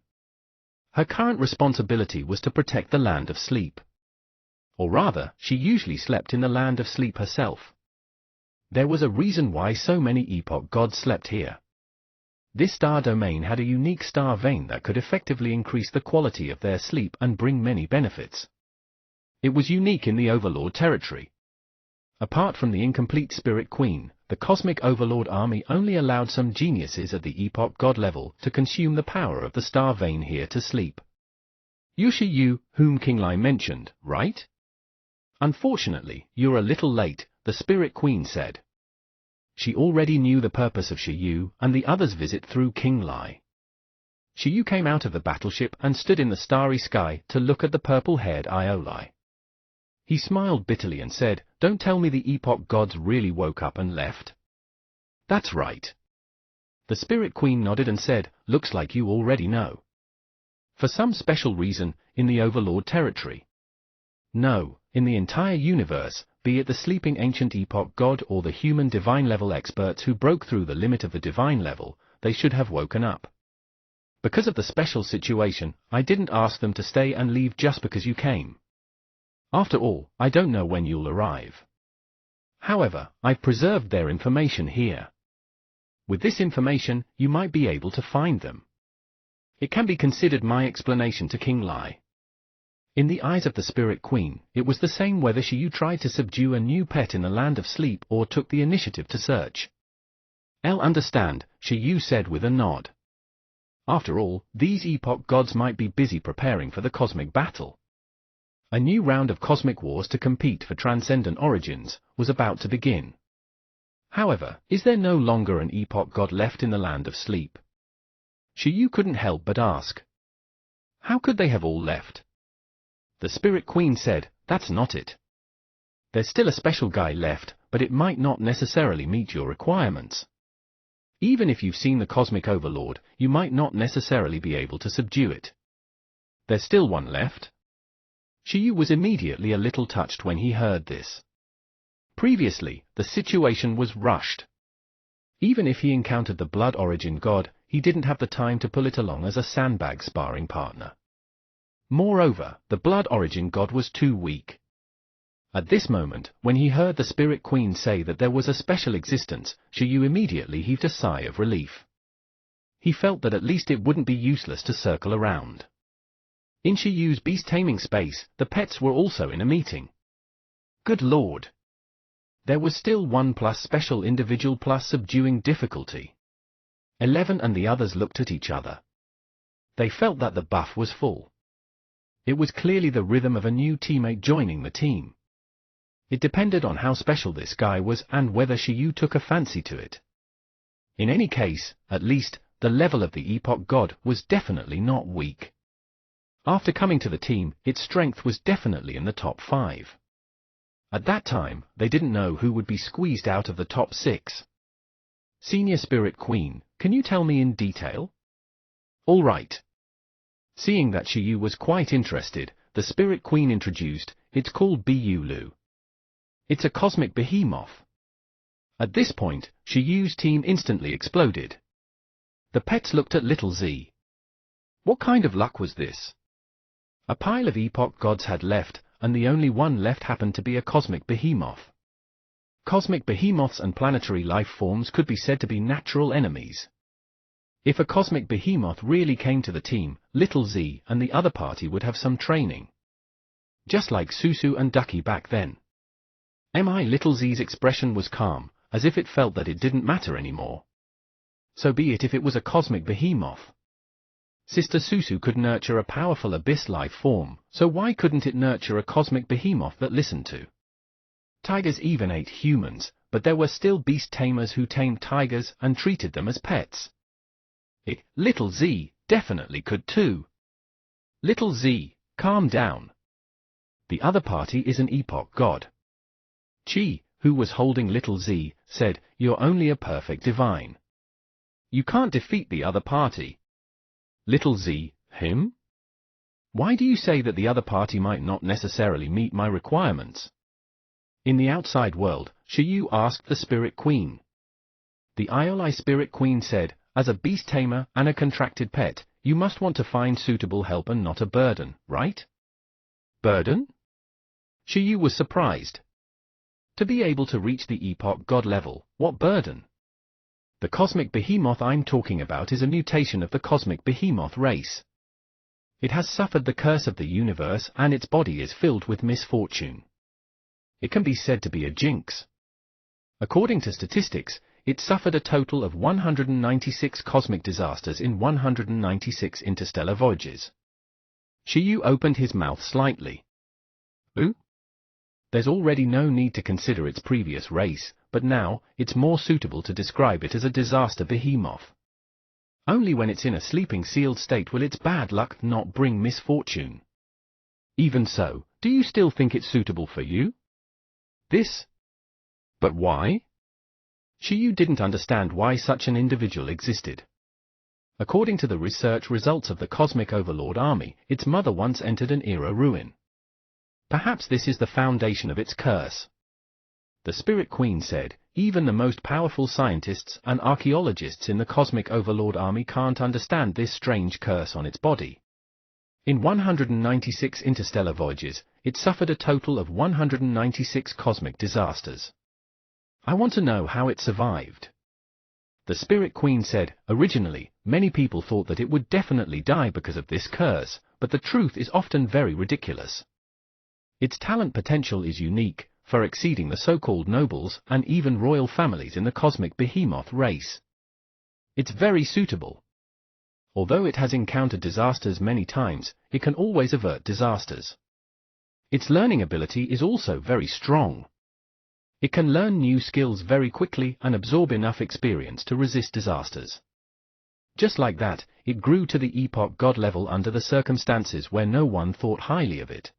Her current responsibility was to protect the Land of Sleep. Or rather, she usually slept in the Land of Sleep herself. There was a reason why so many epoch gods slept here. This star domain had a unique star vein that could effectively increase the quality of their sleep and bring many benefits. It was unique in the Overlord territory. Apart from the incomplete Spirit Queen, the Cosmic Overlord Army only allowed some geniuses at the epoch god level to consume the power of the star vein here to sleep. You Shiyu, whom King Lai mentioned, right? Unfortunately, you're a little late, the Spirit Queen said. She already knew the purpose of Shiyu and the others' visit through King Lai. Shiyu came out of the battleship and stood in the starry sky to look at the purple-haired Ioli. He smiled bitterly and said, "Don't tell me the epoch gods really woke up and left." "That's right." The Spirit Queen nodded and said, "Looks like you already know." "For some special reason, in the Overlord territory?" "No, in the entire universe, be it the sleeping ancient epoch god or the human divine level experts who broke through the limit of the divine level, they should have woken up. Because of the special situation, I didn't ask them to stay and leave just because you came. After all, I don't know when you'll arrive. However, I've preserved their information here. With this information, you might be able to find them. It can be considered my explanation to King Lai." In the eyes of the Spirit Queen, it was the same whether Shiyu tried to subdue a new pet in the Land of Sleep or took the initiative to search. "I'll understand," Shiyu said with a nod. After all, these epoch gods might be busy preparing for the cosmic battle. A new round of cosmic wars to compete for transcendent origins was about to begin. However, is there no longer an epoch god left in the Land of Sleep? Shiyu couldn't help but ask. How could they have all left? The Spirit Queen said, "That's not it. There's still a special guy left, but it might not necessarily meet your requirements. Even if you've seen the Cosmic Overlord, you might not necessarily be able to subdue it. There's still one left." Shiyu was immediately a little touched when he heard this. Previously, the situation was rushed. Even if he encountered the Blood Origin god, he didn't have the time to pull it along as a sandbag sparring partner. Moreover, the Blood Origin god was too weak. At this moment, when he heard the Spirit Queen say that there was a special existence, Shiyu immediately heaved a sigh of relief. He felt that at least it wouldn't be useless to circle around. In Shiyu's beast-taming space, the pets were also in a meeting. Good lord! There was still 1 plus special individual plus subduing difficulty. 11 and the others looked at each other. They felt that the buff was full. It was clearly the rhythm of a new teammate joining the team. It depended on how special this guy was and whether Shiyu took a fancy to it. In any case, at least, the level of the epoch god was definitely not weak. After coming to the team, its strength was definitely in the top 5. At that time, they didn't know who would be squeezed out of the top 6. Senior Spirit Queen, can you tell me in detail? All right. Seeing that Shiyu was quite interested, the Spirit Queen introduced, "It's called Bulu. It's a cosmic behemoth." At this point, Shiyu's team instantly exploded. The pets looked at Little Z. What kind of luck was this? A pile of epoch gods had left, and the only one left happened to be a cosmic behemoth. Cosmic behemoths and planetary life forms could be said to be natural enemies. If a cosmic behemoth really came to the team, Little Z and the other party would have some training. Just like Susu and Ducky back then. Little Z's expression was calm, as if it felt that it didn't matter anymore. So be it if it was a cosmic behemoth. Sister Susu could nurture a powerful abyss life form, so why couldn't it nurture a cosmic behemoth that listened to? Tigers even ate humans, but there were still beast tamers who tamed tigers and treated them as pets. Little Z definitely could too. Little Z, calm down. The other party is an epoch god. Chi, who was holding Little Z, said, "You're only a perfect divine. You can't defeat the other party." Little Z, him? Why do you say that the other party might not necessarily meet my requirements? In the outside world, Shiyu asked the Spirit Queen. The Ioli Spirit Queen said, "As a beast tamer and a contracted pet, you must want to find suitable help and not a burden, right?" Burden? Shiyu was surprised. To be able to reach the epoch god level, what burden? The cosmic behemoth I'm talking about is a mutation of the cosmic behemoth race. It has suffered the curse of the universe and its body is filled with misfortune. It can be said to be a jinx. According to statistics, it suffered a total of 196 cosmic disasters in 196 interstellar voyages. Shiyu opened his mouth slightly. Ooh? There's already no need to consider its previous race, but now, it's more suitable to describe it as a disaster behemoth. Only when it's in a sleeping sealed state will its bad luck not bring misfortune. Even so, do you still think it's suitable for you? This? But why? Shiyu didn't understand why such an individual existed. According to the research results of the Cosmic Overlord Army, its mother once entered an era ruin. Perhaps this is the foundation of its curse. The Spirit Queen said, "Even the most powerful scientists and archaeologists in the Cosmic Overlord Army can't understand this strange curse on its body." In 196 interstellar voyages, it suffered a total of 196 cosmic disasters. I want to know how it survived. The Spirit Queen said, "Originally, many people thought that it would definitely die because of this curse, but the truth is often very ridiculous. Its talent potential is unique, far exceeding the so-called nobles and even royal families in the cosmic behemoth race. It's very suitable. Although it has encountered disasters many times, it can always avert disasters. Its learning ability is also very strong. It can learn new skills very quickly and absorb enough experience to resist disasters. Just like that, it grew to the epoch god level under the circumstances where no one thought highly of it.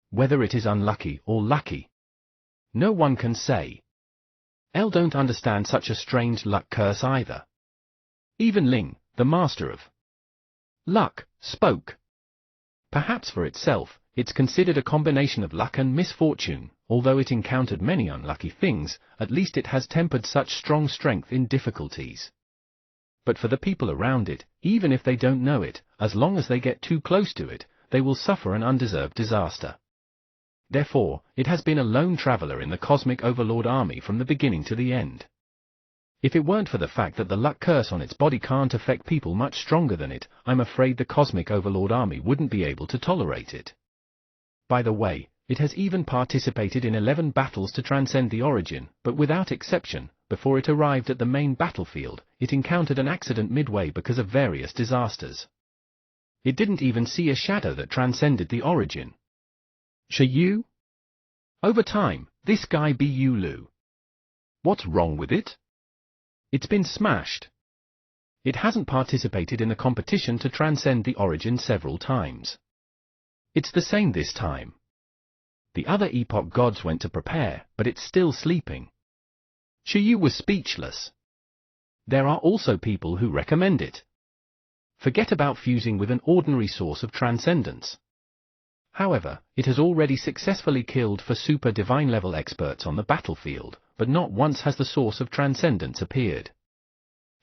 Whether it is unlucky or lucky, no one can say. L don't understand such a strange luck curse either. Even Ling, the master of luck, spoke. Perhaps for itself, it's considered a combination of luck and misfortune. Although it encountered many unlucky things, at least it has tempered such strong strength in difficulties. But for the people around it, even if they don't know it, as long as they get too close to it, they will suffer an undeserved disaster. Therefore, it has been a lone traveler in the Cosmic Overlord Army from the beginning to the end. If it weren't for the fact that the luck curse on its body can't affect people much stronger than it, I'm afraid the Cosmic Overlord Army wouldn't be able to tolerate it. By the way, it has even participated in 11 battles to transcend the origin, but without exception, before it arrived at the main battlefield, it encountered an accident midway because of various disasters. It didn't even see a shadow that transcended the origin. Shiyu? Over time, this guy Bulu. What's wrong with it? It's been smashed. It hasn't participated in the competition to transcend the origin several times. It's the same this time. The other epoch gods went to prepare, but it's still sleeping. Shiyu was speechless. There are also people who recommend it. forget about fusing with an ordinary source of transcendence. However, it has already successfully killed for super divine level experts on the battlefield, but not once has the source of transcendence appeared.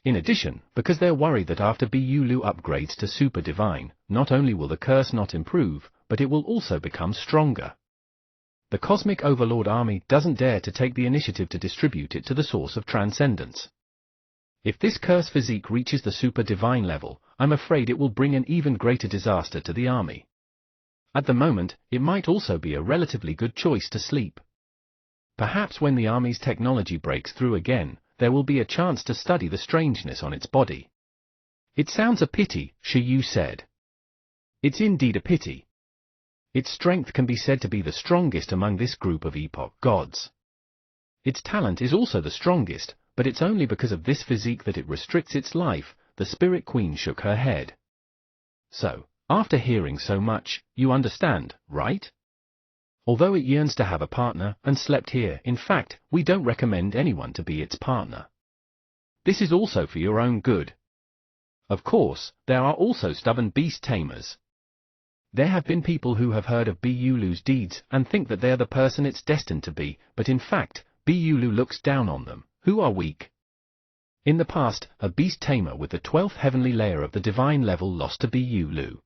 In addition, because they're worried that after Bu Lu upgrades to super divine, not only will the curse not improve, but it will also become stronger. The Cosmic Overlord army doesn't dare to take the initiative to distribute it to the source of transcendence. If this curse physique reaches the super divine level, I'm afraid it will bring an even greater disaster to the army. At the moment, it might also be a relatively good choice to sleep. Perhaps when the army's technology breaks through again, there will be a chance to study the strangeness on its body. It sounds a pity, Shi Yu said. It's indeed a pity. Its strength can be said to be the strongest among this group of epoch gods. Its talent is also the strongest, but it's only because of this physique that it restricts its life. The Spirit Queen shook her head. So, after hearing so much, you understand, right? Although it yearns to have a partner and slept here, in fact, we don't recommend anyone to be its partner. This is also for your own good. Of course, there are also stubborn beast tamers. There have been people who have heard of Bu Lu's deeds and think that they are the person it's destined to be, but in fact, Bu Lu looks down on them, who are weak. In the past, a beast tamer with the 12th heavenly layer of the divine level lost to Bu Lu.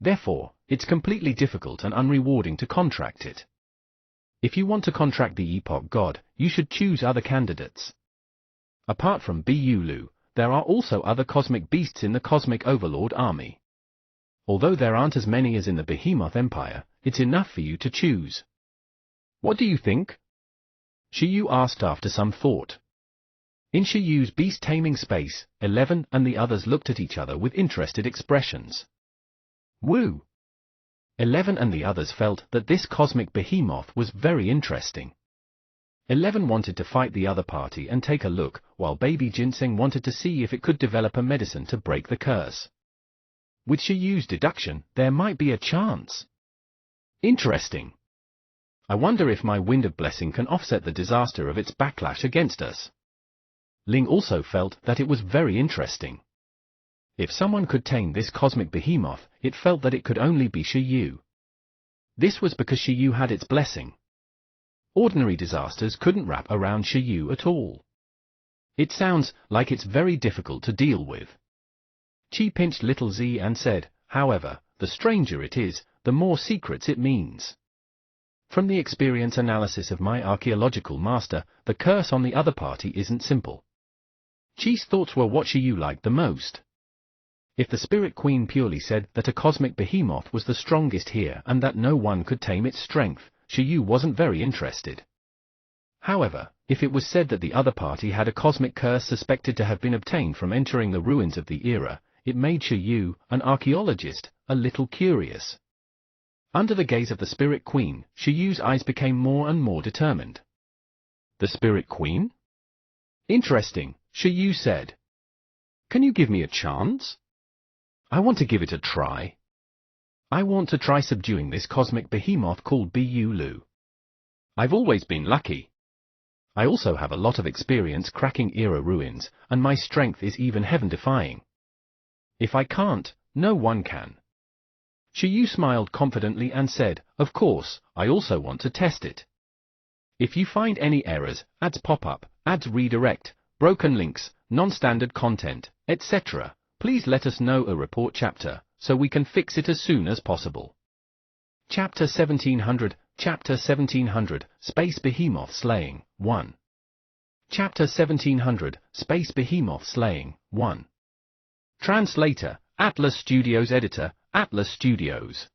Therefore, it's completely difficult and unrewarding to contract it. If you want to contract the epoch god, you should choose other candidates. Apart from Bu Lu, there are also other cosmic beasts in the Cosmic Overlord army. Although there aren't as many as in the Behemoth Empire, it's enough for you to choose. What do you think? Shi Yu asked after some thought. In Shi Yu's beast-taming space, 11 and the others looked at each other with interested expressions. Woo! 11 and the others felt that this cosmic behemoth was very interesting. 11 wanted to fight the other party and take a look, while baby Ginseng wanted to see if it could develop a medicine to break the curse. With Shi Yu's deduction, there might be a chance. Interesting. I wonder if my Wind of Blessing can offset the disaster of its backlash against us. Ling also felt that it was very interesting. If someone could tame this cosmic behemoth, it felt that it could only be Shi Yu. This was because Shi Yu had its blessing. Ordinary disasters couldn't wrap around Shi Yu at all. It sounds like it's very difficult to deal with. Qi pinched little Z and said, however, the stranger it is, the more secrets it means. From the experience analysis of my archaeological master, the curse on the other party isn't simple. Qi's thoughts were what Shi Yu liked the most. If the Spirit Queen purely said that a cosmic behemoth was the strongest here and that no one could tame its strength, Shi Yu wasn't very interested. However, if it was said that the other party had a cosmic curse suspected to have been obtained from entering the ruins of the era, it made Shi Yu, an archaeologist, a little curious. Under the gaze of the Spirit Queen, Shi Yu's eyes became more and more determined. The Spirit Queen? Interesting, Shi Yu said. Can you give me a chance? I want to give it a try. I want to try subduing this cosmic behemoth called Bu Lu. I've always been lucky. I also have a lot of experience cracking era ruins, and my strength is even heaven-defying. If I can't, no one can. Shi Yu smiled confidently and said, of course, I also want to test it. If you find any errors, ads pop up, ads redirect, broken links, non-standard content, etc., please let us know a report chapter, so we can fix it as soon as possible. Chapter 1700, Chapter 1700, Space Behemoth Slaying, 1. Chapter 1700, Space Behemoth Slaying, 1. Translator, Atlas Studios. Editor, Atlas Studios.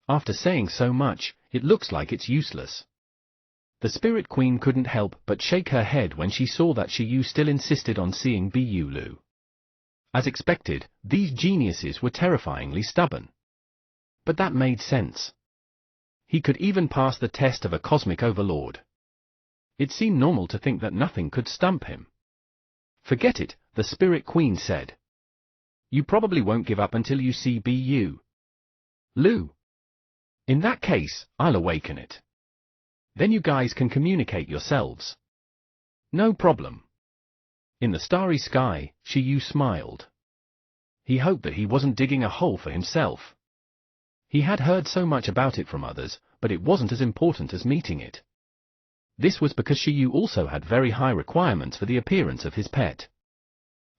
After saying so much, it looks like it's useless. The Spirit Queen couldn't help but shake her head when she saw that Shi Yu still insisted on seeing Bu Lu. As expected, these geniuses were terrifyingly stubborn. But that made sense. He could even pass the test of a cosmic overlord. It seemed normal to think that nothing could stump him. Forget it, the Spirit Queen said. You probably won't give up until you see Bu Lu. In that case, I'll awaken it. Then you guys can communicate yourselves. No problem. In the starry sky, Shi Yu smiled. He hoped that he wasn't digging a hole for himself. He had heard so much about it from others, but it wasn't as important as meeting it. This was because Shiyu also had very high requirements for the appearance of his pet.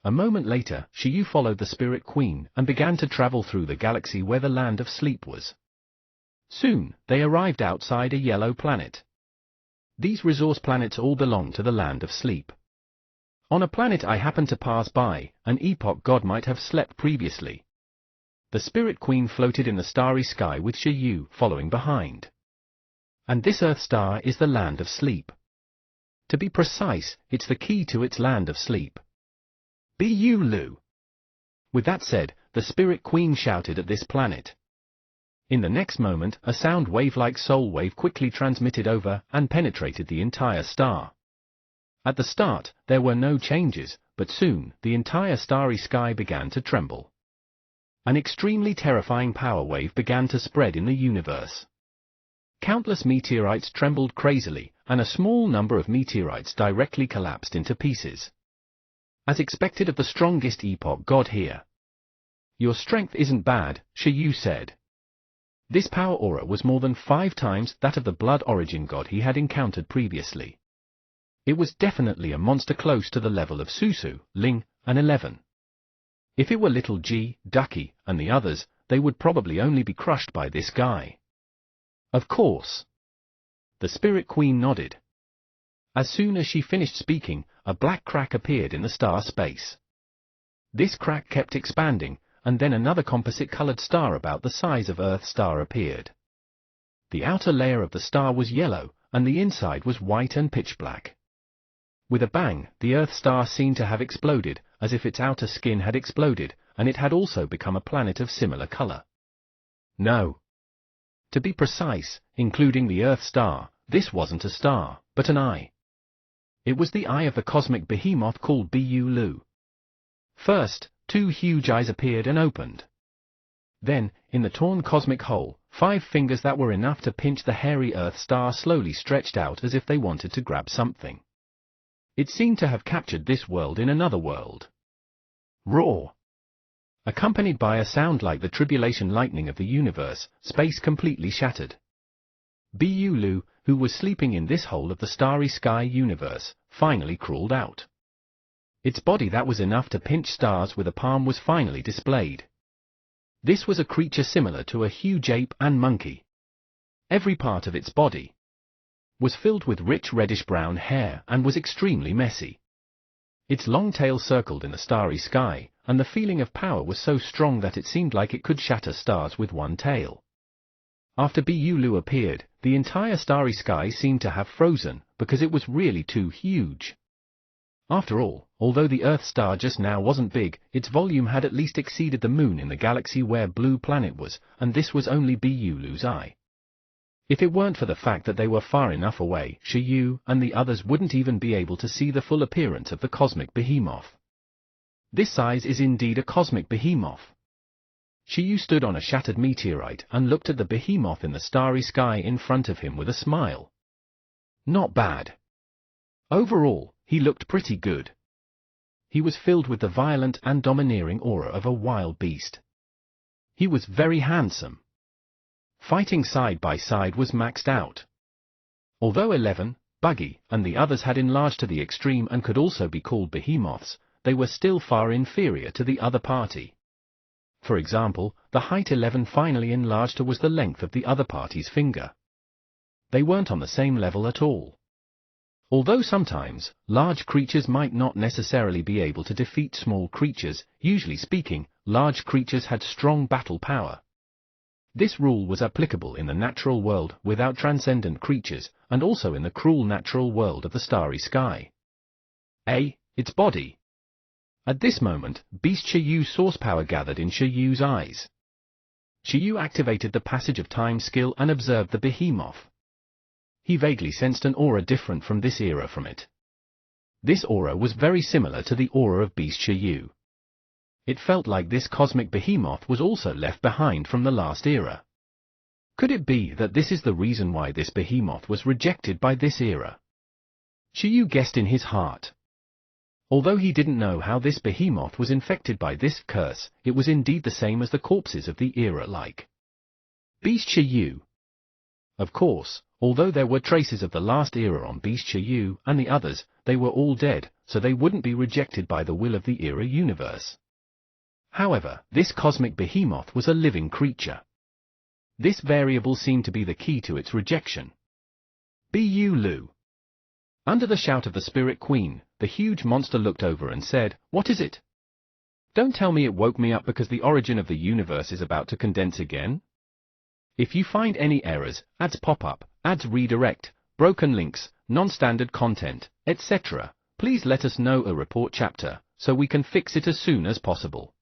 A moment later, Shiyu followed the Spirit Queen and began to travel through the galaxy where the Land of Sleep was. Soon, they arrived outside a yellow planet. These resource planets all belong to the Land of Sleep. On a planet I happened to pass by, an epoch god might have slept previously. The Spirit Queen floated in the starry sky with Shiyu following behind. And this Earth star is the Land of Sleep. To be precise, it's the key to its Land of Sleep. Bu-Lu. With that said, the Spirit Queen shouted at this planet. In the next moment, a sound wave like soul wave quickly transmitted over and penetrated the entire star. At the start, there were no changes, but soon, the entire starry sky began to tremble. An extremely terrifying power wave began to spread in the universe. Countless meteorites trembled crazily, and a small number of meteorites directly collapsed into pieces. As expected of the strongest epoch god here. Your strength isn't bad, Shiyu said. This power aura was more than 5 times that of the blood origin god he had encountered previously. It was definitely a monster close to the level of Susu, Ling, and 11. If it were Little G, Ducky, and the others, they would probably only be crushed by this guy. Of course. The Spirit Queen nodded. As soon as she finished speaking, a black crack appeared in the star space. This crack kept expanding, and then another composite-colored star about the size of Earth star appeared. The outer layer of the star was yellow, and the inside was white and pitch black. With a bang, the Earth star seemed to have exploded, as if its outer skin had exploded, and it had also become a planet of similar color. No. To be precise, including the Earth star, this wasn't a star, but an eye. It was the eye of the cosmic behemoth called Bu-Lu. First, 2 huge eyes appeared and opened. Then, in the torn cosmic hole, 5 fingers that were enough to pinch the hairy Earth star slowly stretched out as if they wanted to grab something. It seemed to have captured this world in another world. Roar! Accompanied by a sound like the tribulation lightning of the universe, space completely shattered. Bu-Lu, who was sleeping in this hole of the starry sky universe, finally crawled out. Its body that was enough to pinch stars with a palm was finally displayed. This was a creature similar to a huge ape and monkey. Every part of its body was filled with rich reddish-brown hair and was extremely messy. Its long tail circled in the starry sky, and the feeling of power was so strong that it seemed like it could shatter stars with one tail. After Bu-Lu appeared, the entire starry sky seemed to have frozen, because it was really too huge. After all, although the Earth star just now wasn't big, its volume had at least exceeded the moon in the galaxy where Blue Planet was, and this was only Bu-Lu's eye. If it weren't for the fact that they were far enough away, Shiyu and the others wouldn't even be able to see the full appearance of the cosmic behemoth. This size is indeed a cosmic behemoth. Shiyu stood on a shattered meteorite and looked at the behemoth in the starry sky in front of him with a smile. Not bad. Overall, he looked pretty good. He was filled with the violent and domineering aura of a wild beast. He was very handsome. Fighting side by side was maxed out. Although 11, Buggy, and the others had enlarged to the extreme and could also be called behemoths, they were still far inferior to the other party. For example, the height 11 finally enlarged to was the length of the other party's finger. They weren't on the same level at all. Although sometimes, large creatures might not necessarily be able to defeat small creatures, usually speaking, large creatures had strong battle power. This rule was applicable in the natural world without transcendent creatures, and also in the cruel natural world of the starry sky. Its body. At this moment, Beast Shiyu's source power gathered in Shiyu's eyes. Shiyu activated the Passage of Time skill and observed the behemoth. He vaguely sensed an aura different from this era from it. This aura was very similar to the aura of Beast Shiyu. It felt like this cosmic behemoth was also left behind from the last era. Could it be that this is the reason why this behemoth was rejected by this era? Shiyu guessed in his heart. Although he didn't know how this behemoth was infected by this curse, it was indeed the same as the corpses of the era like Beast Yu. Of course, although there were traces of the last era on Beast Yu and the others, they were all dead, so they wouldn't be rejected by the will of the era universe. However, this cosmic behemoth was a living creature. This variable seemed to be the key to its rejection. Bu Lu. Under the shout of the Spirit Queen, the huge monster looked over and said, "What is it? Don't tell me it woke me up because the origin of the universe is about to condense again? If you find any errors, ads pop up, ads redirect, broken links, non-standard content, etc., please let us know a report chapter, so we can fix it as soon as possible."